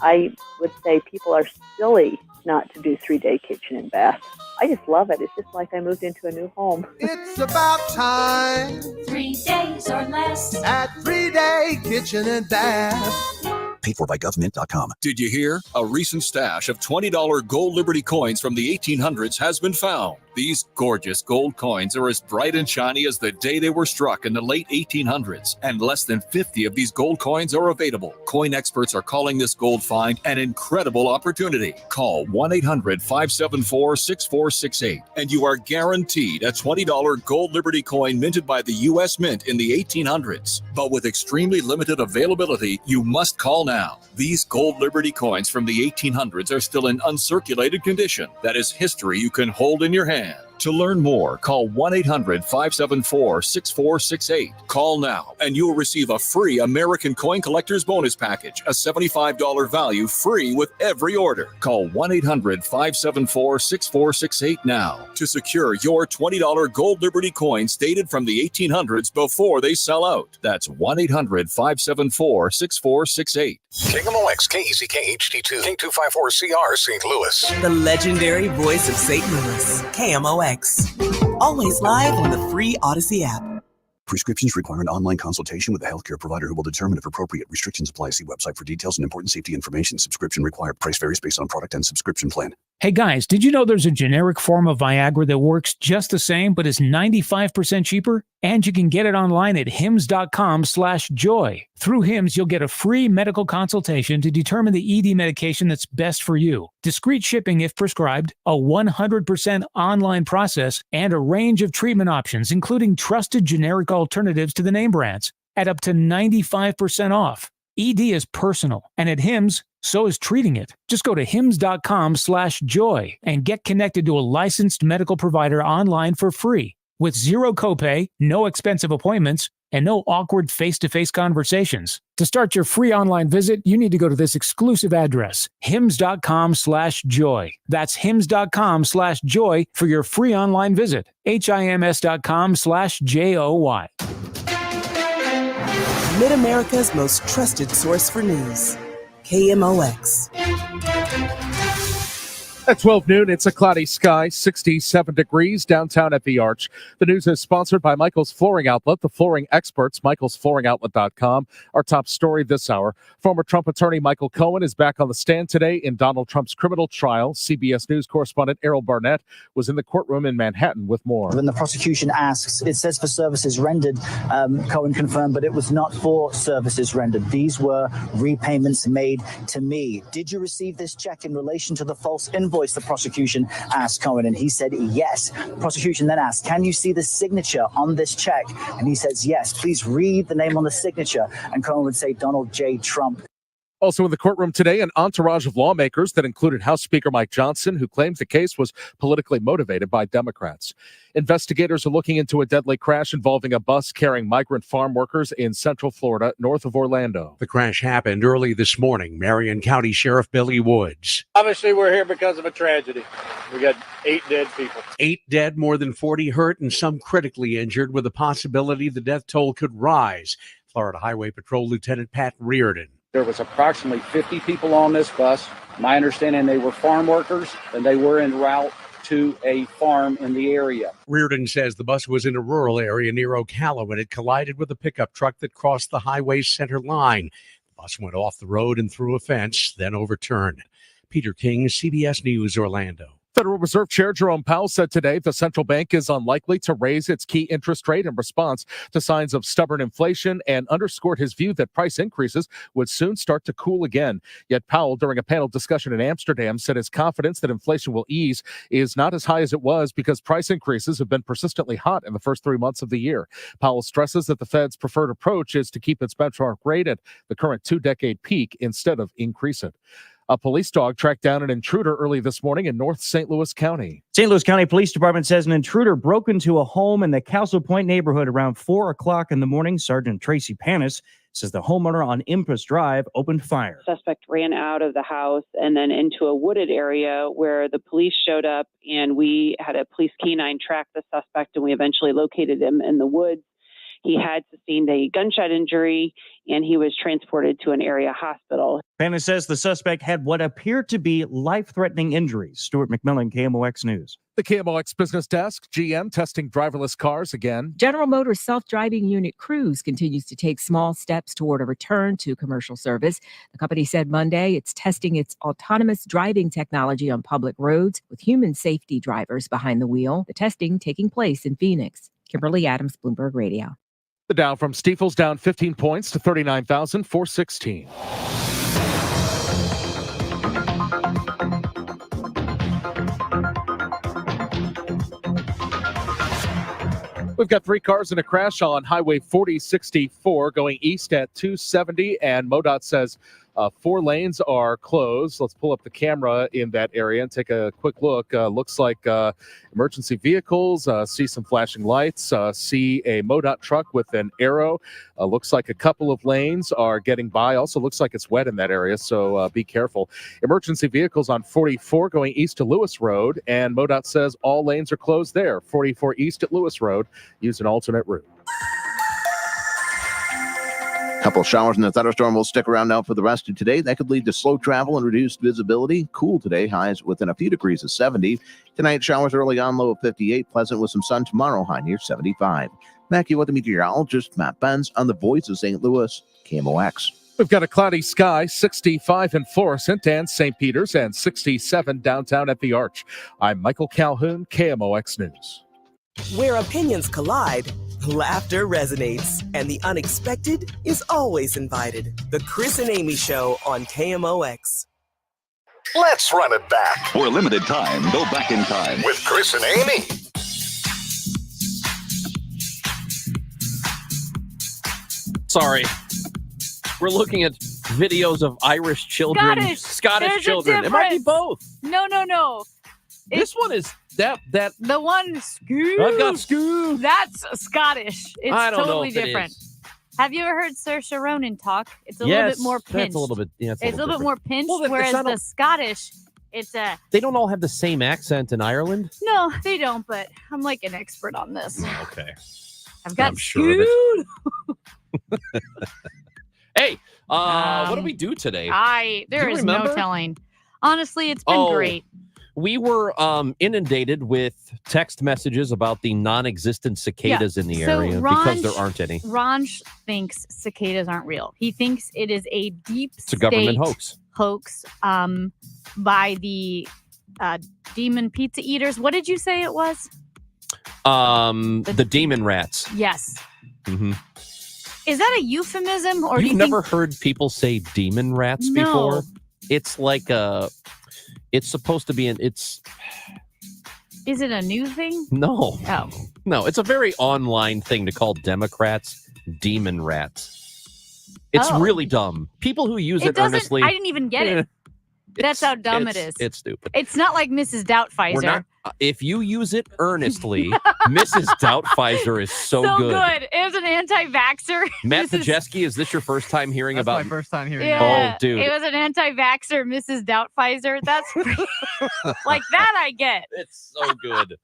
I would say people are silly not to do 3-Day Kitchen and Bath. I just love it. It's just like I moved into a new home. It's about time. 3 days or less. At 3-Day Kitchen and Bath. Paid for by government.com. Did you hear? A recent stash of $20 gold Liberty coins from the 1800s has been found. These gorgeous gold coins are as bright and shiny as the day they were struck in the late 1800s, and less than 50 of these gold coins are available. Coin experts are calling this gold find an incredible opportunity. Call 1-800-574-6468, and you are guaranteed a $20 gold Liberty coin minted by the U.S. Mint in the 1800s. But with extremely limited availability, you must call now. These gold Liberty coins from the 1800s are still in uncirculated condition. That is history you can hold in your hand. To learn more, call 1-800-574-6468. Call now, and you will receive a free American Coin Collector's Bonus Package, a $75 value free with every order. Call 1-800-574-6468 now to secure your $20 gold Liberty coins dated from the 1800s before they sell out. That's 1-800-574-6468. KMOX, KEZK, HD2, K254CR, St. Louis. The legendary voice of St. Louis, KMOX. Always live on the free Odyssey app. Prescriptions require an online consultation with a healthcare provider who will determine if appropriate. Restrictions apply. See website for details and important safety information. Subscription required. Price varies based on product and subscription plan. Hey guys, did you know there's a generic form of Viagra that works just the same but is 95% cheaper? And you can get it online at hims.com/joy. Through Hims, you'll get a free medical consultation to determine the ED medication that's best for you. Discreet shipping if prescribed, a 100% online process, and a range of treatment options, including trusted generic alternatives to the name brands, at up to 95% off. ED is personal, and at Hims, so is treating it. Just go to hims.com/joy and get connected to a licensed medical provider online for free with zero copay, no expensive appointments, and no awkward face-to-face conversations. To start your free online visit, you need to go to this exclusive address, hims.com/joy. That's hims.com/joy for your free online visit. HIMS.com/JOY. Mid-America's most trusted source for news. KMOX. At 12 noon, it's a cloudy sky, 67 degrees downtown at the Arch. The news is sponsored by Michael's Flooring Outlet, the flooring experts, michaelsflooringoutlet.com. Our top story this hour, former Trump attorney Michael Cohen is back on the stand today in Donald Trump's criminal trial. CBS News correspondent Errol Barnett was in the courtroom in Manhattan with more. When the prosecution asks, it says for services rendered, Cohen confirmed, but it was not for services rendered. These were repayments made to me. Did you receive this check in relation to the false invoice? The prosecution asked Cohen, and he said yes. The prosecution then asked, can you see the signature on this check? And he says yes. Please read the name on the signature. And Cohen would say Donald J. Trump. Also in the courtroom today, an entourage of lawmakers that included House Speaker Mike Johnson, who claims the case was politically motivated by Democrats. Investigators are looking into a deadly crash involving a bus carrying migrant farm workers in Central Florida, north of Orlando. The crash happened early this morning. Marion County Sheriff Billy Woods. Obviously, we're here because of a tragedy. We got 8 dead people. 8 dead, more than 40 hurt, and some critically injured, with a possibility the death toll could rise. Florida Highway Patrol Lieutenant Pat Reardon. There was approximately 50 people on this bus. My understanding, they were farm workers and they were en route to a farm in the area. Reardon says the bus was in a rural area near Ocala when it collided with a pickup truck that crossed the highway's center line. The bus went off the road and through a fence, then overturned. Peter King, CBS News, Orlando. Federal Reserve Chair Jerome Powell said today the central bank is unlikely to raise its key interest rate in response to signs of stubborn inflation and underscored his view that price increases would soon start to cool again. Yet Powell, during a panel discussion in Amsterdam, said his confidence that inflation will ease is not as high as it was because price increases have been persistently hot in the first 3 months of the year. Powell stresses that the Fed's preferred approach is to keep its benchmark rate at the current 2-decade peak instead of increase it. A police dog tracked down an intruder early this morning in North St. Louis County. St. Louis County Police Department says an intruder broke into a home in the Castle Point neighborhood around 4 o'clock in the morning. Sergeant Tracy Panis says the homeowner on Empress Drive opened fire. Suspect ran out of the house and then into a wooded area where the police showed up, and we had a police canine track the suspect, and we eventually located him in the woods. He had sustained a gunshot injury, and he was transported to an area hospital. Panis says the suspect had what appeared to be life-threatening injuries. Stuart McMillan, KMOX News. The KMOX Business Desk, GM testing driverless cars again. General Motors self-driving unit Cruise continues to take small steps toward a return to commercial service. The company said Monday it's testing its autonomous driving technology on public roads with human safety drivers behind the wheel. The testing taking place in Phoenix. Kimberly Adams, Bloomberg Radio. The Dow from Stifel's down 15 points to 39,416. We've got 3 cars in a crash on Highway 4064 going east at 270, and MoDOT says 4 lanes are closed. Let's pull up the camera in that area and take a quick look. Looks like emergency vehicles, see some flashing lights, see a MoDOT truck with an arrow. Looks like a couple of lanes are getting by. Also looks like it's wet in that area, so be careful. Emergency vehicles on 44 going east to Lewis Road, and MoDOT says all lanes are closed there. 44 east at Lewis Road. Use an alternate route. Couple showers in the thunderstorm will stick around now for the rest of today. That could lead to slow travel and reduced visibility. Cool today, highs within a few degrees of 70. Tonight, showers early on, low of 58. Pleasant with some sun tomorrow, high near 75. Back here with the meteorologist, Matt Benz, on the Voice of St. Louis, KMOX. We've got a cloudy sky, 65 in Florissant and St. Peter's, and 67 downtown at the Arch. I'm Michael Calhoun, KMOX News. Where opinions collide, laughter resonates, and the unexpected is always invited. The Chris and Amy Show on KMOX. Let's run it back For a limited time, go back in time. with Chris and Amy. Sorry. We're looking at videos of Irish children, Scottish There's a children. It might be difference. both. No. This one is that The one Scoo. I've got Scoo. That's Scottish. It's I don't know totally if it different. is. Have you ever heard Saoirse Ronan talk? It's a little bit more pinched. That's a little bit. Yeah, It's a little bit more pinched, Well, it's whereas not the a- Scottish, it's a They don't all have the same accent in Ireland. no, they don't. But I'm like an expert on this. Okay. I've got I'm sure of it. Scoot. Hey, what do we do today? There Do you is no remember? telling. Honestly, it's been great. We were inundated with text messages about the non-existent cicadas in the So area because there aren't any. Ranj thinks cicadas aren't real. He thinks it is a deep It's a government state hoax by the demon pizza eaters. What did you say it was? The demon rats. Yes. hmm Is that a euphemism, or do You've you never heard people say demon rats No. before? It's like it's supposed to be is it a new thing? No. Oh. No, it's a very online thing to call Democrats demon rats. It's Oh. really dumb. People who use It it doesn't. earnestly. I didn't even get it. That's how dumb it is. It's stupid. It's not like Mrs. Doubtfire. We're not. If you use it earnestly, Mrs. Doubtfire is so good. It was an anti-vaxxer. Matt Mrs. Pajeski, is this your first time hearing about? my first time hearing Yeah, Oh, dude. It was an anti-vaxxer, Mrs. Doubtfire. That's like that. I get. It's so good.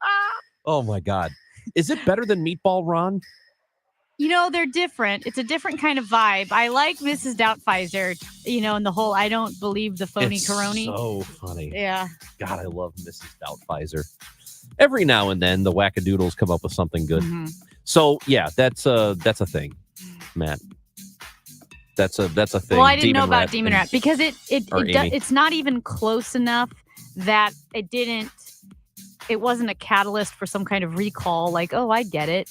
Oh my God. Is it better than Meatball Ron? They're different. It's a different kind of vibe. I like Mrs. Doubtfire, and the whole I don't believe the phony It's Caroni. so funny. Yeah. God, I love Mrs. Doubtfire. Every now and then, the wackadoodles come up with something good. Mhm. So, yeah, that's a thing, Matt. That's a thing. Well, I didn't know Demon about Rat Demon and- Rat because or Amy. it's not even close enough that it wasn't a catalyst for some kind of recall. Like, oh, I get it.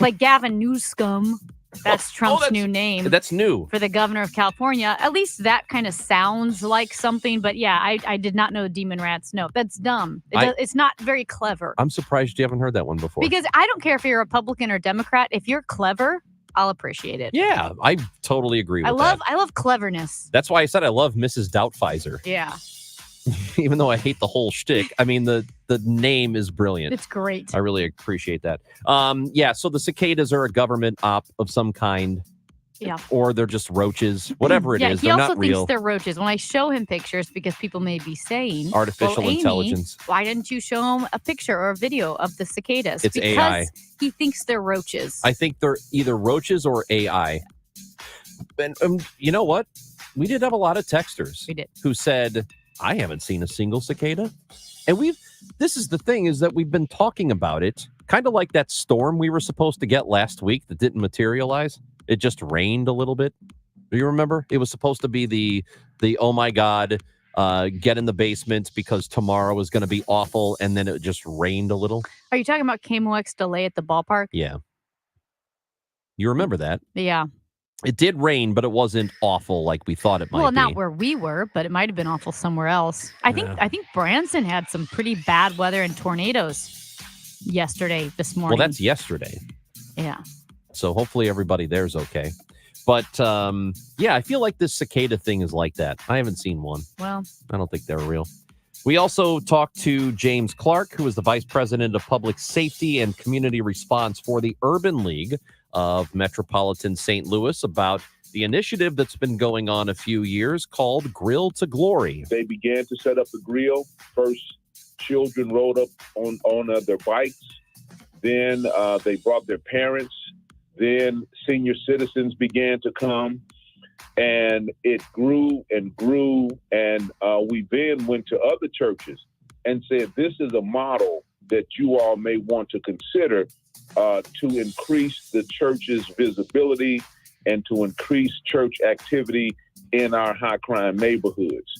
Like Gavin Newsom. That's Trump's new name. That's new. For the governor of California. At least that kind of sounds like something. But yeah, I did not know Demon Rats. No, that's dumb. It's not very clever. I'm surprised you haven't heard that one before. Because I don't care if you're a Republican or Democrat. If you're clever, I'll appreciate it. Yeah, I totally agree with that. I love cleverness. That's why I said I love Mrs. Doubtfire. Yeah. Even though I hate the whole shtick. I mean, the name is brilliant. It's great. I really appreciate that. Yeah, so the cicadas are a government op of some kind. Yeah. Or they're just roaches. Whatever it is, he they're also not real. thinks they're roaches. When I show him pictures, because people may be saying Artificial "Well, Amy, intelligence. Why didn't you show him a picture or a video of the cicadas? It's because AI. he thinks they're roaches. I think they're either roaches or AI. And you know what? We did have a lot of texters who said, I haven't seen a single cicada. And this is the thing, is that we've been talking about it, kind of like that storm we were supposed to get last week that didn't materialize. It just rained a little bit. Do you remember? It was supposed to be the oh my God, get in the basement because tomorrow is going to be awful. And then it just rained a little. Are you talking about KMOX delay at the ballpark? Yeah. You remember that? Yeah. It did rain, but it wasn't awful like we thought it might be. Well, not where we were, but it might have been awful somewhere else. I think Branson had some pretty bad weather and tornadoes this morning. Well, that's yesterday. Yeah. So hopefully everybody there's okay. But yeah, I feel like this cicada thing is like that. I haven't seen one. Well, I don't think they're real. We also talked to James Clark, who is the Vice President of Public Safety and Community Response for the Urban League of Metropolitan St. Louis, about the initiative that's been going on a few years called Grill to Glory. They began to set up the grill. First, children rode up on their bikes. Then they brought their parents. Then senior citizens began to come. And it grew and grew. And we then went to other churches and said, this is a model that you all may want to consider to increase the church's visibility and to increase church activity in our high crime neighborhoods.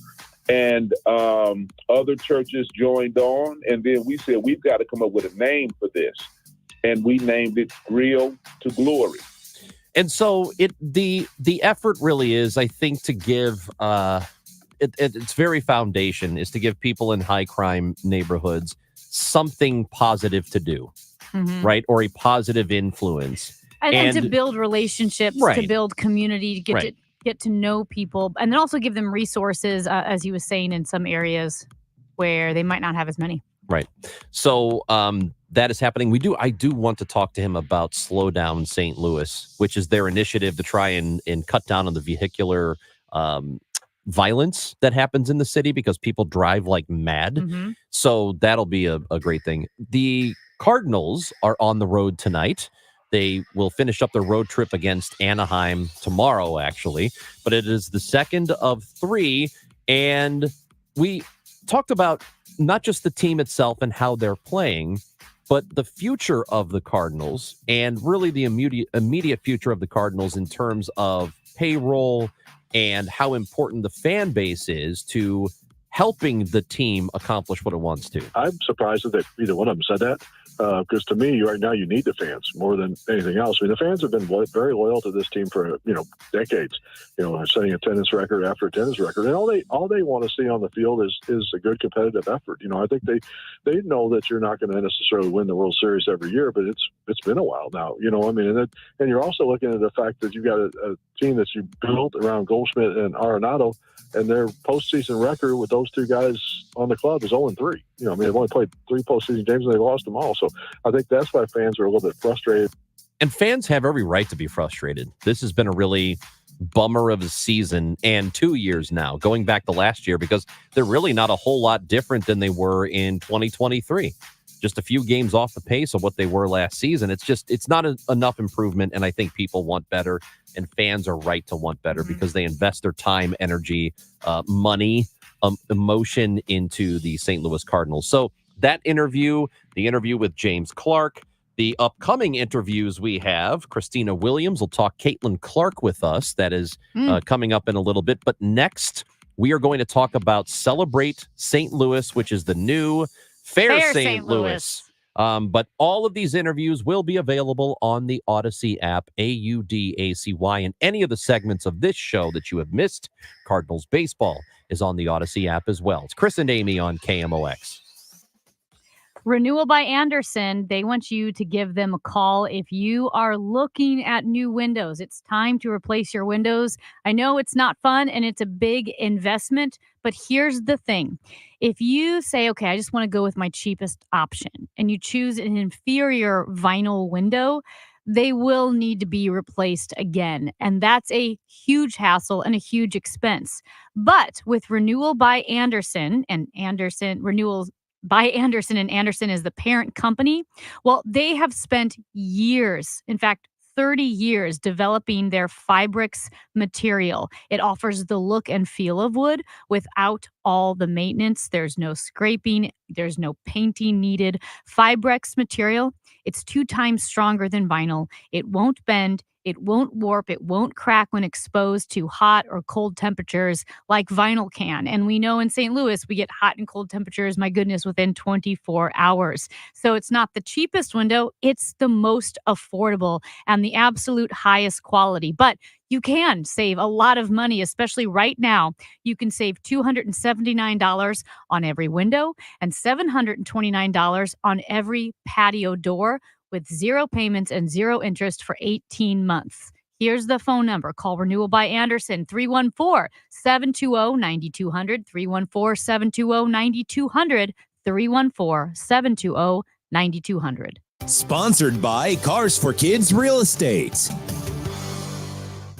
And other churches joined on. And then we said, we've got to come up with a name for this. And we named it Grill to Glory. And so the effort really is, I think, to give its very foundation is to give people in high crime neighborhoods something positive to do, right? Or a positive influence. And to build relationships, to Right. build community, to get to know people, and then also give them resources, as he was saying, in some areas where they might not have as many. Right. So that is happening. I do want to talk to him about Slow Down St. Louis, which is their initiative to try and cut down on the vehicular violence that happens in the city because people drive like mad. So that'll be a great thing. The Cardinals are on the road tonight. They will finish up their road trip against Anaheim tomorrow, actually. But it is the second of 3. And we talked about not just the team itself and how they're playing, but the future of the Cardinals and really the immediate future of the Cardinals in terms of payroll and how important the fan base is to helping the team accomplish what it wants to. I'm surprised that either one of them said that. Because to me, right now, you need the fans more than anything else. I mean, the fans have been very loyal to this team for decades. Setting attendance record after attendance record, and all they want to see on the field is a good competitive effort. I think they know that you're not going to necessarily win the World Series every year, but it's been a while now. And you're also looking at the fact that you got a team that you built around Goldschmidt and Arenado. And their postseason record with those two guys on the club is 0-3. They've only played 3 postseason games and they lost them all. So I think that's why fans are a little bit frustrated. And fans have every right to be frustrated. This has been a really bummer of a season and 2 years now, going back to last year, because they're really not a whole lot different than they were in 2023. just a few games off the pace of what they were last season. It's not enough improvement, and I think people want better, and fans are right to want better because they invest their time, energy, money, emotion into the St. Louis Cardinals. So that interview, the interview with James Clark, the upcoming interviews we have, Christina Williams will talk Caitlin Clark with us. That is coming up in a little bit. But next, we are going to talk about Celebrate St. Louis, which is the new Fair St. Louis. But all of these interviews will be available on the Odyssey app, AUDACY, and any of the segments of this show that you have missed. Cardinals baseball is on the Odyssey app as well. It's Chris and Amy on KMOX. Renewal by Andersen, they want you to give them a call if you are looking at new windows. It's time to replace your windows. I know it's not fun and it's a big investment, but here's the thing. If you say, okay, I just want to go with my cheapest option, and you choose an inferior vinyl window, they will need to be replaced again. And that's a huge hassle and a huge expense. But with Renewal by Andersen, and Renewals by Andersen, and Andersen is the parent company. Well, they have spent years, in fact, 30 years developing their Fibrix material. It offers the look and feel of wood without all the maintenance. There's no scraping. There's no painting needed. Fibrix material, it's 2 times stronger than vinyl. It won't bend. It won't warp. It won't crack when exposed to hot or cold temperatures like vinyl can. And we know in St. Louis, we get hot and cold temperatures, my goodness, within 24 hours. So it's not the cheapest window. It's the most affordable and the absolute highest quality. But you can save a lot of money, especially right now. You can save $279 on every window and $729 on every patio door, with 0 payments and 0 interest for 18 months. Here's the phone number. Call Renewal by Andersen, 314-720-9200, 314-720-9200, 314-720-9200. Sponsored by Cars for Kids Real Estate.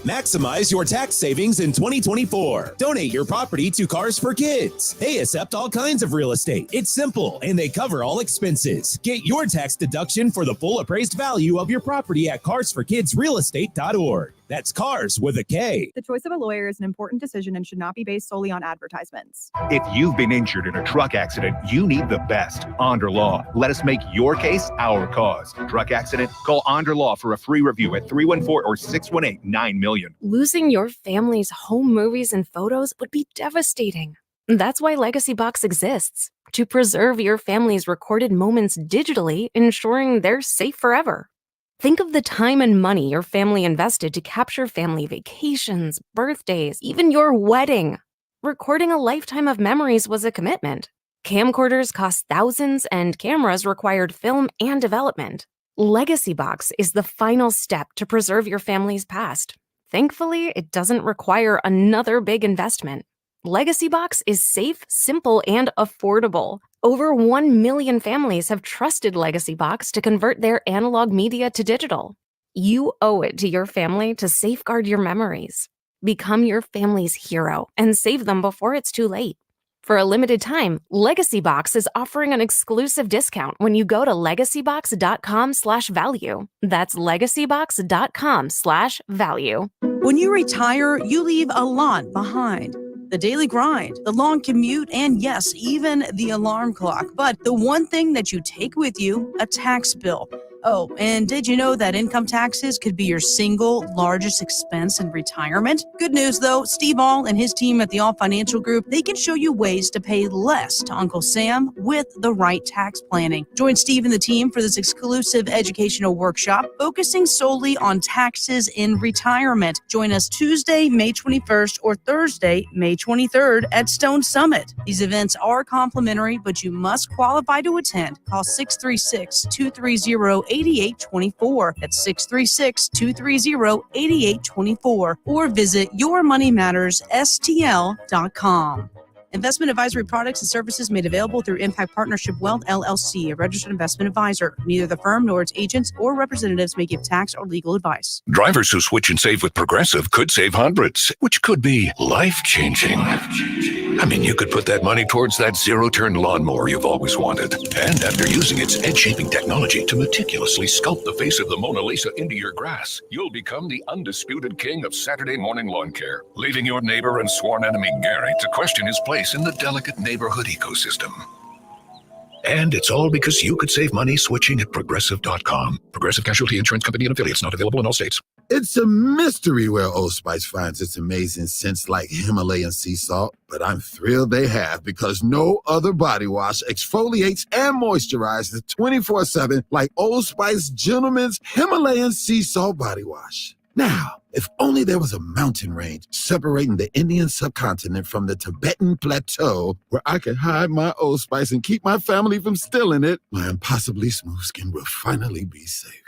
Maximize your tax savings in 2024. Donate your property to Cars for Kids. They accept all kinds of real estate. It's simple, and they cover all expenses. Get your tax deduction for the full appraised value of your property at carsforkidsrealestate.org. That's Cars with a K. The choice of a lawyer is an important decision and should not be based solely on advertisements. If you've been injured in a truck accident, you need the best, Onder Law. Let us make your case our cause. Truck accident? Call Onder Law for a free review at 314 or 618-9000000. Losing your family's home movies and photos would be devastating. That's why Legacy Box exists, to preserve your family's recorded moments digitally, ensuring they're safe forever. Think of the time and money your family invested to capture family vacations, birthdays, even your wedding. Recording a lifetime of memories was a commitment. Camcorders cost thousands, and cameras required film and development. Legacy Box is the final step to preserve your family's past. Thankfully, it doesn't require another big investment. Legacy Box is safe, simple, and affordable. Over 1 million families have trusted Legacy Box to convert their analog media to digital. You owe it to your family to safeguard your memories. Become your family's hero and save them before it's too late. For a limited time, Legacy Box is offering an exclusive discount when you go to legacybox.com/value. That's legacybox.com/value. When you retire, you leave a lot behind. The daily grind, the long commute, and yes, even the alarm clock. But the one thing that you take with you, a tax bill. Oh, and did you know that income taxes could be your single largest expense in retirement? Good news, though. Steve All and his team at the All Financial Group, they can show you ways to pay less to Uncle Sam with the right tax planning. Join Steve and the team for this exclusive educational workshop focusing solely on taxes in retirement. Join us Tuesday, May 21st or Thursday, May 23rd at Stone Summit. These events are complimentary, but you must qualify to attend. Call 636-230-8824. That's 636-230-8824. Or visit yourmoneymattersstl.com. Investment advisory products and services made available through Impact Partnership Wealth, LLC, a registered investment advisor. Neither the firm nor its agents or representatives may give tax or legal advice. Drivers who switch and save with Progressive could save hundreds, which could be life-changing. I mean, you could put that money towards that zero-turn lawnmower you've always wanted. And after using its edge-shaping technology to meticulously sculpt the face of the Mona Lisa into your grass, you'll become the undisputed king of Saturday morning lawn care, leaving your neighbor and sworn enemy Gary to question his place in the delicate neighborhood ecosystem. And it's all because you could save money switching at Progressive.com. Progressive Casualty Insurance Company and Affiliates, not available in all states. It's a mystery where Old Spice finds its amazing scents like Himalayan sea salt, but I'm thrilled they have, because no other body wash exfoliates and moisturizes 24/7 like Old Spice Gentleman's Himalayan sea salt body wash. Now, if only there was a mountain range separating the Indian subcontinent from the Tibetan plateau where I could hide my Old Spice and keep my family from stealing it, my impossibly smooth skin will finally be safe.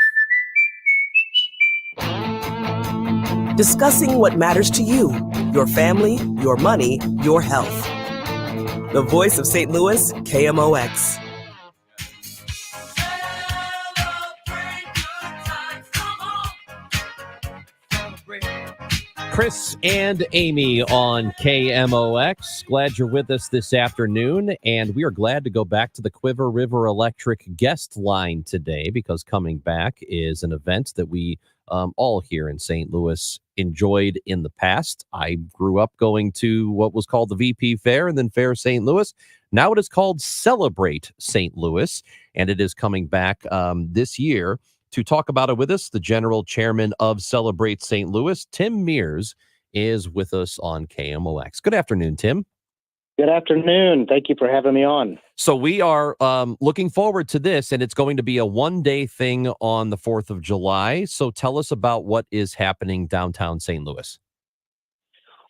Discussing what matters to you, your family, your money, your health. The voice of St. Louis, KMOX. Chris and Amy on KMOX. Glad you're with us this afternoon, and we are glad to go back to the Quiver River Electric guest line today, because coming back is an event that we all here in St. Louis enjoyed in the past. I grew up going to what was called the VP Fair and then Fair St. Louis. Now it is called Celebrate St. Louis, and it is coming back this year. To talk about it with us, the general chairman of Celebrate St. Louis, Tim Mears, is with us on KMOX. Good afternoon, Tim. Good afternoon. Thank you for having me on. So we are looking forward to this, and it's going to be a one-day thing on the 4th of July. So tell us about what is happening downtown St. Louis.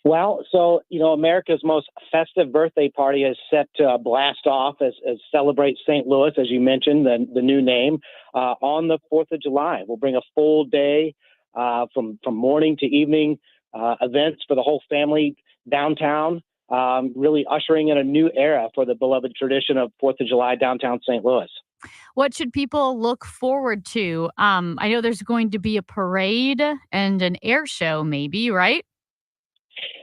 Well, so, America's most festive birthday party is set to blast off as Celebrate St. Louis, as you mentioned, the new name, on the 4th of July. We'll bring a full day from morning to evening, events for the whole family downtown, really ushering in a new era for the beloved tradition of 4th of July downtown St. Louis. What should people look forward to? I know there's going to be a parade and an air show, maybe, right?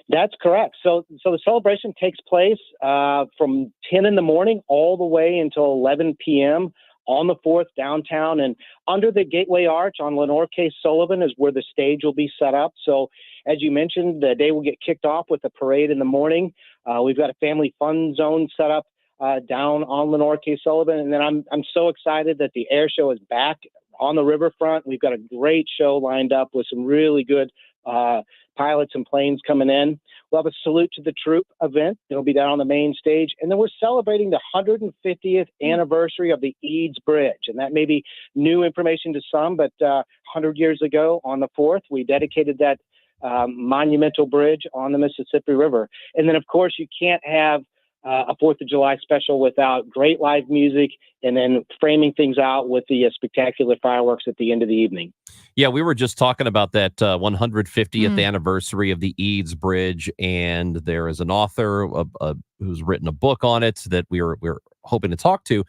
That's correct. So the celebration takes place from 10 in the morning all the way until 11 p.m. on the 4th downtown. And under the Gateway Arch on Lenore K. Sullivan is where the stage will be set up. So as you mentioned, the day will get kicked off with a parade in the morning. We've got a family fun zone set up down on Lenore K. Sullivan. And then I'm so excited that the air show is back on the riverfront. We've got a great show lined up with some really good pilots and planes coming in. We'll have a Salute to the Troop event. It'll be down on the main stage. And then we're celebrating the 150th anniversary of the Eads Bridge. And that may be new information to some, but 100 years ago on the 4th, we dedicated that monumental bridge on the Mississippi River. And then, of course, you can't have a 4th of July special without great live music and then framing things out with the spectacular fireworks at the end of the evening. Yeah, we were just talking about that 150th anniversary of the Eads Bridge, and there is an author who's written a book on it that we're hoping to talk to.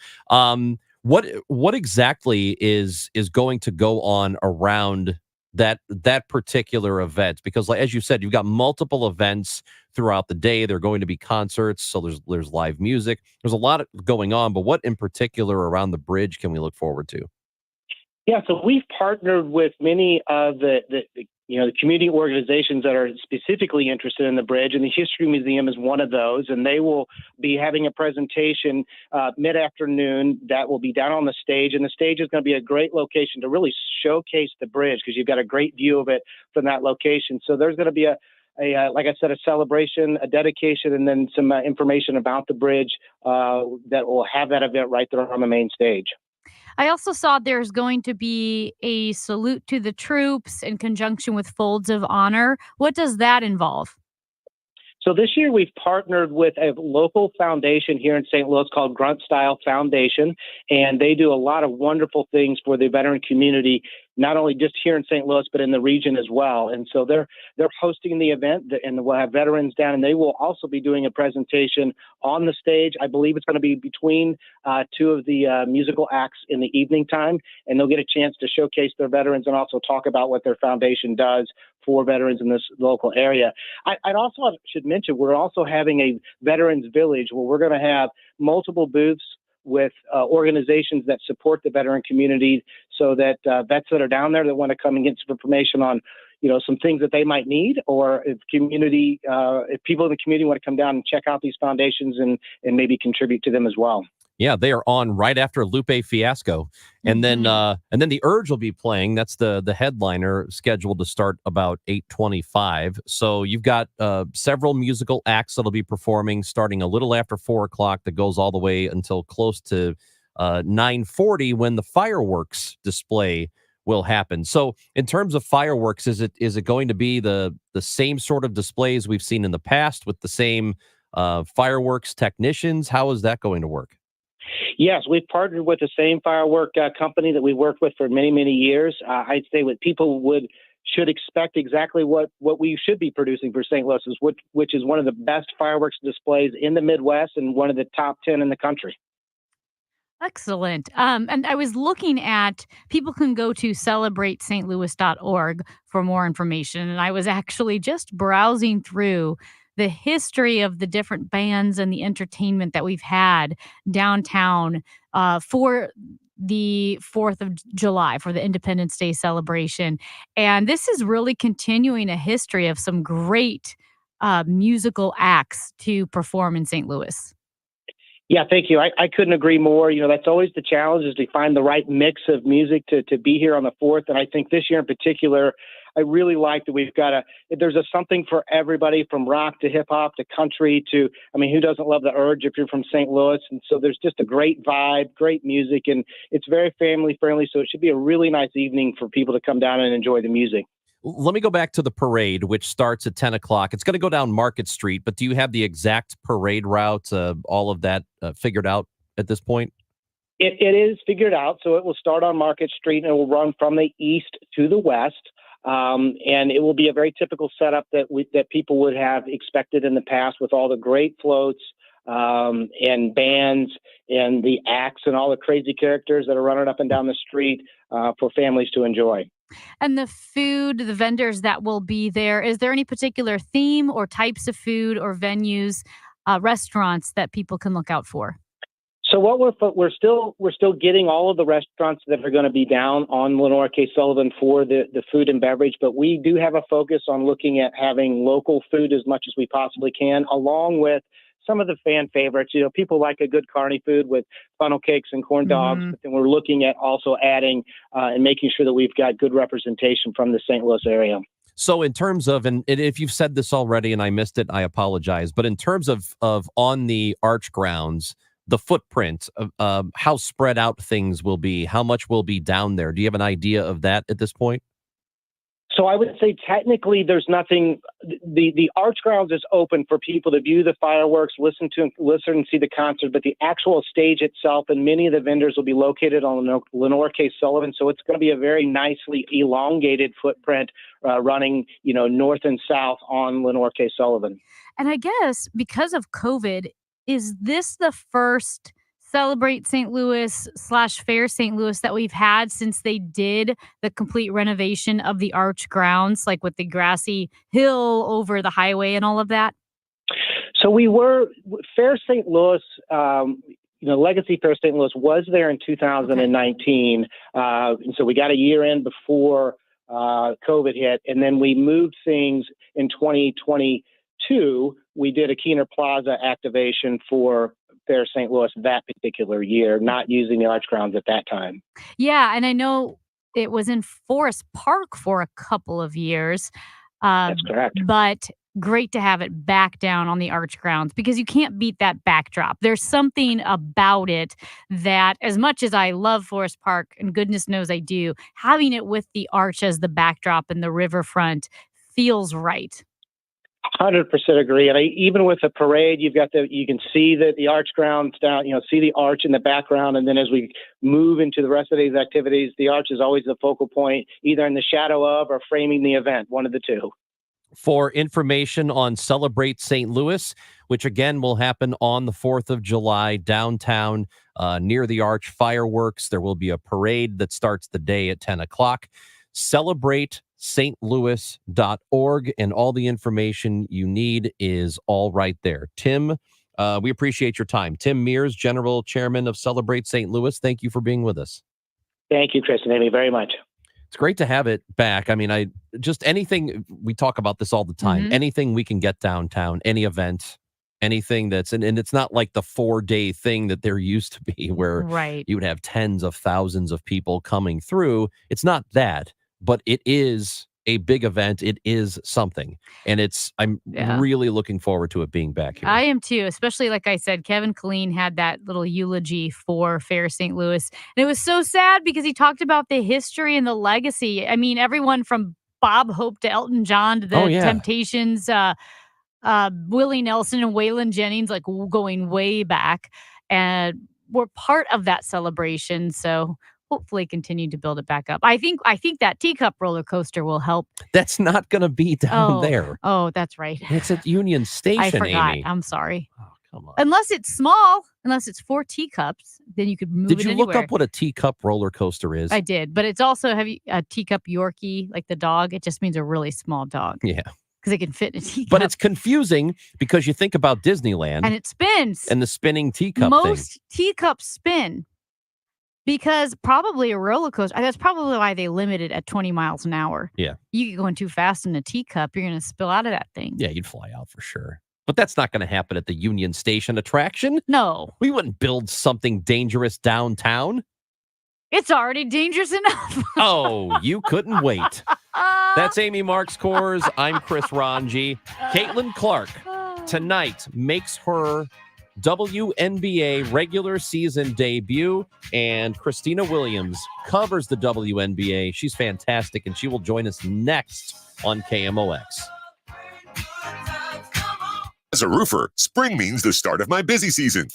What exactly is going to go on around that particular event? Because, like, as you said, you've got multiple events throughout the day. There are going to be concerts, so there's live music. There's a lot going on, but what in particular around the bridge can we look forward to? Yeah, so we've partnered with many of the community organizations that are specifically interested in the bridge, and the History Museum is one of those, and they will be having a presentation mid-afternoon that will be down on the stage, and the stage is going to be a great location to really showcase the bridge because you've got a great view of it from that location. So there's going to be like I said, a celebration, a dedication, and then some information about the bridge that will have that event right there on the main stage. I also saw there's going to be a salute to the troops in conjunction with Folds of Honor. What does that involve? So this year we've partnered with a local foundation here in St. Louis called Grunt Style Foundation, and they do a lot of wonderful things for the veteran community, not only just here in St. Louis, but in the region as well. And so they're hosting the event, and we'll have veterans down, and they will also be doing a presentation on the stage. I believe it's going to be between two of the musical acts in the evening time, and they'll get a chance to showcase their veterans and also talk about what their foundation does for veterans in this local area. I'd also should mention we're also having a Veterans Village where we're going to have multiple booths with organizations that support the veteran community, so that vets that are down there that want to come and get some information on, some things that they might need, or if people in the community want to come down and check out these foundations and maybe contribute to them as well. Yeah, they are on right after Lupe Fiasco, and then the Urge will be playing. That's the headliner, scheduled to start about 8:25. So you've got several musical acts that'll be performing starting a little after 4:00 that goes all the way until close to 9:40 when the fireworks display will happen. So in terms of fireworks, is it going to be the same sort of displays we've seen in the past with the same fireworks technicians? How is that going to work? Yes, we've partnered with the same firework company that we worked with for many, many years. I'd say what people should expect exactly what we should be producing for St. Louis, which is one of the best fireworks displays in the Midwest and one of the top 10 in the country. Excellent. And I was looking at, people can go to celebratestlouis.org for more information. And I was actually just browsing through the history of the different bands and the entertainment that we've had downtown for the 4th of July, for the Independence Day celebration. And this is really continuing a history of some great musical acts to perform in St. Louis. Yeah, thank you. I couldn't agree more. That's always the challenge, is to find the right mix of music to be here on the 4th. And I think this year in particular, I really like that there's something for everybody, from rock to hip hop to country to, who doesn't love the Urge if you're from St. Louis? And so there's just a great vibe, great music, and it's very family friendly. So it should be a really nice evening for people to come down and enjoy the music. Let me go back to the parade, which starts at 10:00. It's going to go down Market Street, but do you have the exact parade route, all of that figured out at this point? It is figured out. So it will start on Market Street and it will run from the east to the west. And it will be a very typical setup that people would have expected in the past, with all the great floats and bands and the acts and all the crazy characters that are running up and down the street for families to enjoy. And the food, the vendors that will be there, is there any particular theme or types of food or venues, restaurants that people can look out for? So what we're still getting all of the restaurants that are going to be down on Lenore K. Sullivan for the food and beverage, but we do have a focus on looking at having local food as much as we possibly can, along with some of the fan favorites. People like a good carny food with funnel cakes and corn dogs, but then we're looking at also adding and making sure that we've got good representation from the St. Louis area. So in terms of, and if you've said this already and I missed it, I apologize, but in terms of on the Arch grounds, the footprint of how spread out things will be, how much will be down there? Do you have an idea of that at this point? So I would say technically there's nothing. The Arch grounds is open for people to view the fireworks, listen and see the concert, but the actual stage itself and many of the vendors will be located on Lenore K. Sullivan. So it's going to be a very nicely elongated footprint running, north and south on Lenore K. Sullivan. And I guess because of COVID, is this the first Celebrate St. Louis / Fair St. Louis that we've had since they did the complete renovation of the Arch grounds, like with the grassy hill over the highway and all of that? So Fair St. Louis, Legacy Fair St. Louis was there in 2019. And so we got a year in before COVID hit, and then we moved things in 2022. We did a Keener Plaza activation for Fair St. Louis that particular year, not using the Arch grounds at that time. Yeah, and I know it was in Forest Park for a couple of years. That's correct. But great to have it back down on the Arch grounds, because you can't beat that backdrop. There's something about it that, as much as I love Forest Park, and goodness knows I do, having it with the Arch as the backdrop and the riverfront feels right. 100% agree. And even with the parade, you can see that the Arch grounds down, see the Arch in the background. And then as we move into the rest of these activities, the Arch is always the focal point, either in the shadow of or framing the event, one of the two. For information on Celebrate St. Louis, which again will happen on the 4th of July downtown near the Arch fireworks, there will be a parade that starts the day at 10:00. Celebrate stlouis.org, and all the information you need is all right there. Tim, we appreciate your time. Tim Mears, General Chairman of Celebrate St. Louis, thank you for being with us. Thank you, Chris and Amy, very much. It's great to have it back. I mean, just anything, we talk about this all the time, anything we can get downtown, any event, anything that's, and it's not like the 4-day thing that there used to be where you would have tens of thousands of people coming through. It's not that, but it is a big event. It is something. And I'm really looking forward to it being back here. I am too, especially like I said, Kevin Killeen had that little eulogy for Fair St. Louis. And it was so sad because he talked about the history and the legacy. I mean, everyone from Bob Hope to Elton John to the Temptations, Willie Nelson and Waylon Jennings, like going way back. And we're part of that celebration. So hopefully continue to build it back up. I think that teacup roller coaster will help. That's not going to be down there. Oh, that's right. It's at Union Station, I forgot. Amy. I'm sorry. Oh, come on. Unless it's small, unless it's 4 teacups, then you could move it anywhere. Did you look up what a teacup roller coaster is? I did, but it's also a teacup Yorkie, like the dog. It just means a really small dog. Yeah. Because it can fit in a teacup. But it's confusing because you think about Disneyland. And it spins. And the spinning teacup Most thing. teacups spin. Because probably a roller coaster, that's probably why they limit it at 20 miles an hour. Yeah. You get going too fast in a teacup, you're going to spill out of that thing. Yeah, you'd fly out for sure. But that's not going to happen at the Union Station attraction. No. We wouldn't build something dangerous downtown. It's already dangerous enough. Oh, you couldn't wait. That's Amy Marks Kors. I'm Chris Ranji. Caitlin Clark tonight makes her WNBA regular season debut, and Christina Williams covers the WNBA. She's fantastic, and she will join us next on KMOX. As a roofer, spring means the start of my busy season,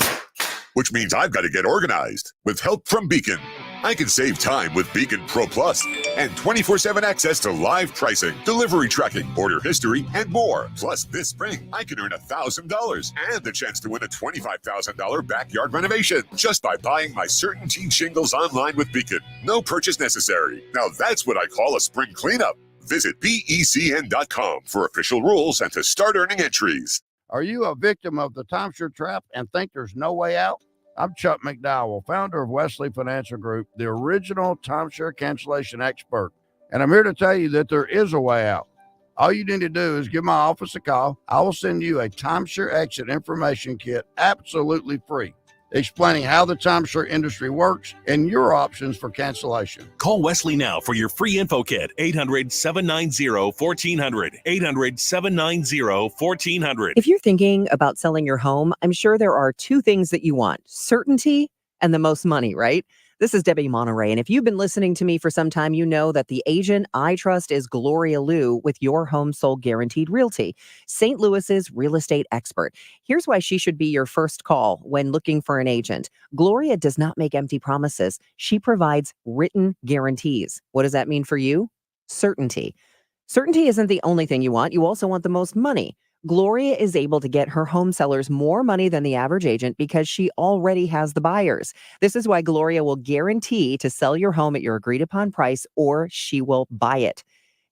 which means I've got to get organized. With help from Beacon, I can save time with Beacon Pro Plus and 24/7 access to live pricing, delivery tracking, order history, and more. Plus, this spring, I can earn $1,000 and the chance to win a $25,000 backyard renovation just by buying my CertainTeed shingles online with Beacon. No purchase necessary. Now that's what I call a spring cleanup. Visit BECN.com for official rules and to start earning entries. Are you a victim of the timeshare trap and think there's no way out? I'm Chuck McDowell, founder of Wesley Financial Group, the original timeshare cancellation expert. And I'm here to tell you that there is a way out. All you need to do is give my office a call. I will send you a timeshare exit information kit absolutely free, explaining how the timeshare industry works and your options for cancellation. Call Wesley now for your free info kit. 800-790-1400. 800-790-1400. If you're thinking about selling your home, I'm sure there are 2 things that you want: certainty and the most money, right? This is Debbie Monterey, and if you've been listening to me for some time, you know that the agent I trust is Gloria Liu with Your Home Sold Guaranteed Realty, St. Louis's real estate expert. Here's why she should be your first call when looking for an agent. Gloria does not make empty promises. She provides written guarantees. What does that mean for you? Certainty. Certainty isn't the only thing you want. You also want the most money. Gloria is able to get her home sellers more money than the average agent because she already has the buyers. This is why Gloria will guarantee to sell your home at your agreed upon price, or she will buy it.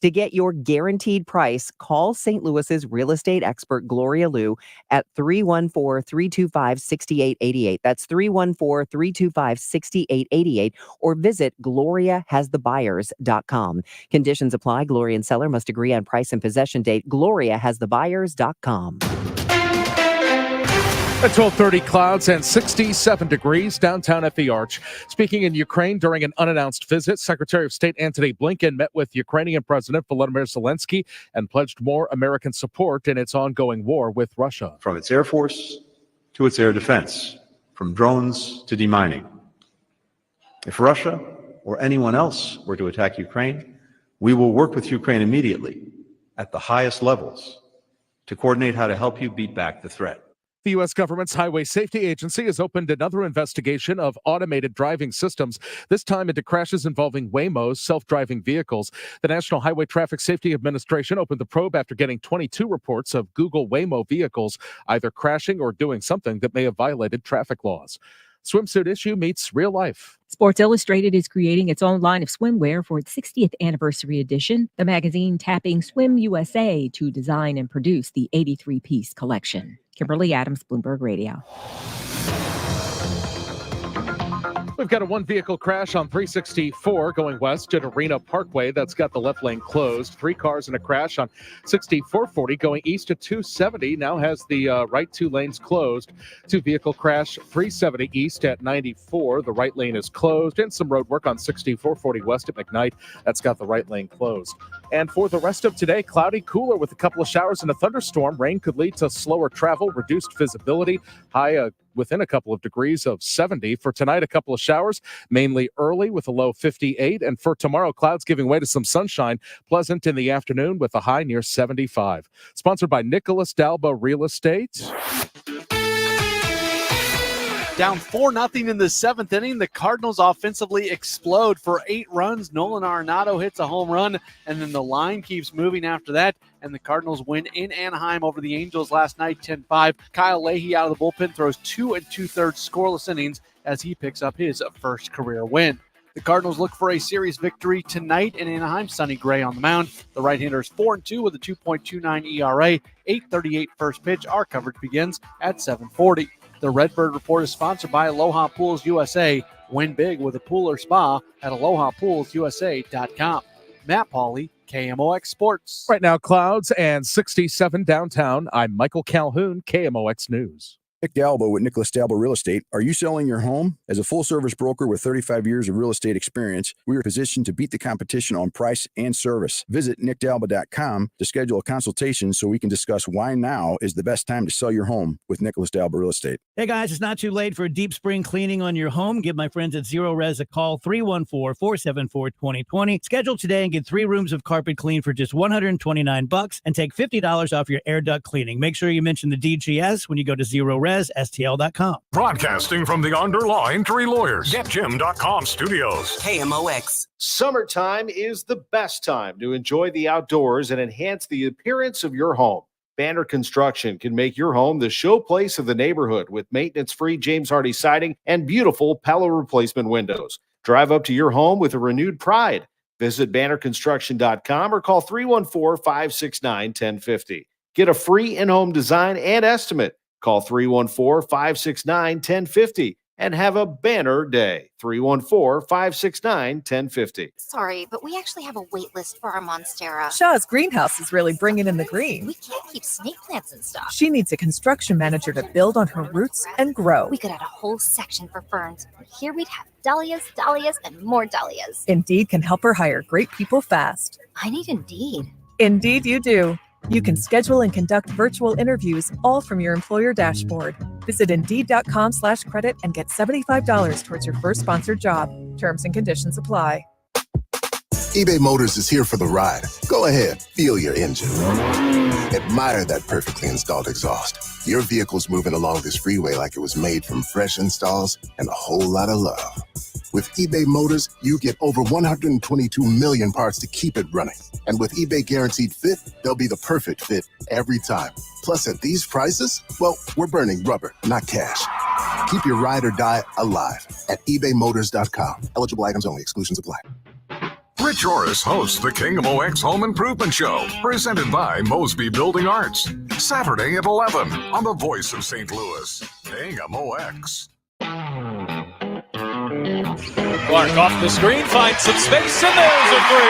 To get your guaranteed price, call St. Louis's real estate expert, Gloria Liu, at 314-325-6888. That's 314-325-6888, or visit GloriaHasTheBuyers.com. Conditions apply. Gloria and seller must agree on price and possession date. GloriaHasTheBuyers.com. At 12:30, clouds and 67 degrees downtown at the Arch. Speaking in Ukraine during an unannounced visit, Secretary of State Antony Blinken met with Ukrainian President Volodymyr Zelensky and pledged more American support in its ongoing war with Russia. From its air force to its air defense, from drones to demining. If Russia or anyone else were to attack Ukraine, we will work with Ukraine immediately at the highest levels to coordinate how to help you beat back the threat. The U.S. government's Highway Safety Agency has opened another investigation of automated driving systems, this time into crashes involving Waymo's self-driving vehicles. The National Highway Traffic Safety Administration opened the probe after getting 22 reports of Google Waymo vehicles either crashing or doing something that may have violated traffic laws. Swimsuit issue meets real life. Sports Illustrated is creating its own line of swimwear for its 60th anniversary edition, the magazine tapping Swim USA to design and produce the 83-piece collection. Kimberly Adams, Bloomberg Radio. We've got a one-vehicle crash on 364 going west at Arena Parkway. That's got the left lane closed. 3 cars in a crash on 6440 going east at 270. Now has the right 2 lanes closed. 2-vehicle crash 370 east at 94. The right lane is closed. And some road work on 6440 west at McKnight. That's got the right lane closed. And for the rest of today, cloudy, cooler with a couple of showers and a thunderstorm. Rain could lead to slower travel, reduced visibility. High within a couple of degrees of 70. For tonight, a couple of showers, mainly early with a low 58. And for tomorrow, clouds giving way to some sunshine, pleasant in the afternoon with a high near 75. Sponsored by Nicholas Dalba Real Estate. Down 4-0 in the 7th inning. The Cardinals offensively explode for 8 runs. Nolan Arenado hits a home run, and then the line keeps moving after that, and the Cardinals win in Anaheim over the Angels last night, 10-5. Kyle Leahy out of the bullpen throws 2 2/3 scoreless innings as he picks up his first career win. The Cardinals look for a series victory tonight in Anaheim. Sonny Gray on the mound. The right-hander is 4-2 with a 2.29 ERA. 8:38 first pitch. Our coverage begins at 7:40. The Redbird Report is sponsored by Aloha Pools USA. Win big with a pool or spa at alohapoolsusa.com. Matt Pauley, KMOX Sports. Right now, clouds and 67 downtown. I'm Michael Calhoun, KMOX News. Nick Dalbo with Nicholas Dalbo Real Estate. Are you selling your home? As a full-service broker with 35 years of real estate experience, we are positioned to beat the competition on price and service. Visit nickdalbo.com to schedule a consultation so we can discuss why now is the best time to sell your home with Nicholas Dalbo Real Estate. Hey guys, it's not too late for a deep spring cleaning on your home. Give my friends at Zero Res a call, 314-474-2020. Schedule today and get 3 rooms of carpet clean for just $129 and take $50 off your air duct cleaning. Make sure you mention the DGS when you go to ZeroResSTL.com. Broadcasting from the Underline Three Lawyers, GetJim.com studios. KMOX. Summertime is the best time to enjoy the outdoors and enhance the appearance of your home. Banner Construction can make your home the showplace of the neighborhood with maintenance-free James Hardy siding and beautiful Pella replacement windows. Drive up to your home with a renewed pride. Visit bannerconstruction.com or call 314-569-1050. Get a free in-home design and estimate. Call 314-569-1050 and have a banner day. 314-569-1050. Sorry, but we actually have a wait list for our Monstera. Shaw's greenhouse is really bringing in the green. We can't keep snake plants in stock. She needs a construction manager to build on her roots and grow. We could add a whole section for ferns. Here we'd have dahlias, dahlias, and more dahlias. Indeed can help her hire great people fast. I need Indeed. Indeed you do. You can schedule and conduct virtual interviews all from your employer dashboard. Visit Indeed.com/credit and get $75 towards your first sponsored job. Terms and conditions apply. eBay Motors is here for the ride. Go ahead, feel your engine. Admire that perfectly installed exhaust. Your vehicle's moving along this freeway like it was made from fresh installs and a whole lot of love. With eBay Motors, you get over 122 million parts to keep it running. And with eBay Guaranteed Fit, they'll be the perfect fit every time. Plus, at these prices, well, we're burning rubber, not cash. Keep your ride or die alive at ebaymotors.com. Eligible items only. Exclusions apply. Rich Orris hosts the KMOX Home Improvement Show, presented by Mosby Building Arts. Saturday at 11 on the Voice of St. Louis, KMOX. Clark off the screen, finds some space, and there's a three.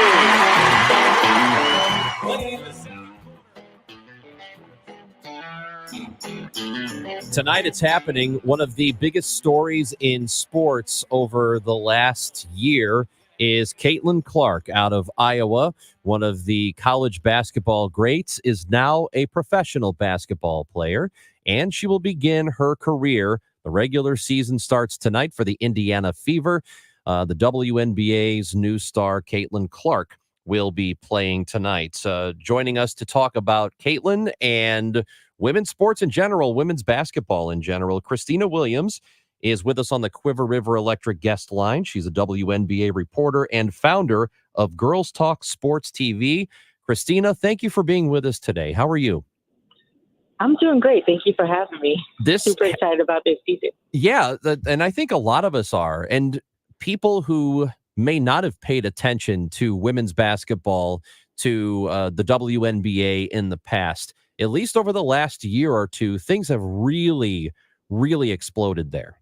Tonight it's happening. One of the biggest stories in sports over the last year is Caitlin Clark out of Iowa. One of the college basketball greats is now a professional basketball player, and she will begin her career. The regular season starts tonight for the Indiana Fever. The WNBA's new star, Caitlin Clark, will be playing tonight. Joining us to talk about Caitlin and women's sports in general, women's basketball in general, Christina Williams is with us on the Quiver River Electric guest line. She's a WNBA reporter and founder of Girls Talk Sports TV. Christina, thank you for being with us today. How are you? I'm doing great. Thank you for having me. This Super excited about this season. Yeah, and I think a lot of us are. And people who may not have paid attention to women's basketball, to the WNBA in the past, at least over the last year or two, things have really, really exploded there.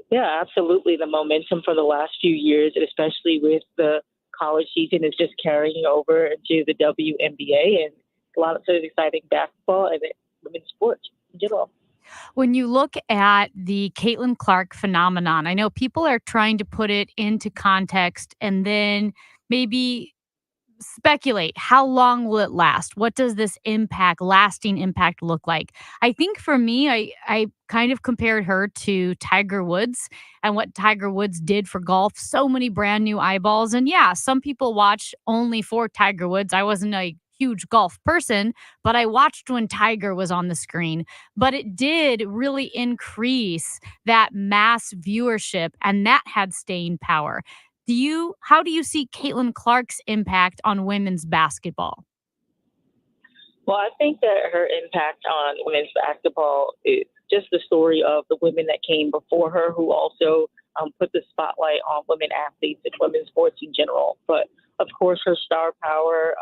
Yeah, absolutely. The momentum for the last few years, especially with the college season, is just carrying over into the WNBA, and a lot of exciting basketball and women's sports in general. When you look at the Caitlin Clark phenomenon, I know people are trying to put it into context and then maybe speculate how long will it last? What does this lasting impact look like? I think for me, I kind of compared her to Tiger Woods and what Tiger Woods did for golf. So many brand new eyeballs. And yeah, some people watch only for Tiger Woods. I wasn't a huge golf person, but I watched when Tiger was on the screen. But it did really increase that mass viewership, and that had staying power. How do you see Caitlin Clark's impact on women's basketball? Well, I think that her impact on women's basketball is just the story of the women that came before her, who also put the spotlight on women athletes and women's sports in general. But of course, her star power,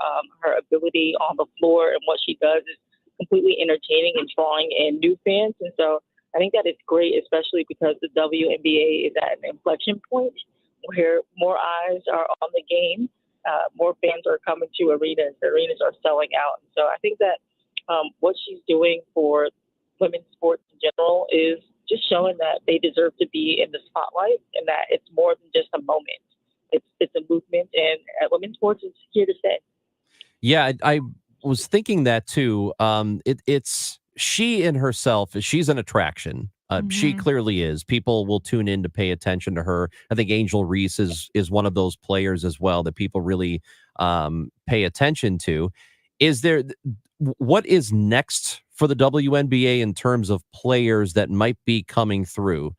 her ability on the floor, and what she does is completely entertaining and drawing in new fans. And so I think that it's great, especially because the WNBA is at an inflection point where more eyes are on the game, more fans are coming to arenas. The arenas are selling out. So I think that what she's doing for women's sports in general is just showing that they deserve to be in the spotlight, and that it's more than just a moment. It's a movement, and women's sports is here to stay. Yeah, I was thinking that too. It's she in herself, she's an attraction. She clearly is. People will tune in to pay attention to her. I think Angel Reese is one of those players as well that people really pay attention to. What is next for the WNBA in terms of players that might be coming through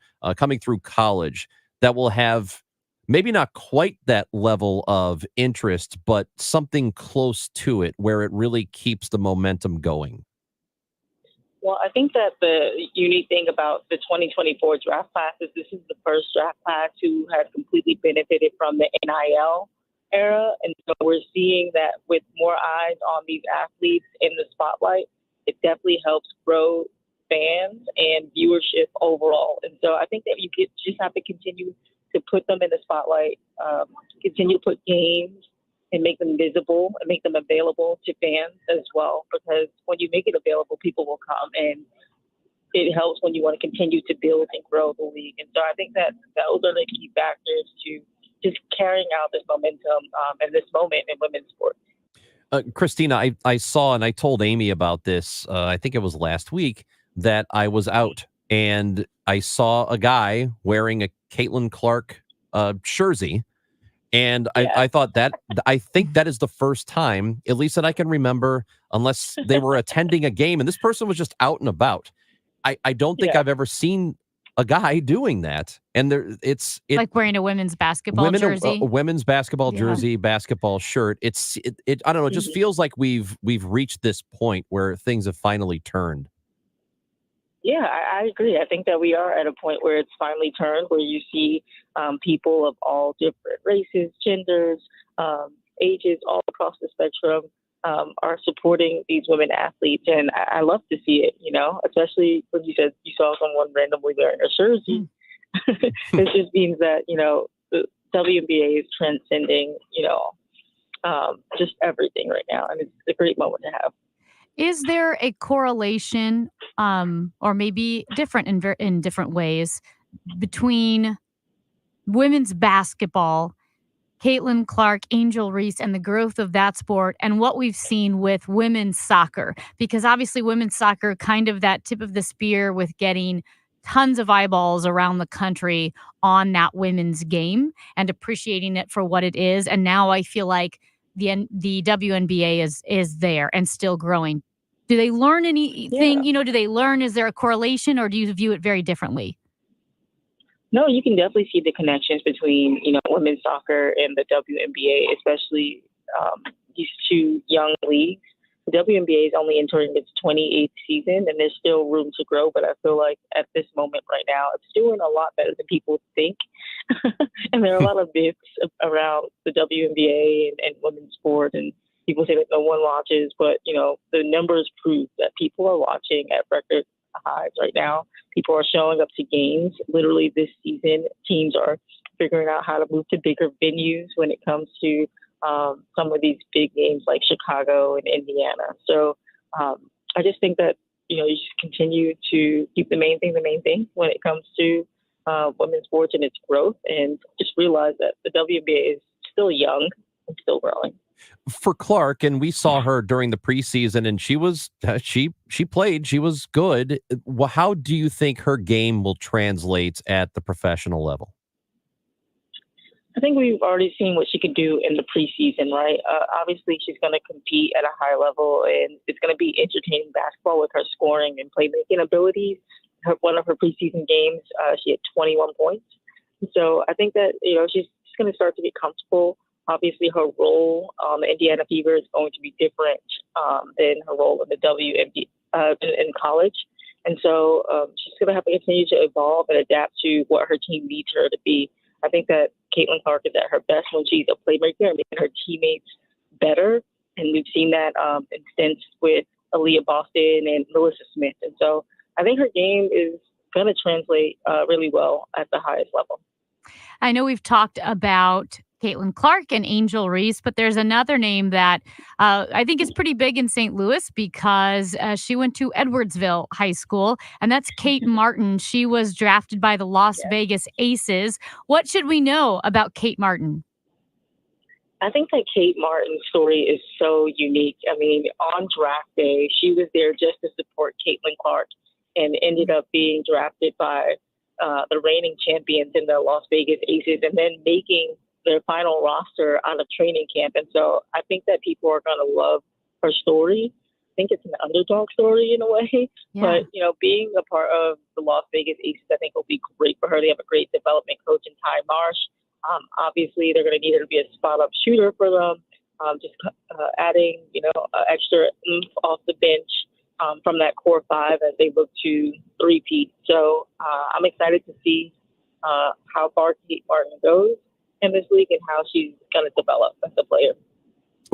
college that will have maybe not quite that level of interest, but something close to it where it really keeps the momentum going? Well, I think that the unique thing about the 2024 draft class is this is the first draft class who has completely benefited from the NIL era. And so we're seeing that with more eyes on these athletes in the spotlight, it definitely helps grow fans and viewership overall. And so I think that just have to continue to put them in the spotlight, continue to put games and make them visible and make them available to fans as well. Because when you make it available, people will come, and it helps when you want to continue to build and grow the league. And so I think that those are the key factors to just carrying out this momentum and this moment in women's sports. Christina, I saw, and I told Amy about this, I think it was last week, that I was out and I saw a guy wearing a Caitlin Clark jersey. And I thought I think that is the first time, at least that I can remember, unless they were attending a game and this person was just out and about. I don't think I've ever seen a guy doing that. And it's like wearing a women's basketball jersey, a women's basketball jersey, basketball shirt. I don't know. It just feels like we've reached this point where things have finally turned. Yeah, I agree. I think that we are at a point where it's finally turned, where you see people of all different races, genders, ages, all across the spectrum are supporting these women athletes. And I love to see it, especially when you said you saw someone randomly wearing a jersey. It just means that, the WNBA is transcending, just everything right now. And it's a great moment to have. Is there a correlation, or maybe different in different ways, between women's basketball, Caitlin Clark, Angel Reese, and the growth of that sport, and what we've seen with women's soccer? Because obviously women's soccer, kind of that tip of the spear with getting tons of eyeballs around the country on that women's game and appreciating it for what it is. And now I feel like the WNBA is there and still growing. Do they learn anything? Do they learn? Is there a correlation, or do you view it very differently? No, you can definitely see the connections between, women's soccer and the WNBA, especially these two young leagues the WNBA is only entering its 28th season, and there's still room to grow. But I feel like at this moment right now, it's doing a lot better than people think. And there are a lot of myths around the WNBA and women's sport, and people say that no one watches, but the numbers prove that people are watching at record highs right now. People are showing up to games. Literally this season, teams are figuring out how to move to bigger venues when it comes to some of these big games like Chicago and Indiana. So I just think that you just continue to keep the main thing when it comes to women's sports and its growth, and just realize that the WNBA is still young and still growing. For Clark, and we saw her during the preseason, and she was she played, she was good. Well, how do you think her game will translate at the professional level? I think we've already seen what she could do in the preseason, right? Obviously, she's going to compete at a high level, and it's going to be entertaining basketball with her scoring and playmaking abilities. One of her preseason games, she had 21 points. So I think that she's going to start to get comfortable. Obviously, her role on the Indiana Fever is going to be different than her role in the WNBA in college. And so she's going to have to continue to evolve and adapt to what her team needs her to be. I think that Caitlin Clark is at her best when she's a playmaker and making her teammates better. And we've seen that in stints with Aaliyah Boston and Melissa Smith. And so I think her game is going to translate really well at the highest level. I know we've talked about Caitlin Clark and Angel Reese, but there's another name that I think is pretty big in St. Louis because she went to Edwardsville High School, and that's Kate Martin. She was drafted by the Las Vegas Aces. What should we know about Kate Martin? I think that Kate Martin's story is so unique. I mean, on draft day, she was there just to support Caitlin Clark and ended up being drafted by the reigning champions in the Las Vegas Aces, and then making their final roster on a training camp. And so I think that people are going to love her story. I think it's an underdog story in a way, but being a part of the Las Vegas Aces, I think will be great for her. They have a great development coach in Ty Marsh. Obviously they're going to need her to be a spot up shooter for them. Just adding, extra oomph off the bench from that core five as they look to three-peat. So I'm excited to see how far Kate Martin goes in this league and how she's going to develop as a player.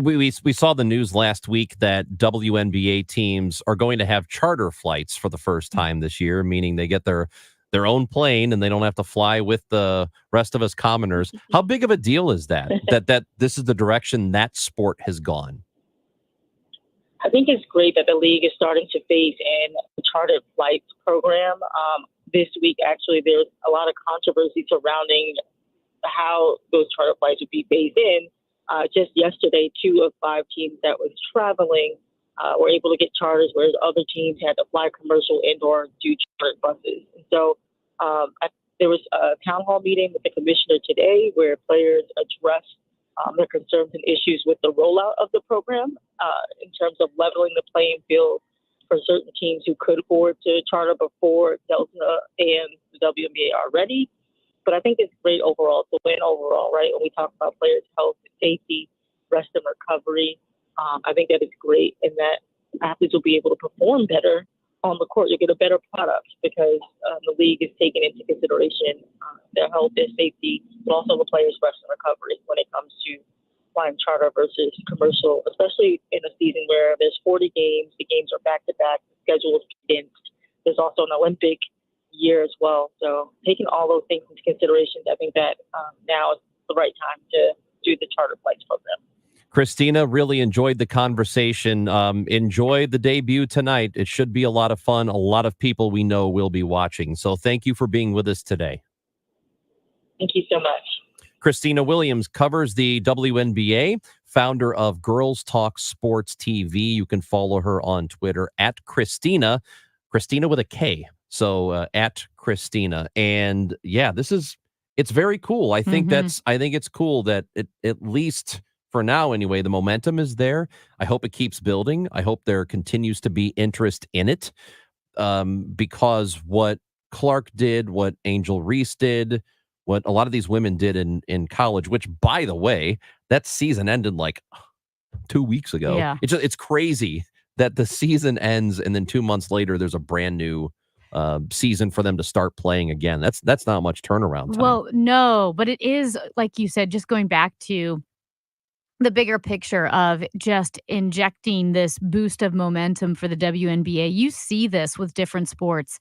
We saw the news last week that WNBA teams are going to have charter flights for the first time this year, meaning they get their own plane and they don't have to fly with the rest of us commoners. How big of a deal is that? that this is the direction that sport has gone? I think it's great that the league is starting to phase in the chartered flights program. This week, actually, there's a lot of controversy surrounding how those charter flights would be phased in. Just yesterday, 2 of 5 teams that was traveling were able to get charters, whereas other teams had to fly commercial and/or do chartered buses. And so there was a town hall meeting with the commissioner today where players addressed their concerns and issues with the rollout of the program in terms of leveling the playing field for certain teams who could afford to charter before Delta and the WNBA are ready. But I think it's great overall to win overall, right? When we talk about players' health, safety, rest and recovery, I think that it's great and that athletes will be able to perform better on the court. You'll get a better product because the league is taking into consideration their health, their safety, but also the players' rest and recovery when it comes to flying charter versus commercial, especially in a season where there's 40 games, the games are back-to-back, the schedule is condensed. There's also an Olympic year as well. So taking all those things into consideration, I think that now is the right time to do the charter flights program. Christina, really enjoyed the conversation. Enjoy the debut tonight. It should be a lot of fun. A lot of people we know will be watching. So thank you for being with us today. Thank you so much. Christina Williams covers the WNBA, founder of Girls Talk Sports TV. You can follow her on Twitter at Christina with a K. So at Christina. And yeah, it's very cool. I think I think it's cool that it, at least for now anyway, the momentum is there. I hope it keeps building. I hope there continues to be interest in it because what Clark did, what Angel Reese did, what a lot of these women did in college, which by the way, that season ended like 2 weeks ago. Yeah. It's crazy that the season ends and then 2 months later there's a brand new season for them to start playing again. That's not much turnaround time. Well, no, but it is, like you said, just going back to the bigger picture of just injecting this boost of momentum for the WNBA. You see this with different sports.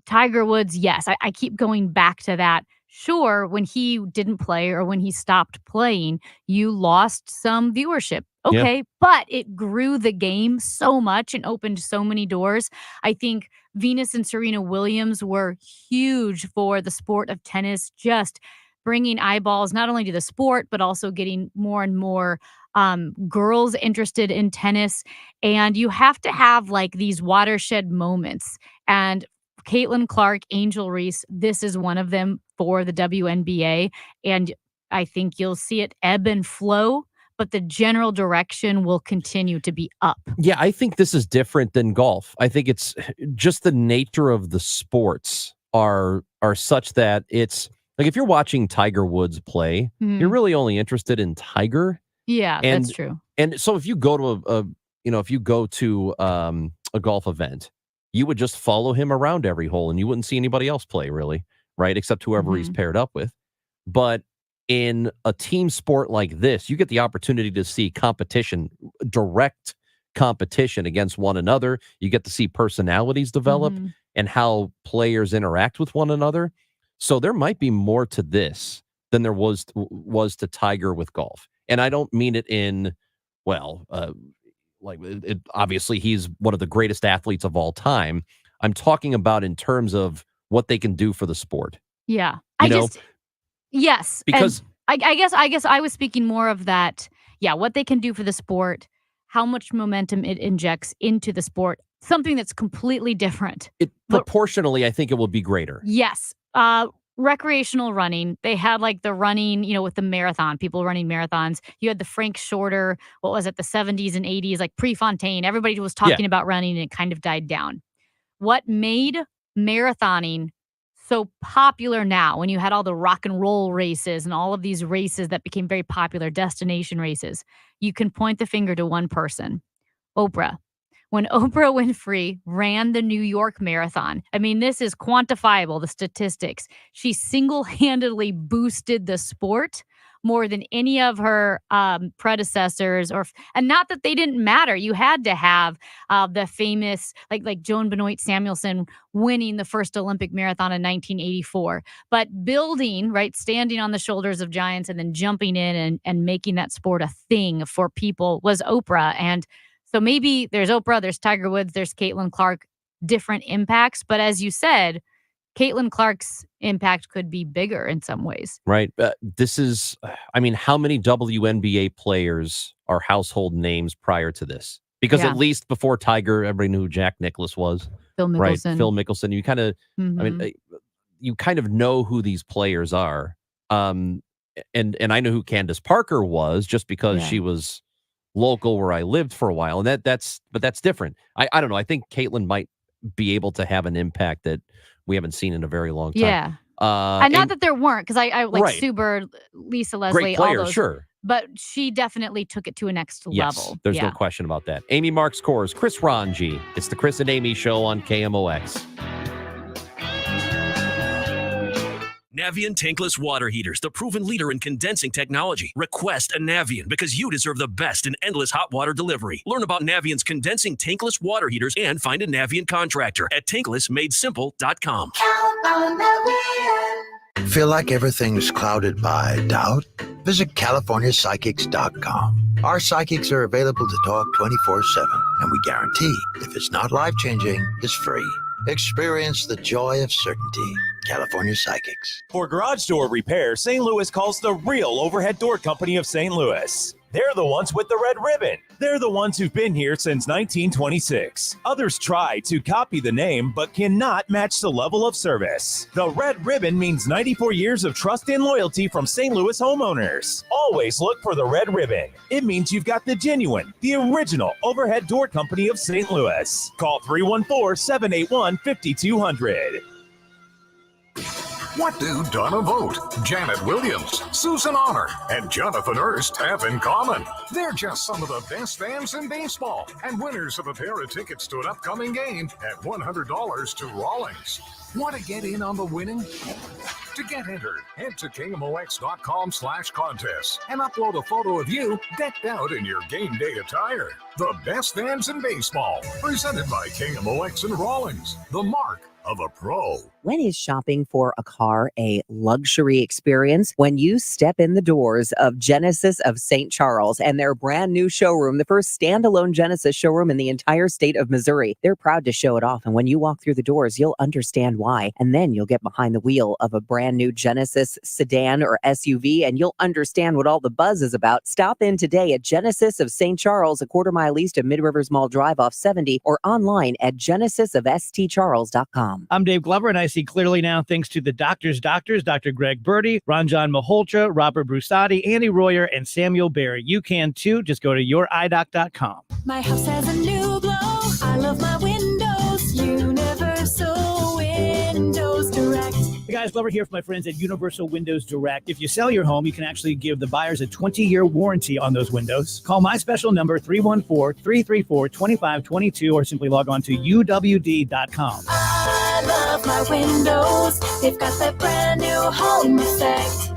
Tiger Woods, yes, I keep going back to that. Sure, when he didn't play or when he stopped playing, you lost some viewership. Okay, but it grew the game so much and opened so many doors. I think Venus and Serena Williams were huge for the sport of tennis, just bringing eyeballs not only to the sport, but also getting more and more girls interested in tennis. And you have to have like these watershed moments. And Caitlin Clark, Angel Reese, this is one of them for the WNBA. And I think you'll see it ebb and flow, but the general direction will continue to be up. Yeah, I think this is different than golf. I think it's just the nature of the sports are such that it's like if you're watching Tiger Woods play, you're really only interested in Tiger. Yeah, that's true. And so if you go to a golf event, you would just follow him around every hole and you wouldn't see anybody else play really, right? Except whoever he's paired up with. But in a team sport like this, you get the opportunity to see competition, direct competition against one another. You get to see personalities develop and how players interact with one another. So there might be more to this than there was to Tiger with golf. And I don't mean it in, obviously he's one of the greatest athletes of all time. I'm talking about in terms of what they can do for the sport. Yeah. Yes. Because I guess I was speaking more of that. Yeah. What they can do for the sport, how much momentum it injects into the sport, something that's completely different. Proportionally, I think it will be greater. Yes. Recreational running. They had like the running, with the marathon, people running marathons. You had the Frank Shorter, what was it, the 70s and 80s, like Prefontaine. Everybody was talking about running and it kind of died down. What made marathoning so popular now, when you had all the rock and roll races and all of these races that became very popular, destination races, you can point the finger to one person, Oprah. When Oprah Winfrey ran the New York Marathon, I mean, this is quantifiable, the statistics. She single-handedly boosted the sport more than any of her predecessors, and not that they didn't matter. You had to have the famous, like Joan Benoit Samuelson winning the first Olympic marathon in 1984. But building, right, standing on the shoulders of giants and then jumping in and making that sport a thing for people was Oprah. And so maybe there's Oprah, there's Tiger Woods, there's Caitlin Clark, different impacts. But as you said, Caitlin Clark's impact could be bigger in some ways. Right. How many WNBA players are household names prior to this? Because at least before Tiger, everybody knew who Jack Nicklaus was. Phil Mickelson. Right. Phil Mickelson. You kind of, you kind of know who these players are. And I know who Candace Parker was just because she was local where I lived for a while. And that's different. I don't know. I think Caitlin might be able to have an impact that we haven't seen in a very long time. Yeah. And not that there weren't, because I like Sue Bird, Lisa Leslie, great player, all those. Sure. But she definitely took it to a next level. There's no question about that. Amy Marks Kors, Chris Ranji. It's the Chris and Amy Show on KMOX. Navien tankless water heaters, the proven leader in condensing technology. Request a Navien because you deserve the best in endless hot water delivery. Learn about Navien's condensing tankless water heaters and find a Navien contractor at tanklessmadesimple.com. Feel like everything's clouded by doubt? Visit CaliforniaPsychics.com. Our psychics are available to talk 24/7, and we guarantee if it's not life-changing, it's free. Experience the joy of certainty. California Psychics. For garage door repair, St. Louis calls the real overhead door company of St. Louis. They're the ones with the red ribbon. They're the ones who've been here since 1926. Others try to copy the name, but cannot match the level of service. The red ribbon means 94 years of trust and loyalty from St. Louis homeowners. Always look for the red ribbon. It means you've got the genuine, the original overhead door company of St. Louis. Call 314-781-5200. What Do Donna Vote? Janet Williams, Susan Honor, and Jonathan Hurst have in common. They're just some of the best fans in baseball and winners of a pair of tickets to an upcoming game and $100 to Rawlings. Want to get in on the winning? To get entered, head to KMOX.com/contest and upload a photo of you decked out in your game day attire. The best fans in baseball, presented by KMOX and Rawlings, the mark of a pro. When is shopping for a car a luxury experience? When you step in the doors of Genesis of St. Charles and their brand new showroom, the first standalone Genesis showroom in the entire state of Missouri. They're proud to show it off. And when you walk through the doors, you'll understand why. And then you'll get behind the wheel of a brand new Genesis sedan or SUV, and you'll understand what all the buzz is about. Stop in today at Genesis of St. Charles, a quarter-mile east of Mid-Rivers Mall Drive off 70, or online at genesisofstcharles.com. I'm Dave Glover, and I see clearly now thanks to the doctors, Dr. Greg Birdie, Ranjan Malhotra, Robert Brusati, Andy Royer, and Samuel Barry. You can too. Just go to youridoc.com. My house has a new glow. I love my windows. Universal Windows Direct. Hey guys, Glover here from my friends at Universal Windows Direct. If you sell your home, you can actually give the buyers a 20-year warranty on those windows. Call my special number, 314-334-2522, or simply log on to uwd.com. I love my windows. They've got that brand new home effect.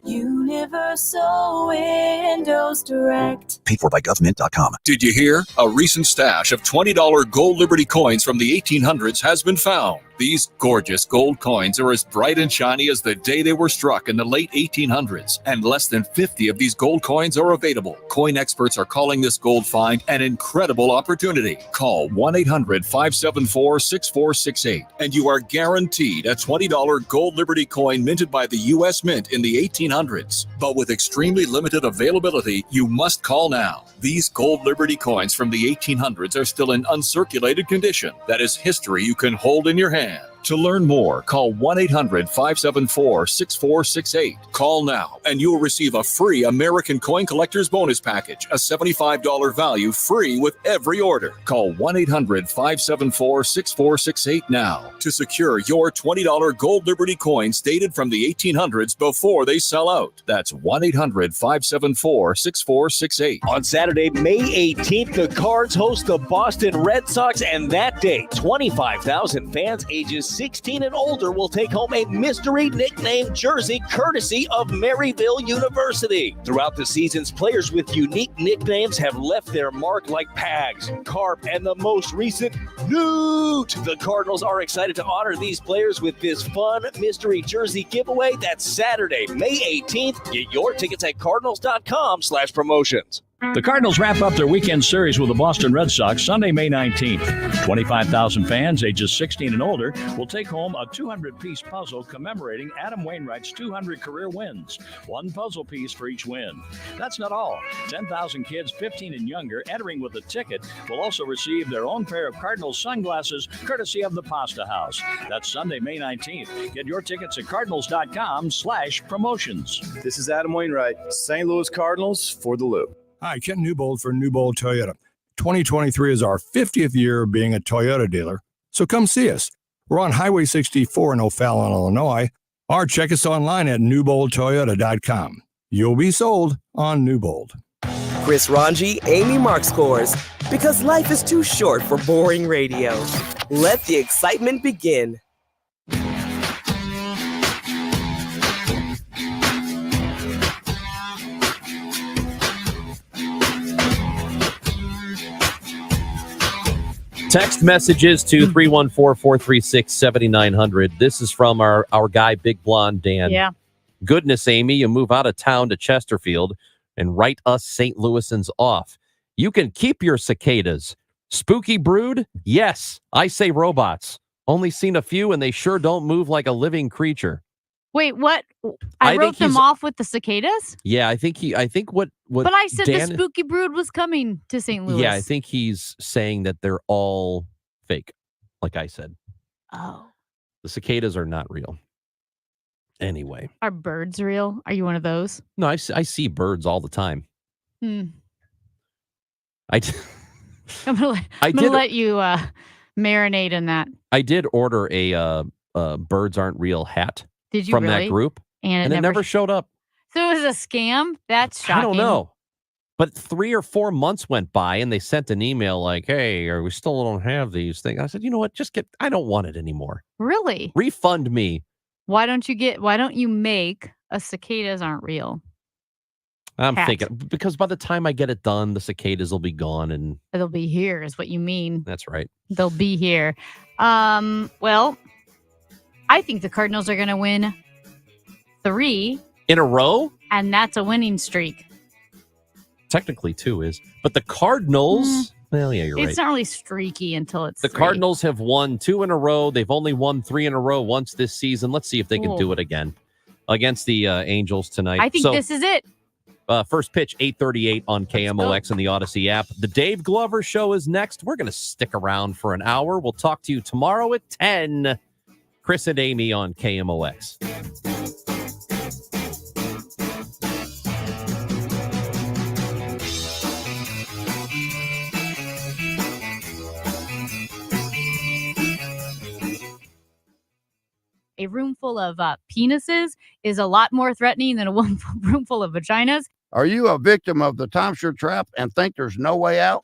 Universal Windows Direct. Paid for by government.com. Did you hear? A recent stash of $20 gold Liberty coins from the 1800s has been found. These gorgeous gold coins are as bright and shiny as the day they were struck in the late 1800s, and less than 50 of these gold coins are available. Coin experts are calling this gold find an incredible opportunity. Call 1-800-574-6468, and you are guaranteed a $20 gold Liberty coin minted by the U.S. Mint in the 1800s. But with extremely limited availability, you must call now. These gold Liberty coins from the 1800s are still in uncirculated condition. That is history you can hold in your hand. To learn more, call 1-800-574-6468. Call now, and you will receive a free American Coin Collector's Bonus Package, a $75 value free with every order. Call 1-800-574-6468 now to secure your $20 gold Liberty coins dated from the 1800s before they sell out. That's 1-800-574-6468. On Saturday, May 18th, the Cards host the Boston Red Sox, and that day, 25,000 fans ages 16 and older will take home a mystery nickname jersey courtesy of Maryville University. Throughout the seasons, players with unique nicknames have left their mark like Pags, Carp, and the most recent Newt. The Cardinals are excited to honor these players with this fun mystery jersey giveaway. That's Saturday, May 18th. Get your tickets at cardinals.com/promotions. The Cardinals wrap up their weekend series with the Boston Red Sox Sunday, May 19th. 25,000 fans ages 16 and older will take home a 200-piece puzzle commemorating Adam Wainwright's 200 career wins. One puzzle piece for each win. That's not all. 10,000 kids 15 and younger entering with a ticket will also receive their own pair of Cardinals sunglasses courtesy of the Pasta House. That's Sunday, May 19th. Get your tickets at cardinals.com/promotions. This is Adam Wainwright, St. Louis Cardinals for the Loop. Hi, Ken Newbold for Newbold Toyota. 2023 is our 50th year of being a Toyota dealer, so come see us. We're on Highway 64 in O'Fallon, Illinois, or check us online at newboldtoyota.com. You'll be sold on Newbold. Chris Ranji, Amy Mark scores, because life is too short for boring radio. Let the excitement begin. Text messages to 314-436-7900. This is from our guy, Big Blonde Dan. Yeah. Goodness, Amy, you move out of town to Chesterfield and write us St. Louisans off. You can keep your cicadas. Spooky brood? Yes, I say robots. Only seen a few, and they sure don't move like a living creature. Wait, what? I wrote them off with the cicadas? Yeah, I think what But I said Dan, the spooky brood was coming to St. Louis. Yeah, I think he's saying that they're all fake, like I said. Oh. The cicadas are not real. Anyway. Are birds real? Are you one of those? No, I see birds all the time. I'm I gonna let you marinate in that. I did order a birds aren't real hat Did you from really? that group, And it never showed up. So it was a scam? That's shocking. I don't know. But 3 or 4 months went by and they sent an email like, hey, we still don't have these things. I said, you know what? I don't want it anymore. Really? Refund me. Why don't you make a cicadas aren't real? I'm hat? thinking because by the time I get it done, the cicadas will be gone and They'll be here is what you mean. that's right. They'll be here. Well, I think the Cardinals are going to win 3 In a row? and that's a winning streak. Technically 2 is. But the Cardinals, well, yeah, you're right. It's not really streaky until it's The 3. Cardinals have won 2 in a row. They've only won 3 in a row once this season. Let's see if they can Ooh. do it again against the Angels tonight. I think this is it. First pitch, 8:38 on KMOX and the Odyssey app. The Dave Glover Show is next. We're going to stick around for an hour. We'll talk to you tomorrow at 10. Chris and Amy on KMOX. A room full of penises is a lot more threatening than a room full of vaginas. Are you a victim of the timeshare trap and think there's no way out?